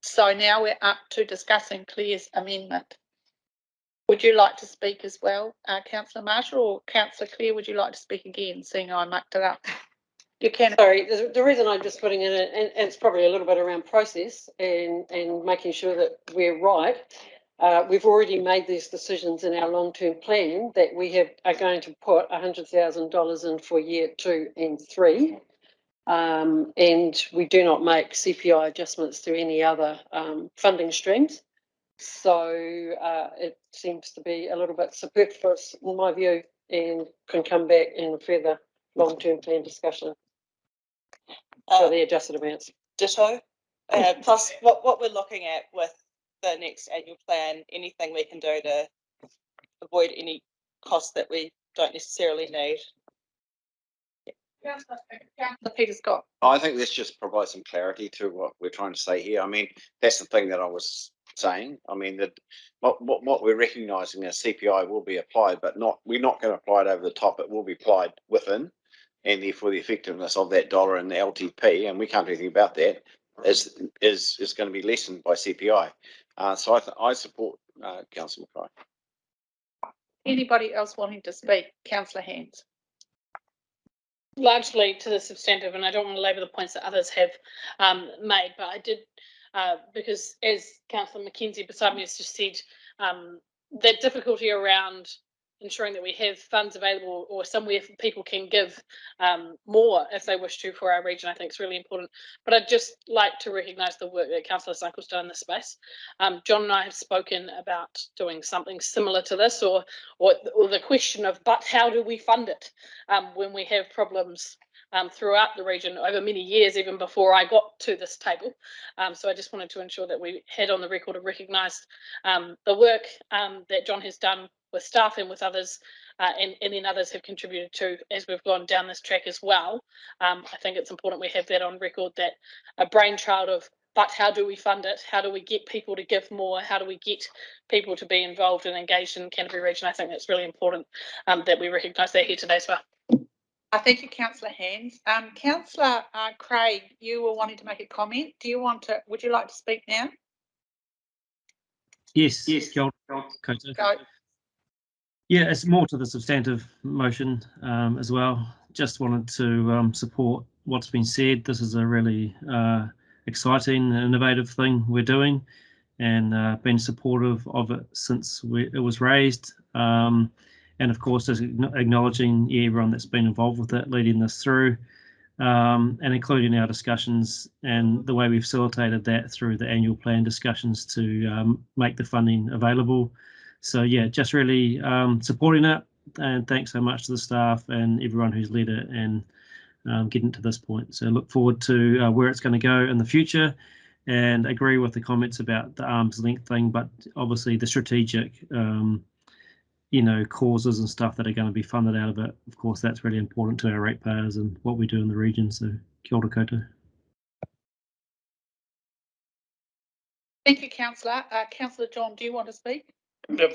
So now we're up to discussing Claire's amendment. Would you like to speak as well, Councillor Marshall, or Councillor Clare, would you like to speak again, seeing I mucked it up? You can. Sorry, the reason I'm just putting in it, and it's probably a little bit around process and making sure that we're right. We've already made these decisions in our long-term plan that we are going to put $100,000 in for year 2 and 3. And we do not make CPI adjustments to any other funding streams. So it seems to be a little bit superfluous in my view, and can come back in further long-term plan discussion for the adjusted amounts. Ditto. Plus what we're looking at with the next annual plan, anything we can do to avoid any costs that we don't necessarily need. Councillor Peter Scott. I think this just provides some clarity to what we're trying to say here. I mean, that's the thing that I was saying. I mean, that what we're recognising as CPI will be applied, but we're not going to apply it over the top. It will be applied within, and therefore the effectiveness of that dollar and the LTP, and we can't do anything about that, is going to be lessened by CPI. So I support Councillor McKay. Anybody else wanting to speak? Councillor Hands. Largely to the substantive, and I don't want to labour the points that others have made, but I did, because as Councillor Mckenzie beside me has just said, that difficulty around ensuring that we have funds available or somewhere people can give more if they wish to for our region, I think is really important. But I'd just like to recognise the work that Councillor Sunkel's done in this space. John and I have spoken about doing something similar to this, or the question of, but how do we fund it when we have problems throughout the region over many years, even before I got to this table. So I just wanted to ensure that we had on the record and recognised the work that John has done with staff and with others, and then others have contributed to as we've gone down this track as well. I think it's important we have that on record, that a brainchild of, but how do we fund it? How do we get people to give more? How do we get people to be involved and engaged in Canterbury region? I think it's really important that we recognise that here today as well. Thank you, Councillor Hands. Councillor Craig, you were wanting to make a comment. Would you like to speak now? Yes. Kia ora, koutou. Go. Yeah, it's more to the substantive motion as well. Just wanted to support what's been said. This is a really exciting and innovative thing we're doing, and been supportive of it since it was raised. And of course, just acknowledging everyone that's been involved with it, leading this through, and including our discussions and the way we've facilitated that through the annual plan discussions to make the funding available. So yeah, just really supporting it, and thanks so much to the staff and everyone who's led it and getting to this point. So look forward to where it's going to go in the future, and agree with the comments about the arm's length thing, but obviously the strategic causes and stuff that are going to be funded out of it. Of course, that's really important to our ratepayers and what we do in the region. So kia ora koutou. Thank you, Councillor. Councillor John, do you want to speak?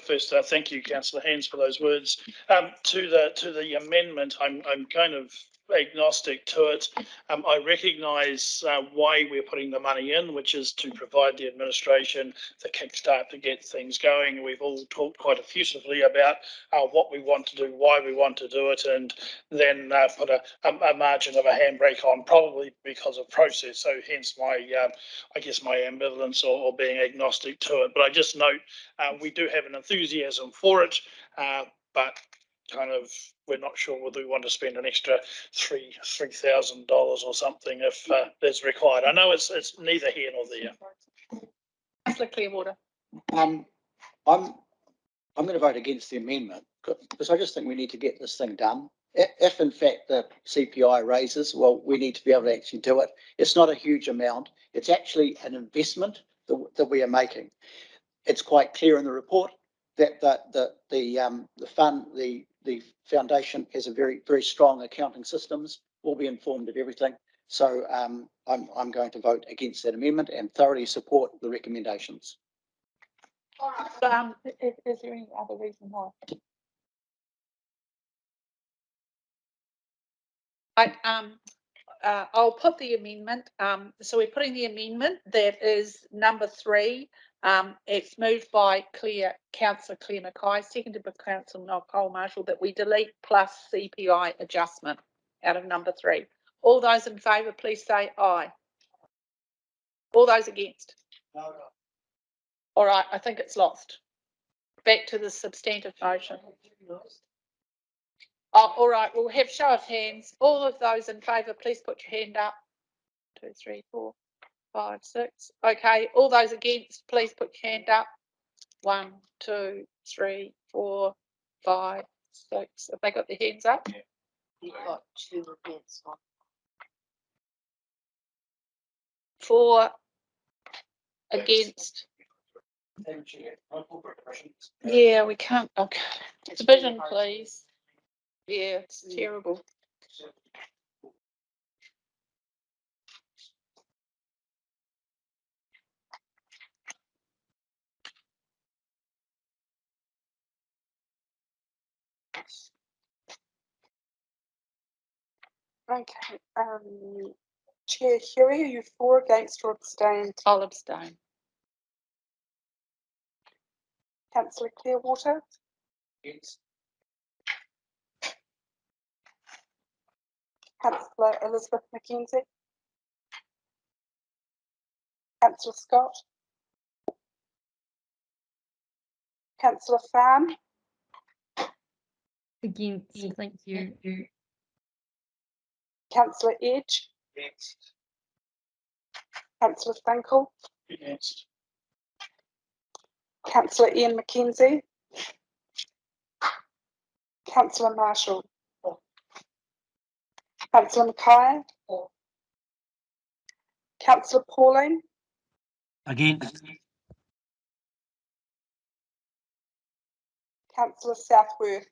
First, thank you, Councillor Haynes, for those words. To the amendment, I'm kind of agnostic to it. I recognise why we're putting the money in, which is to provide the administration the kickstart to get things going. We've all talked quite effusively about what we want to do, why we want to do it, and then put a margin of a handbrake on, probably because of process. So hence my, I guess, my ambivalence or being agnostic to it. But I just note we do have an enthusiasm for it, but kind of we're not sure whether we want to spend an extra $3,000 or something if that's required. I know it's neither here nor there. Councillor Clearwater. I'm going to vote against the amendment because I just think we need to get this thing done. If in fact the CPI raises, well, we need to be able to actually do it. It's not a huge amount. It's actually an investment that we are making. It's quite clear in the report that the foundation has a very, very strong accounting systems, will be informed of everything. So I'm going to vote against that amendment and thoroughly support the recommendations. All right. Is there any other reason why? I'll put the amendment. So we're putting the amendment that is number 3. It's moved by Councillor Claire Mackay, seconded by Councillor Nicole Marshall, that we delete plus CPI adjustment out of number 3. All those in favour, please say aye. All those against? No. All right, I think it's lost. Back to the substantive motion. Oh, all right, we'll have show of hands. All of those in favour, please put your hand up. 2, 3, 4, 5, 6. Okay, all those against, please put your hand up. 1, 2, 3, 4, 5, 6. Have they got their hands up? Yeah. You've got 2 against 1. 4 against. Yeah, we can't. Okay. Division, please. Yeah, it's terrible. Okay, Chair Huey, are you for, against, or abstained? I'll abstain. Councillor Clearwater? Yes. Councillor Elizabeth Mckenzie? Councillor Scott? Councillor Farm? Against, thank you. Councillor Edge? Against. Councillor Frankel? Against. Councillor Ian Mckenzie? Councillor Marshall? Councillor Mackay? Councillor Pauline? Against. Councillor Southworth?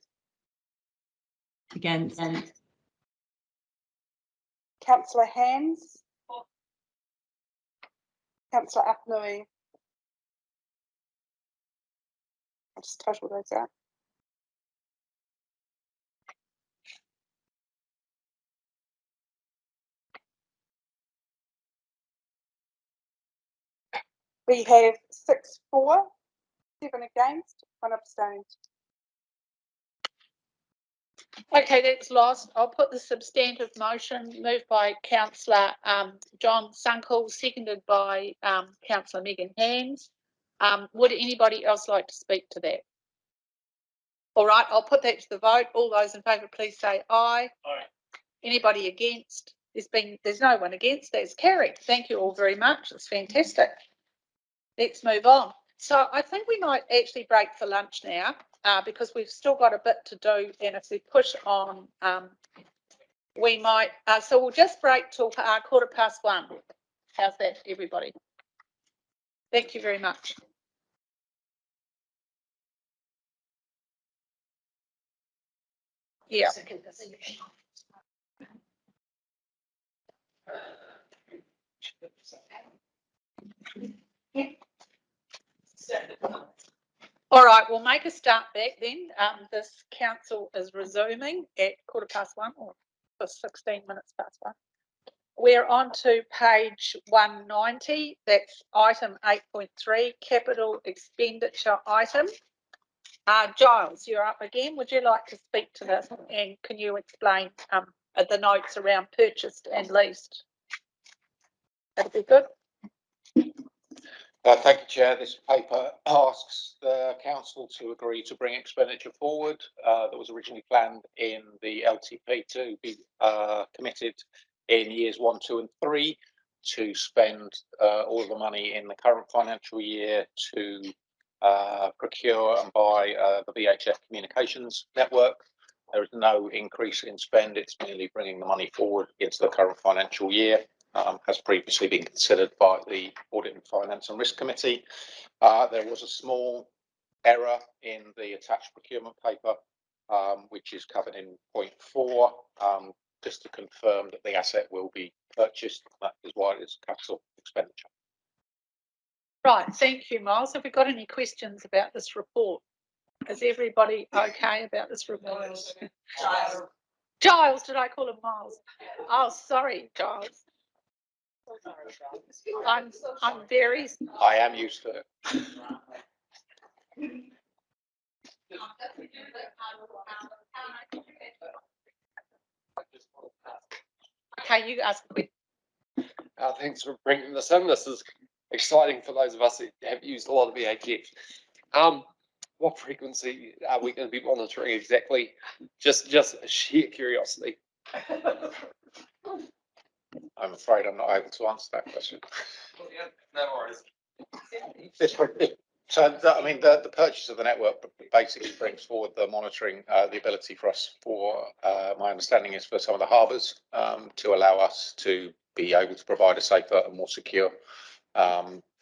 Against. Councillor Hands? Councillor Apnui? I'll just total those out. We have 6 for, 7 against, 1 abstained. Okay, that's lost. I'll put the substantive motion moved by Councillor John Sunkel, seconded by Councillor Megan Hands. Would anybody else like to speak to that? All right, I'll put that to the vote. All those in favour, please say aye. Aye. Anybody against? There's no one against. That's carried. Thank you all very much. It's fantastic. Let's move on. So I think we might actually break for lunch now because we've still got a bit to do, and if we push on, we might. So we'll just break till 1:15. How's that, everybody? Thank you very much. Yeah. All right, we'll make a start back then. This council is resuming at 1:15 or 16 minutes past 1. We're on to page 190. That's item 8.3, capital expenditure item. Giles, you're up again. Would you like to speak to this, and can you explain the notes around purchased and leased? That'd be good. Thank you, Chair. This paper asks the council to agree to bring expenditure forward that was originally planned in the LTP to be committed in years 1, 2 and 3 to spend all of the money in the current financial year to procure and buy the VHF communications network. There is no increase in spend. It's merely bringing the money forward into the current financial year. Has previously been considered by the Audit and Finance and Risk Committee. There was a small error in the attached procurement paper, which is covered in point 4, just to confirm that the asset will be purchased. That is why it is capital expenditure. Right, thank you, Miles. Have we got any questions about this report? Is everybody okay about this report? Giles. Giles, did I call him Miles? Oh, sorry, Giles. I'm very. I am used to it. Okay, you ask a question. Thanks for bringing this in. This is exciting for those of us that have used a lot of VHF. What frequency are we going to be monitoring exactly? Just sheer curiosity. I'm afraid I'm not able to answer that question. No worries. So, the purchase of the network basically brings forward the monitoring, the ability for us, my understanding is for some of the harbours, to allow us to be able to provide a safer and more secure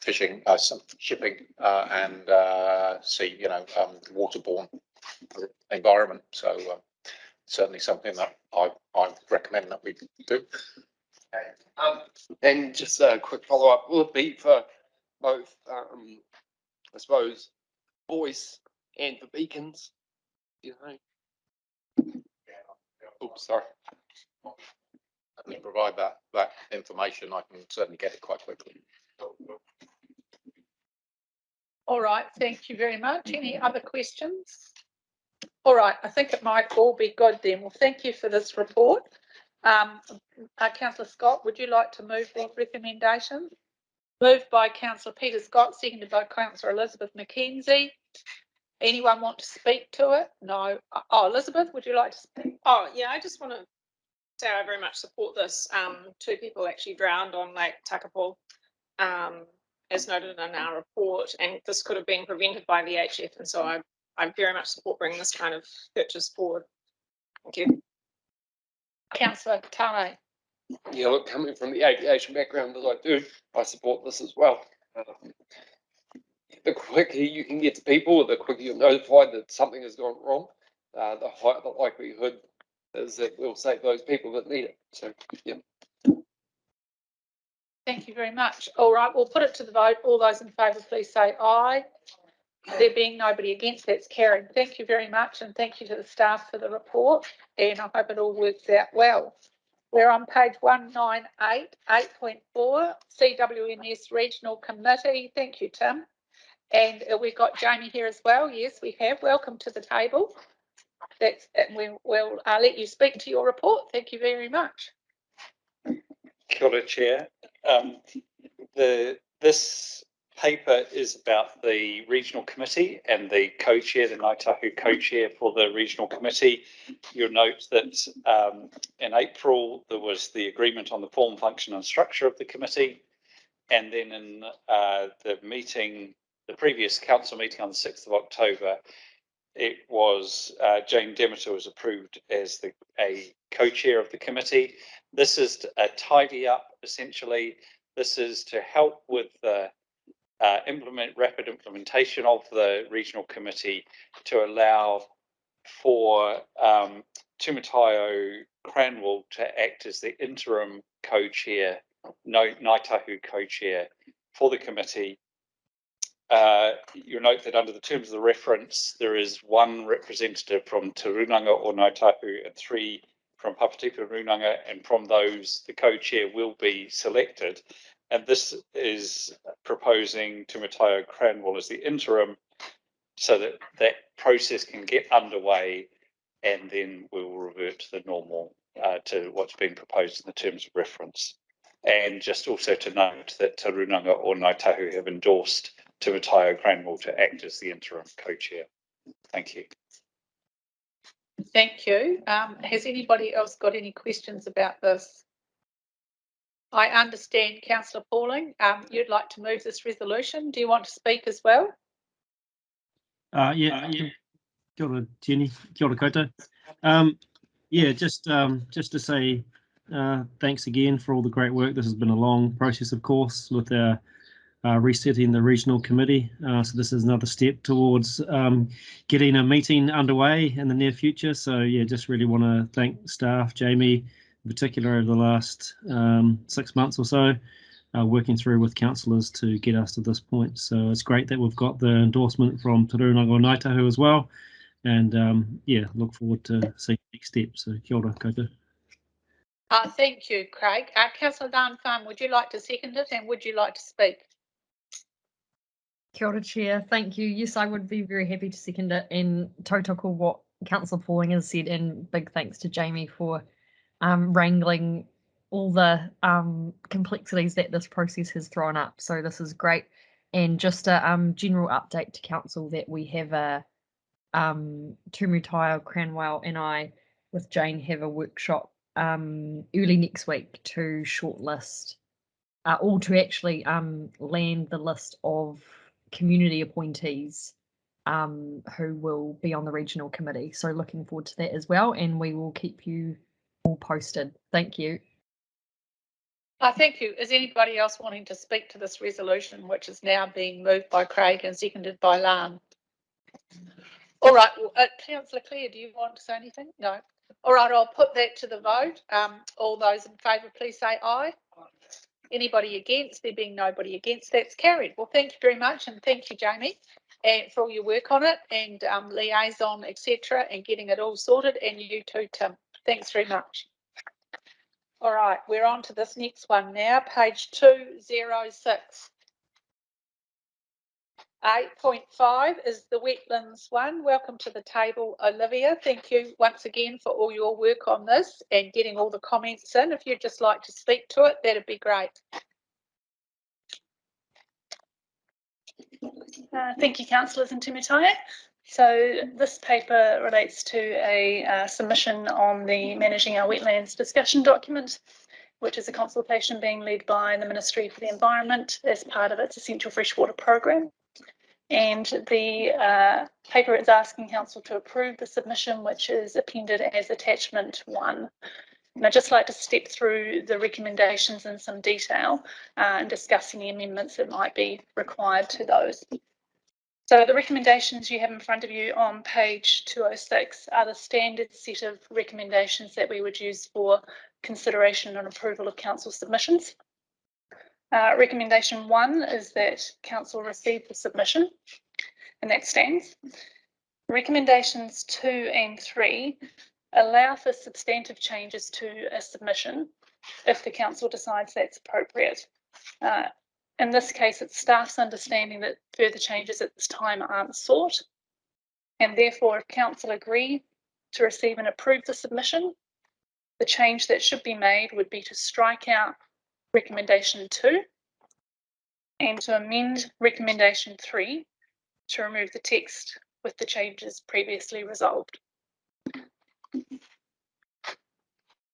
fishing, some shipping, and sea, waterborne environment. So certainly something that I recommend that we do. And just a quick follow-up, will it be for both, I suppose, voice and for beacons? You know? Oops, sorry. I can provide that information. I can certainly get it quite quickly. All right, thank you very much. Any other questions? All right, I think it might all be good then. Well, thank you for this report. Councillor Scott, would you like to move these recommendations? Moved by Councillor Peter Scott, seconded by Councillor Elizabeth Mckenzie. Anyone want to speak to it? No. Oh, Elizabeth, would you like to speak? Oh, yeah, I just want to say I very much support this. 2 people actually drowned on Lake Takapo, as noted in our report, and this could have been prevented by VHF, and so I very much support bringing this kind of purchase forward. Thank you. Councillor Tane. Yeah, look, coming from the aviation background as I do, I support this as well. The quicker you can get to people, the quicker you're notified that something has gone wrong, the higher the likelihood is that we'll save those people that need it. So, yeah. Thank you very much. All right, we'll put it to the vote. All those in favour, please say aye. There being nobody against, that's carried. Thank you very much, and thank you to the staff for the report, and I hope it all works out well. We're on page 198, 8.4, CWNS Regional Committee. Thank you, Tim. And we've got Jamie here as well. Yes, we have. Welcome to the table. We'll let you speak to your report. Thank you very much. Kia ora, Chair. This paper is about the regional committee and the co-chair, the Ngāi Tahu co-chair for the regional committee. You'll note that in April there was the agreement on the form, function and structure of the committee, and then in the previous council meeting on the 6th of October, it was Jane Demeter was approved as a co-chair of the committee. This is a tidy up, essentially. This is to help with the rapid implementation of the regional committee to allow for Tumu Taiao Cranwell to act as the interim co-chair, Ngāi Tahu co-chair for the committee. You'll note that under the terms of the reference, there is 1 representative from Te Runanga or Ngāi Tahu and 3 from Papatipu Runanga, and from those, the co-chair will be selected. And this is proposing Tumu Taiao Cranwell as the interim so that that process can get underway, and then we will revert to the normal, to what's been proposed in the terms of reference. And just also to note that Te Runanga or Ngāi Tahu have endorsed Tumu Taiao Cranwell to act as the interim co-chair. Thank you. Thank you. Has anybody else got any questions about this? I understand, Councillor Pauling, you'd like to move this resolution. Do you want to speak as well? Yeah. Kia ora, Jenny. Kia ora koutou. Yeah, just to say thanks again for all the great work. This has been a long process, of course, with our resetting the regional committee. So this is another step towards getting a meeting underway in the near future. So yeah, just really want to thank staff, Jamie in particular, over the last 6 months or so, working through with councillors to get us to this point. So it's great that we've got the endorsement from Te Runanga o Ngāi Tahu as well. And yeah, look forward to seeing the next step. So kia ora koutou. Thank you, Craig. Councillor Dan Farm, would you like to second it, and would you like to speak? Kia ora, Chair. Thank you. Yes, I would be very happy to second it, and tautoko what Councillor Pauling has said, and big thanks to Jamie for wrangling all the complexities that this process has thrown up. So this is great. And just a general update to council that we have a Tumu Taiao Cranwell and I with Jane have a workshop early next week to shortlist or to actually land the list of community appointees who will be on the regional committee. So looking forward to that as well, and we will keep you all posted. Thank you. Thank you. Is anybody else wanting to speak to this resolution, which is now being moved by Craig and seconded by Lan? All right, Councillor Clare, do you want to say anything? No. All right, I'll put that to the vote. All those in favour, please say aye. Anybody against? There being nobody against, that's carried. Well, thank you very much, and thank you, Jamie, and for all your work on it, and liaison, etc., and getting it all sorted, and you too, Tim. Thanks very much. All right, we're on to this next one now, page 206. 8.5 is the wetlands one. Welcome to the table, Olivia. Thank you once again for all your work on this and getting all the comments in. If you'd just like to speak to it, that'd be great. Thank you, councillors and Tumu Taiao. So this paper relates to a submission on the Managing Our Wetlands discussion document, which is a consultation being led by the Ministry for the Environment as part of its Essential Freshwater Programme. And the paper is asking council to approve the submission, which is appended as attachment 1. And I'd just like to step through the recommendations in some detail and discuss any amendments that might be required to those. So the recommendations you have in front of you on page 206 are the standard set of recommendations that we would use for consideration and approval of council submissions. Recommendation 1 is that council receive the submission, and that stands. Recommendations 2 and 3 allow for substantive changes to a submission if the council decides that's appropriate. In this case, it's staff's understanding that further changes at this time aren't sought, and therefore if council agree to receive and approve the submission, the change that should be made would be to strike out recommendation 2 and to amend recommendation 3 to remove the text with the changes previously resolved.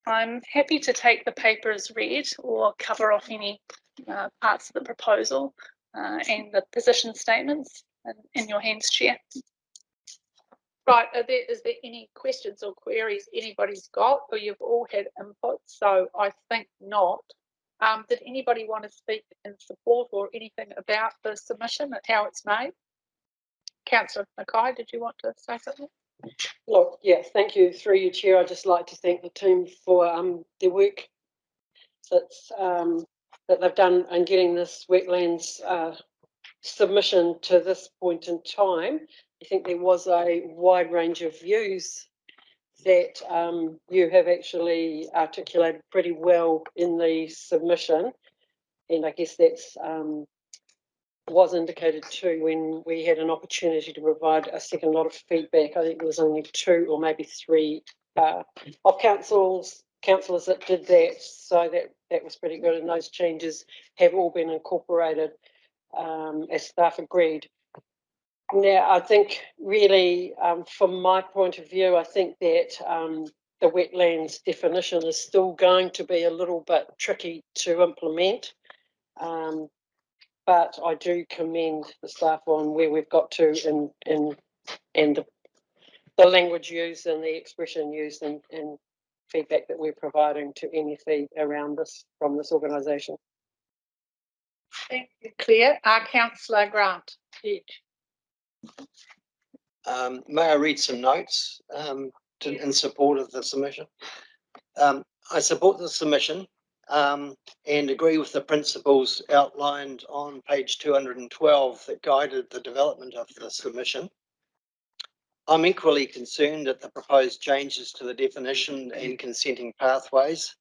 I'm happy to take the paper as read or cover off any parts of the proposal and the position statements in your hands, Chair. Right, is there any questions or queries anybody's got, or you've all had input? So I think not. Did anybody want to speak in support or anything about the submission and how it's made? Councillor Mackay, did you want to say something? Look, yeah, thank you. Through you, Chair, I'd just like to thank the team for their work that they've done in getting this wetlands submission to this point in time. I think there was a wide range of views that you have actually articulated pretty well in the submission, and I guess that's was indicated too when we had an opportunity to provide a second lot of feedback. I think there was only 2 or maybe 3 of councillors that did that, so that was pretty good, and those changes have all been incorporated as staff agreed. Now, I think really, from my point of view, I think that the wetlands definition is still going to be a little bit tricky to implement. But I do commend the staff on where we've got to and the language used and the expression used and feedback that we're providing to NFE around this from this organisation. Thank you, Claire. Councillor Grant. May I read some notes in support of the submission? I support the submission and agree with the principles outlined on page 212 that guided the development of the submission. I'm equally concerned at the proposed changes to the definition and consenting pathways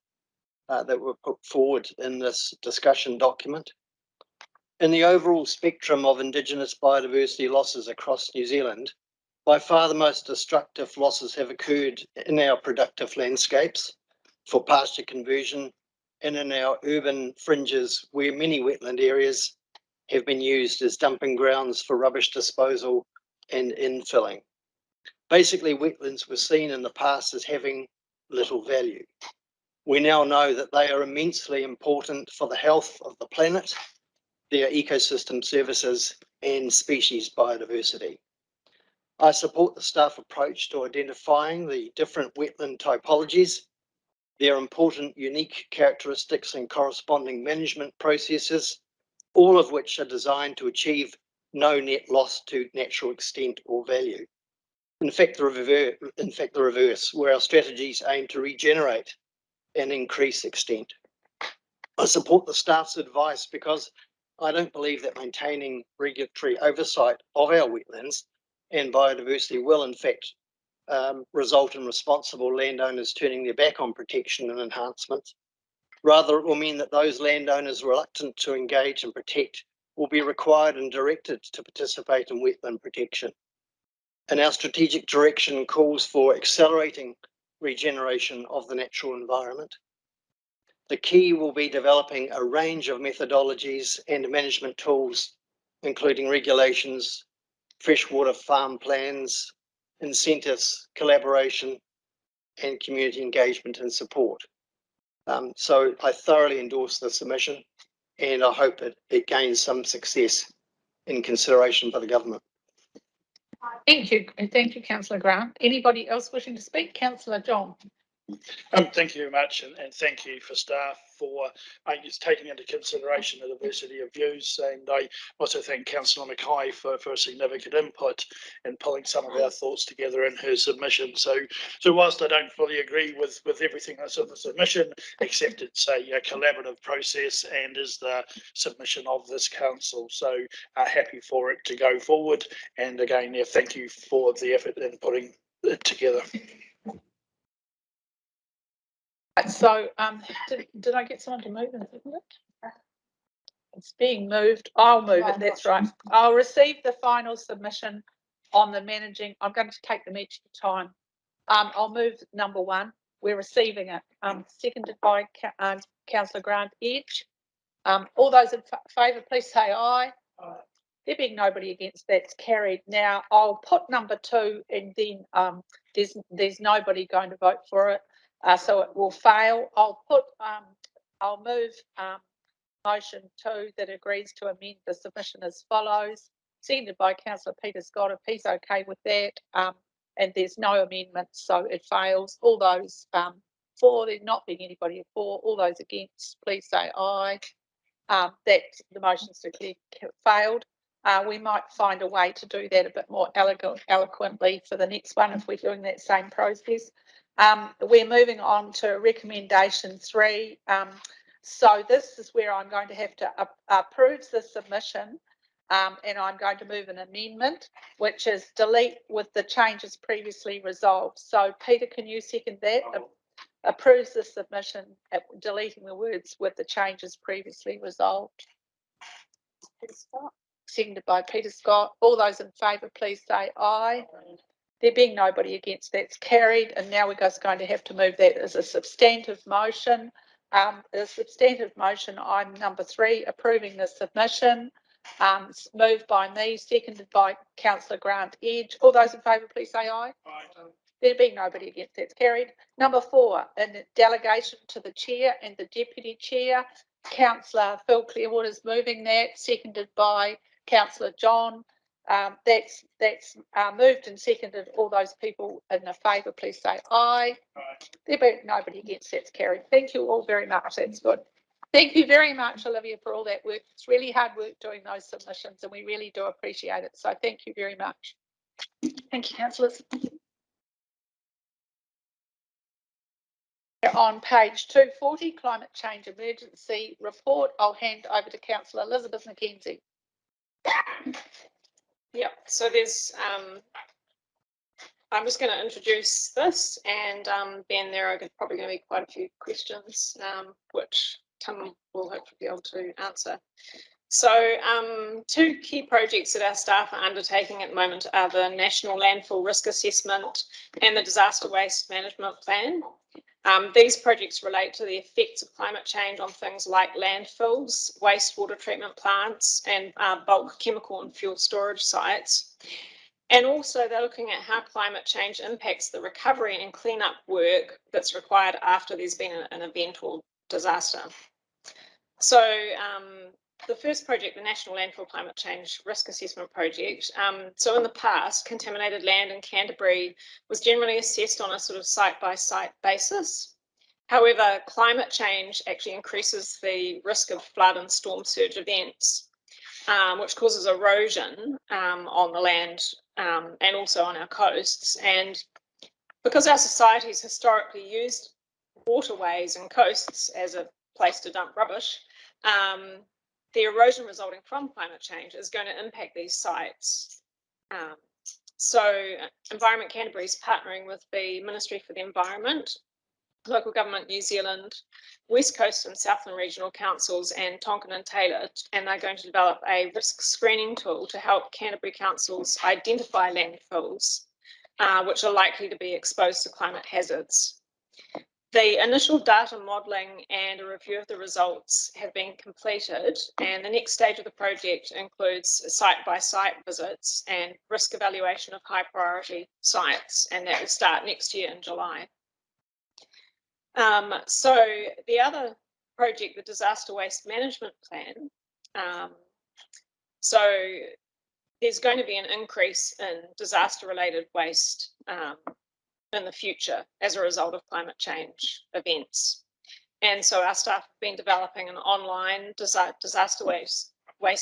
that were put forward in this discussion document. In the overall spectrum of Indigenous biodiversity losses across New Zealand, by far the most destructive losses have occurred in our productive landscapes for pasture conversion and in our urban fringes where many wetland areas have been used as dumping grounds for rubbish disposal and infilling. Basically, wetlands were seen in the past as having little value. We now know that they are immensely important for the health of the planet, their ecosystem services and species biodiversity. I support the staff approach to identifying the different wetland typologies, their important unique characteristics and corresponding management processes, all of which are designed to achieve no net loss to natural extent or value. In fact, the reverse, where our strategies aim to regenerate and increase extent. I support the staff's advice because I don't believe that maintaining regulatory oversight of our wetlands and biodiversity will in fact result in responsible landowners turning their back on protection and enhancement. Rather, it will mean that those landowners reluctant to engage and protect will be required and directed to participate in wetland protection. And our strategic direction calls for accelerating regeneration of the natural environment. The key will be developing a range of methodologies and management tools, including regulations, freshwater farm plans, incentives, collaboration, and community engagement and support. So I thoroughly endorse the submission, and I hope it gains some success in consideration by the government. Thank you, Councillor Grant. Anybody else wishing to speak? Councillor John. Thank you very much, and thank you for staff for taking into consideration the diversity of views, and I also thank Councillor Mackay for significant input in pulling some of our thoughts together in her submission. So whilst I don't fully agree with everything that's in the submission, except it's a collaborative process and is the submission of this council, so happy for it to go forward. And again, thank you for the effort in putting it together. So, did I get someone to move and second it? It's being moved. I'll move it. That's right. I'll receive the final submission on the managing. I'm going to take them each at a time. I'll move number 1. We're receiving it. Seconded by Councillor Grant Edge. All those in favour, please say aye. Aye. There being nobody against, that's carried. Now I'll put number 2, and then there's nobody going to vote for it. So it will fail. I'll move motion 2 that agrees to amend the submission as follows. Seconded by Councillor Peter Scott, if he's okay with that. And there's no amendments, so it fails. All those for, there not being anybody for, all those against, please say aye. That the motion's declared failed. We might find a way to do that a bit more eloquently for the next one if we're doing that same process. We're moving on to recommendation 3. So this is where I'm going to have to approve the submission, and I'm going to move an amendment, which is delete with the changes previously resolved. So Peter, can you second that? Approves the submission, deleting the words with the changes previously resolved. Seconded by Peter Scott. All those in favour, please say aye. There being nobody against, that's carried. And now we're just going to have to move that as a substantive motion. A substantive motion, I'm number 3, approving the submission. Moved by me, seconded by Councillor Grant Edge. All those in favour, please say aye. Aye. There being nobody against, that's carried. Number 4, in delegation to the chair and the deputy chair. Councillor Phil Clearwater's moving that, seconded by Councillor John. That's moved and seconded. All those people in favour, please say aye. Aye. There being nobody against, that's carried. Thank you all very much. That's good. Thank you very much, Olivia, for all that work. It's really hard work doing those submissions, and we really do appreciate it. So thank you very much. Thank you, councillors. On page 240, Climate Change Emergency Report, I'll hand over to Councillor Elizabeth Mckenzie. Yeah, so there's, I'm just going to introduce this, and then there are probably going to be quite a few questions, which Tim will hopefully be able to answer. So 2 key projects that our staff are undertaking at the moment are the National Landfill Risk Assessment and the Disaster Waste Management Plan. These projects relate to the effects of climate change on things like landfills, wastewater treatment plants, and bulk chemical and fuel storage sites. And also they're looking at how climate change impacts the recovery and cleanup work that's required after there's been an event or disaster. So the first project, the National Landfill Climate Change Risk Assessment Project. So in the past, contaminated land in Canterbury was generally assessed on a sort of site-by-site basis. However, climate change actually increases the risk of flood and storm surge events, which causes erosion on the land and also on our coasts. And because our society has historically used waterways and coasts as a place to dump rubbish, the erosion resulting from climate change is going to impact these sites So Environment Canterbury is partnering with the Ministry for the Environment, Local Government New Zealand, West Coast and Southland Regional Councils, and Tonkin and Taylor, and they're going to develop a risk screening tool to help Canterbury councils identify landfills which are likely to be exposed to climate hazards. The initial data modelling and a review of the results have been completed, and the next stage of the project includes site-by-site visits and risk evaluation of high priority sites, and that will start next year in July. So the other project, the Disaster Waste Management Plan, so there's going to be an increase in disaster-related waste in the future as a result of climate change events. And so our staff have been developing an online disaster waste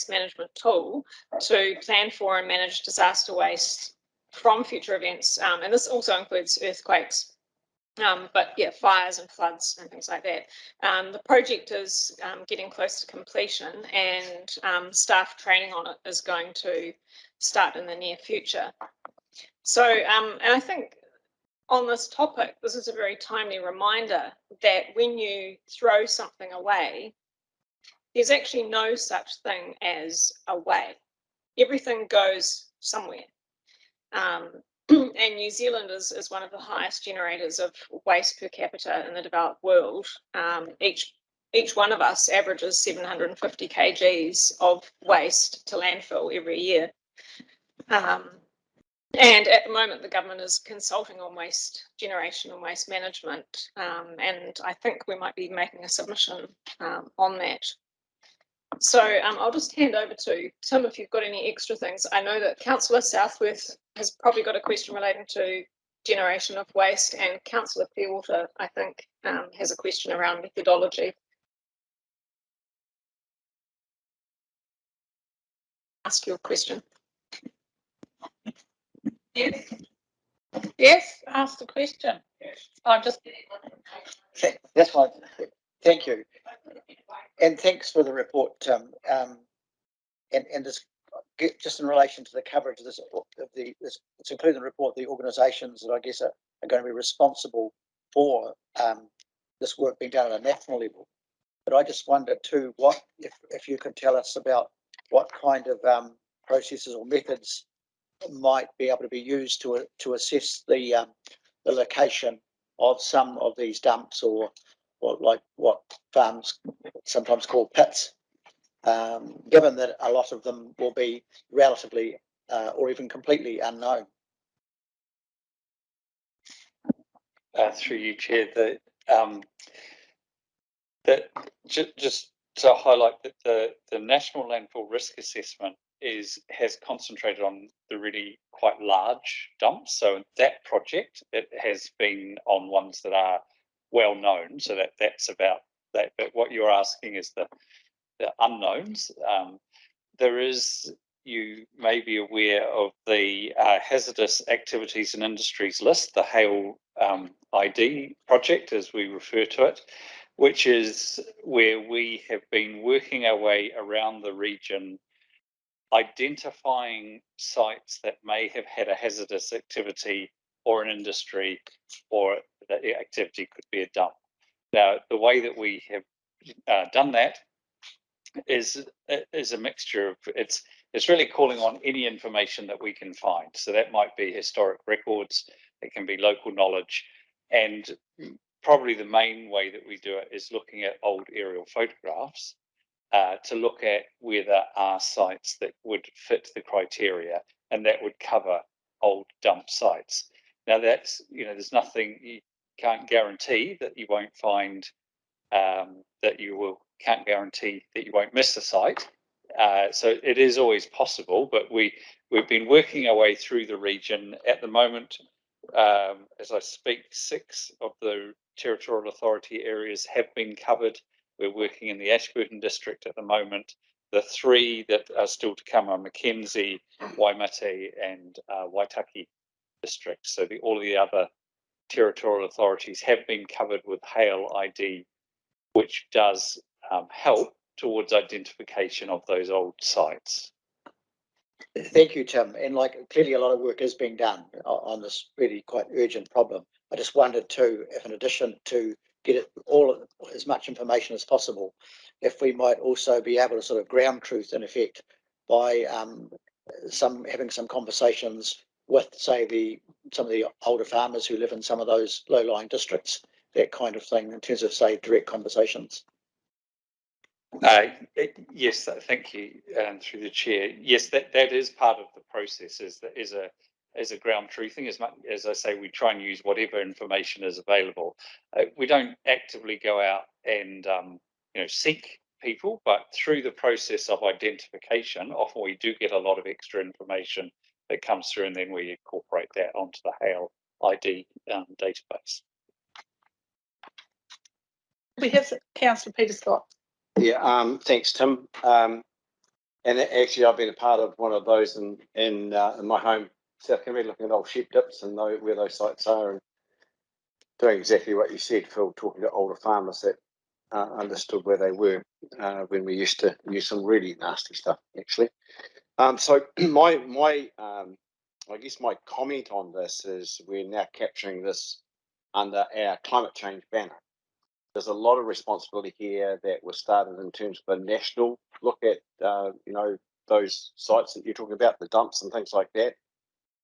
management tool to plan for and manage disaster waste from future events. And this also includes earthquakes, but yeah, fires and floods and things like that. The project is getting close to completion, and staff training on it is going to start in the near future. So, and I think on this topic, this is a very timely reminder that when you throw something away, there's actually no such thing as away. Everything goes somewhere. And New Zealand is one of the highest generators of waste per capita in the developed world. Each one of us averages 750 kgs of waste to landfill every year. And at the moment, the government is consulting on waste generation and waste management, and I think we might be making a submission on that. So I'll just hand over to Tim if you've got any extra things. I know that Councillor Southworth has probably got a question relating to generation of waste, and Councillor Clearwater, I think, has a question around methodology. Ask your question. Yes. Yes, ask the question. Yes. I'm just. That's fine. Thank you. And thanks for the report, Tim. And this, just in relation to the coverage of this, it's included in the report, the organisations that I guess are going to be responsible for this work being done at a national level. But I just wonder too, what if you could tell us about what kind of processes or methods might be able to be used to assess the location of some of these dumps, or like what farms sometimes call pits, given that a lot of them will be relatively or even completely unknown. Through you, Chair, just to highlight that the National Landfill Risk Assessment has concentrated on the really quite large dumps. So that project, it has been on ones that are well known. So that's about that. But what you're asking is the unknowns. You may be aware of the hazardous activities and industries list, the HAIL ID project, as we refer to it, which is where we have been working our way around the region, identifying sites that may have had a hazardous activity or an industry, or the activity could be a dump. Now, the way that we have done that is a mixture of, it's really calling on any information that we can find. So that might be historic records, it can be local knowledge, and probably the main way that we do it is looking at old aerial photographs to look at where there are sites that would fit the criteria, and that would cover old dump sites. Now that's, there's nothing, you can't guarantee that you won't find, can't guarantee that you won't miss a site. So it is always possible, but we've been working our way through the region. At the moment, as I speak, 6 of the territorial authority areas have been covered. We're working in the Ashburton district at the moment. The 3 that are still to come are Mckenzie, Waimate, and Waitaki districts. So all the other territorial authorities have been covered with HAIL ID, which does help towards identification of those old sites. Thank you, Tim. And like clearly a lot of work is being done on this really quite urgent problem. I just wondered too, if in addition to get it all as much information as possible, if we might also be able to sort of ground truth in effect by having some conversations with, say, some of the older farmers who live in some of those low-lying districts, that kind of thing, in terms of, say, direct conversations. Yes, thank you, through the chair. Yes, that is part of the process. Is a ground truthing. As much as I say, we try and use whatever information is available. We don't actively go out and seek people, but through the process of identification, often we do get a lot of extra information that comes through, and then we incorporate that onto the HALE ID database. We have Councillor Peter Scott. Yeah, thanks, Tim. And actually, I've been a part of one of those in my home, South Kimberley, looking at old sheep dips and where those sites are, and doing exactly what you said, Phil, talking to older farmers that understood where they were when we used to use some really nasty stuff, actually. So I guess my comment on this is we're now capturing this under our climate change banner. There's a lot of responsibility here that was started in terms of a national look at, those sites that you're talking about, the dumps and things like that.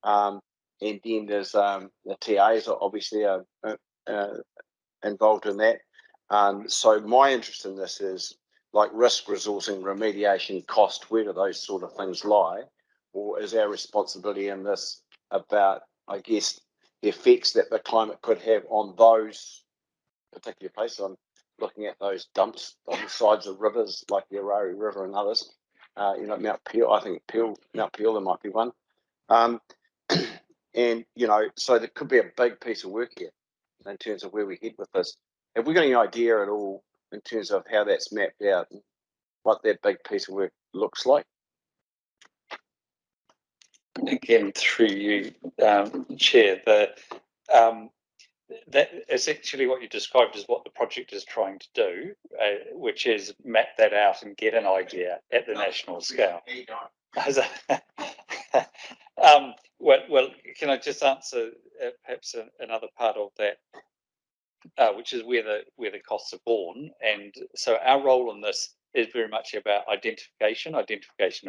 And then there's the TAs are obviously involved in that. So my interest in this is like risk, resourcing, remediation, cost, where do those sort of things lie? Or is our responsibility in this about, I guess, the effects that the climate could have on those particular places? I'm looking at those dumps on the sides of rivers like the Arari River and others. Mount Peel, I think Mount Peel, there might be one. And, so there could be a big piece of work here in terms of where we head with this. Have we got any idea at all in terms of how that's mapped out, and what that big piece of work looks like? Again, through you, Chair, that essentially what you described is what the project is trying to do, which is map that out and get an idea at the national scale. Well, can I just answer perhaps another part of that, which is where the costs are borne? And so our role in this is very much about identification of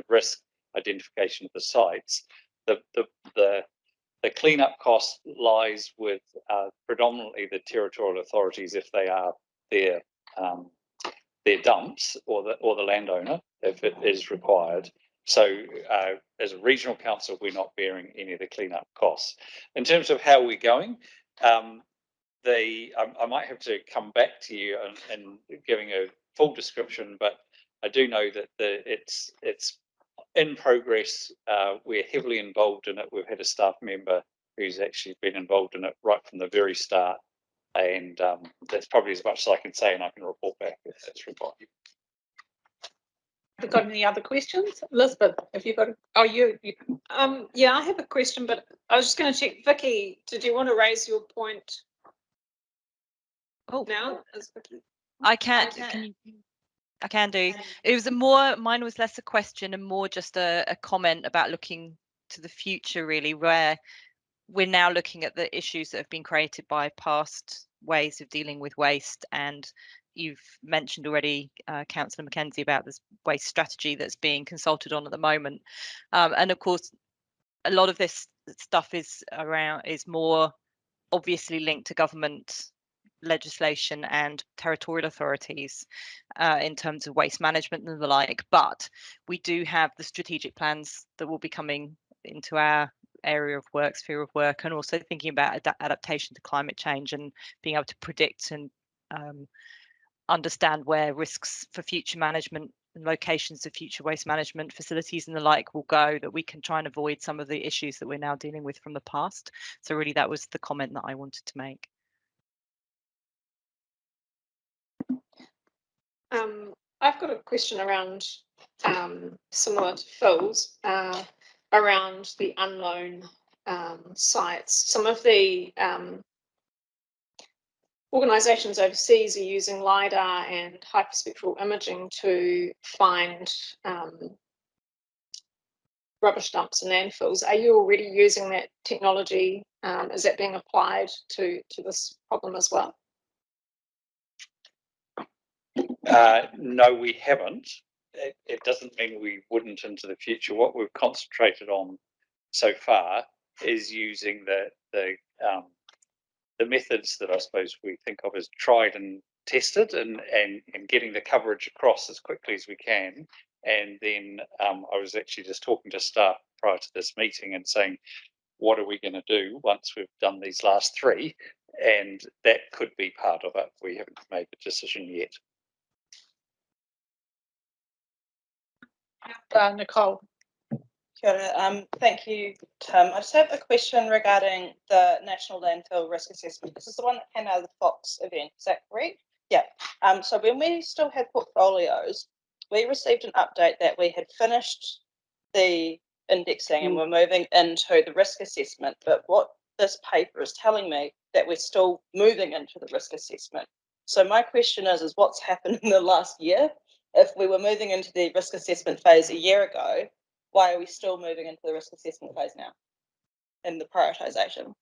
risk, identification of the sites. The cleanup cost lies with predominantly the territorial authorities if they are their dumps, or the landowner if it is required. So as a regional council, we're not bearing any of the cleanup costs. In terms of how we're going, I might have to come back to you and giving a full description, but I do know that it's in progress. We're heavily involved in it. We've had a staff member who's actually been involved in it right from the very start, and that's probably as much as I can say, and I can report back if that's required. Have you got any other questions? Elizabeth, have you got you yeah, I have a question, but I was just going to check. Vicky, did you want to raise your point? Oh, now I can do. It was mine was less a question and more just a comment about looking to the future, really, where we're now looking at the issues that have been created by past ways of dealing with waste. And you've mentioned already, Councillor Mckenzie, about this waste strategy that's being consulted on at the moment. And of course, a lot of this stuff is more obviously linked to government legislation and territorial authorities in terms of waste management and the like, but we do have the strategic plans that will be coming into our area of work, sphere of work, and also thinking about adaptation to climate change and being able to predict and understand where risks for future management and locations of future waste management facilities and the like will go, that we can try and avoid some of the issues that we're now dealing with from the past. So really that was the comment that I wanted to make. I've got a question around similar to Phil's around the unknown sites. Some of the organisations overseas are using LiDAR and hyperspectral imaging to find rubbish dumps and landfills. Are you already using that technology? Is that being applied to this problem as well? No, we haven't. It doesn't mean we wouldn't into the future. What we've concentrated on so far is using the methods that I suppose we think of as tried and tested, and getting the coverage across as quickly as we can. And then I was actually just talking to staff prior to this meeting and saying, what are we going to do once we've done these last three? And that could be part of it. We haven't made the decision yet. Nicole. Kia ora. Thank you, Tim. I just have a question regarding the National Landfill Risk Assessment. This is the one that came out of the Fox event, is that correct? Yeah. So when we still had portfolios, we received an update that we had finished the indexing and we're moving into the risk assessment. But what this paper is telling me that we're still moving into the risk assessment. So my question is what's happened in the last year? If we were moving into the risk assessment phase a year ago, why are we still moving into the risk assessment phase now in the prioritisation?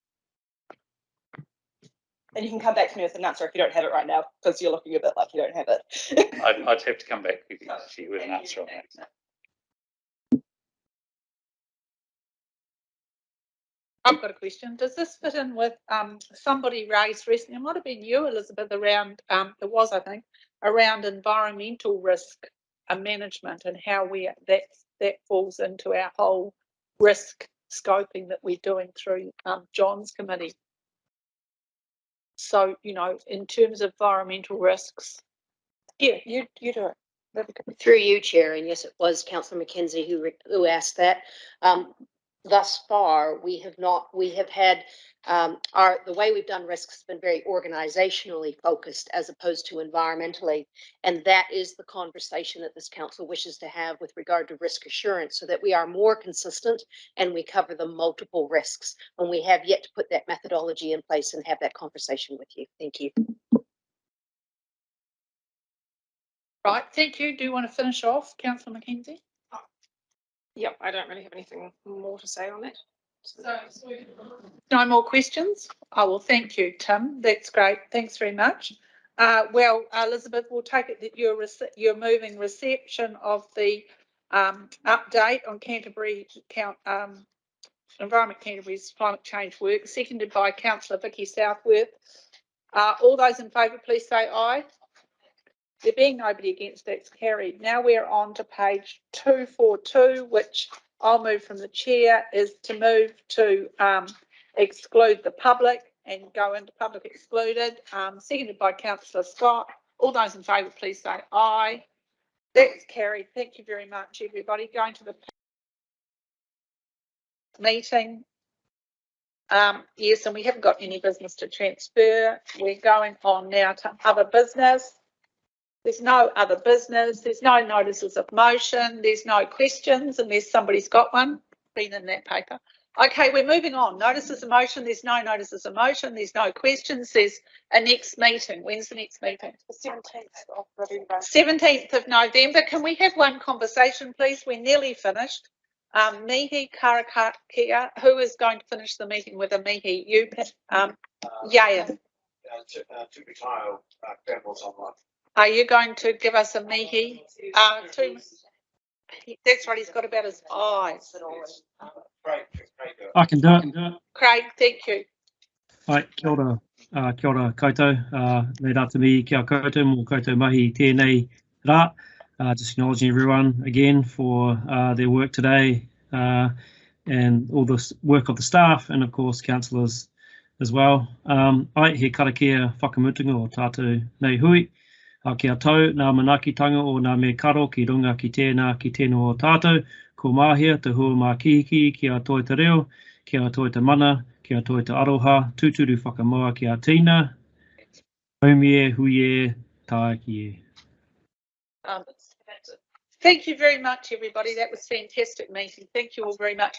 And you can come back to me with an answer if you don't have it right now, because you're looking a bit like you don't have it. I'd have to come back to you with an answer on that. I've got a question. Does this fit in with somebody raised recently? It might have been you, Elizabeth, around it was, I think, around environmental risk management and how that falls into our whole risk scoping that we're doing through John's committee. So, you know, in terms of environmental risks, yeah, you do it. Through you, Chair, and yes, it was Councillor Mckenzie who asked that. Thus far, we have had the way we've done risks has been very organisationally focused as opposed to environmentally, and that is the conversation that this council wishes to have with regard to risk assurance, so that we are more consistent and we cover the multiple risks. And we have yet to put that methodology in place and have that conversation with you. Thank you. Right, thank you. Do you want to finish off, Councillor Mckenzie? Yep, I don't really have anything more to say on that. No more questions? I will thank you, Tim. That's great. Thanks very much. Well, Elizabeth, we'll take it that you're moving reception of the update on Canterbury Environment Canterbury's climate change work, seconded by Councillor Vicky Southworth. All those in favour, please say aye. There being nobody against, that's carried. Now we're on to page 242, which I'll move from the chair, is to move to exclude the public and go into public excluded, seconded by Councillor Scott. All those in favour, please say aye. That's carried. Thank you very much, everybody. Going to the meeting. Yes, and we haven't got any business to transfer. We're going on now to other business. There's no other business. There's no notices of motion. There's no questions unless somebody's got one. Been in that paper. Okay, we're moving on. Notices of motion. There's no notices of motion. There's no questions. There's a next meeting. When's the next meeting? The 17th of November. 17th of November. Can we have one conversation, please? We're nearly finished. Mihi Karakakia, who is going to finish the meeting with a Mihi? You, Yaya. Tumu Taiao, Campbell's online. Are you going to give us a Mihi? That's right, he's got about his eyes. I can do it. Craig, thank you. Hi, kia ora koutou. Nei rā te mihi kia koutou, mō koutou mahi tēnei rā. Just acknowledging everyone again for their work today and all the work of the staff and of course councillors as well. Ai, he karakia whakamutunga o tātou nei hui. Kia tau, nā manakitanga o nā me karo ki runga ki tēnā ki tēnā o tātou. Ko māhia te hua mā kihiki, kia toi te reo, kia toi te mana, kia toi te aroha, tūturu whakamoa kia tīna. Haumie, huie, tākie. Thank you very much, everybody. That was a fantastic meeting. Thank you all very much.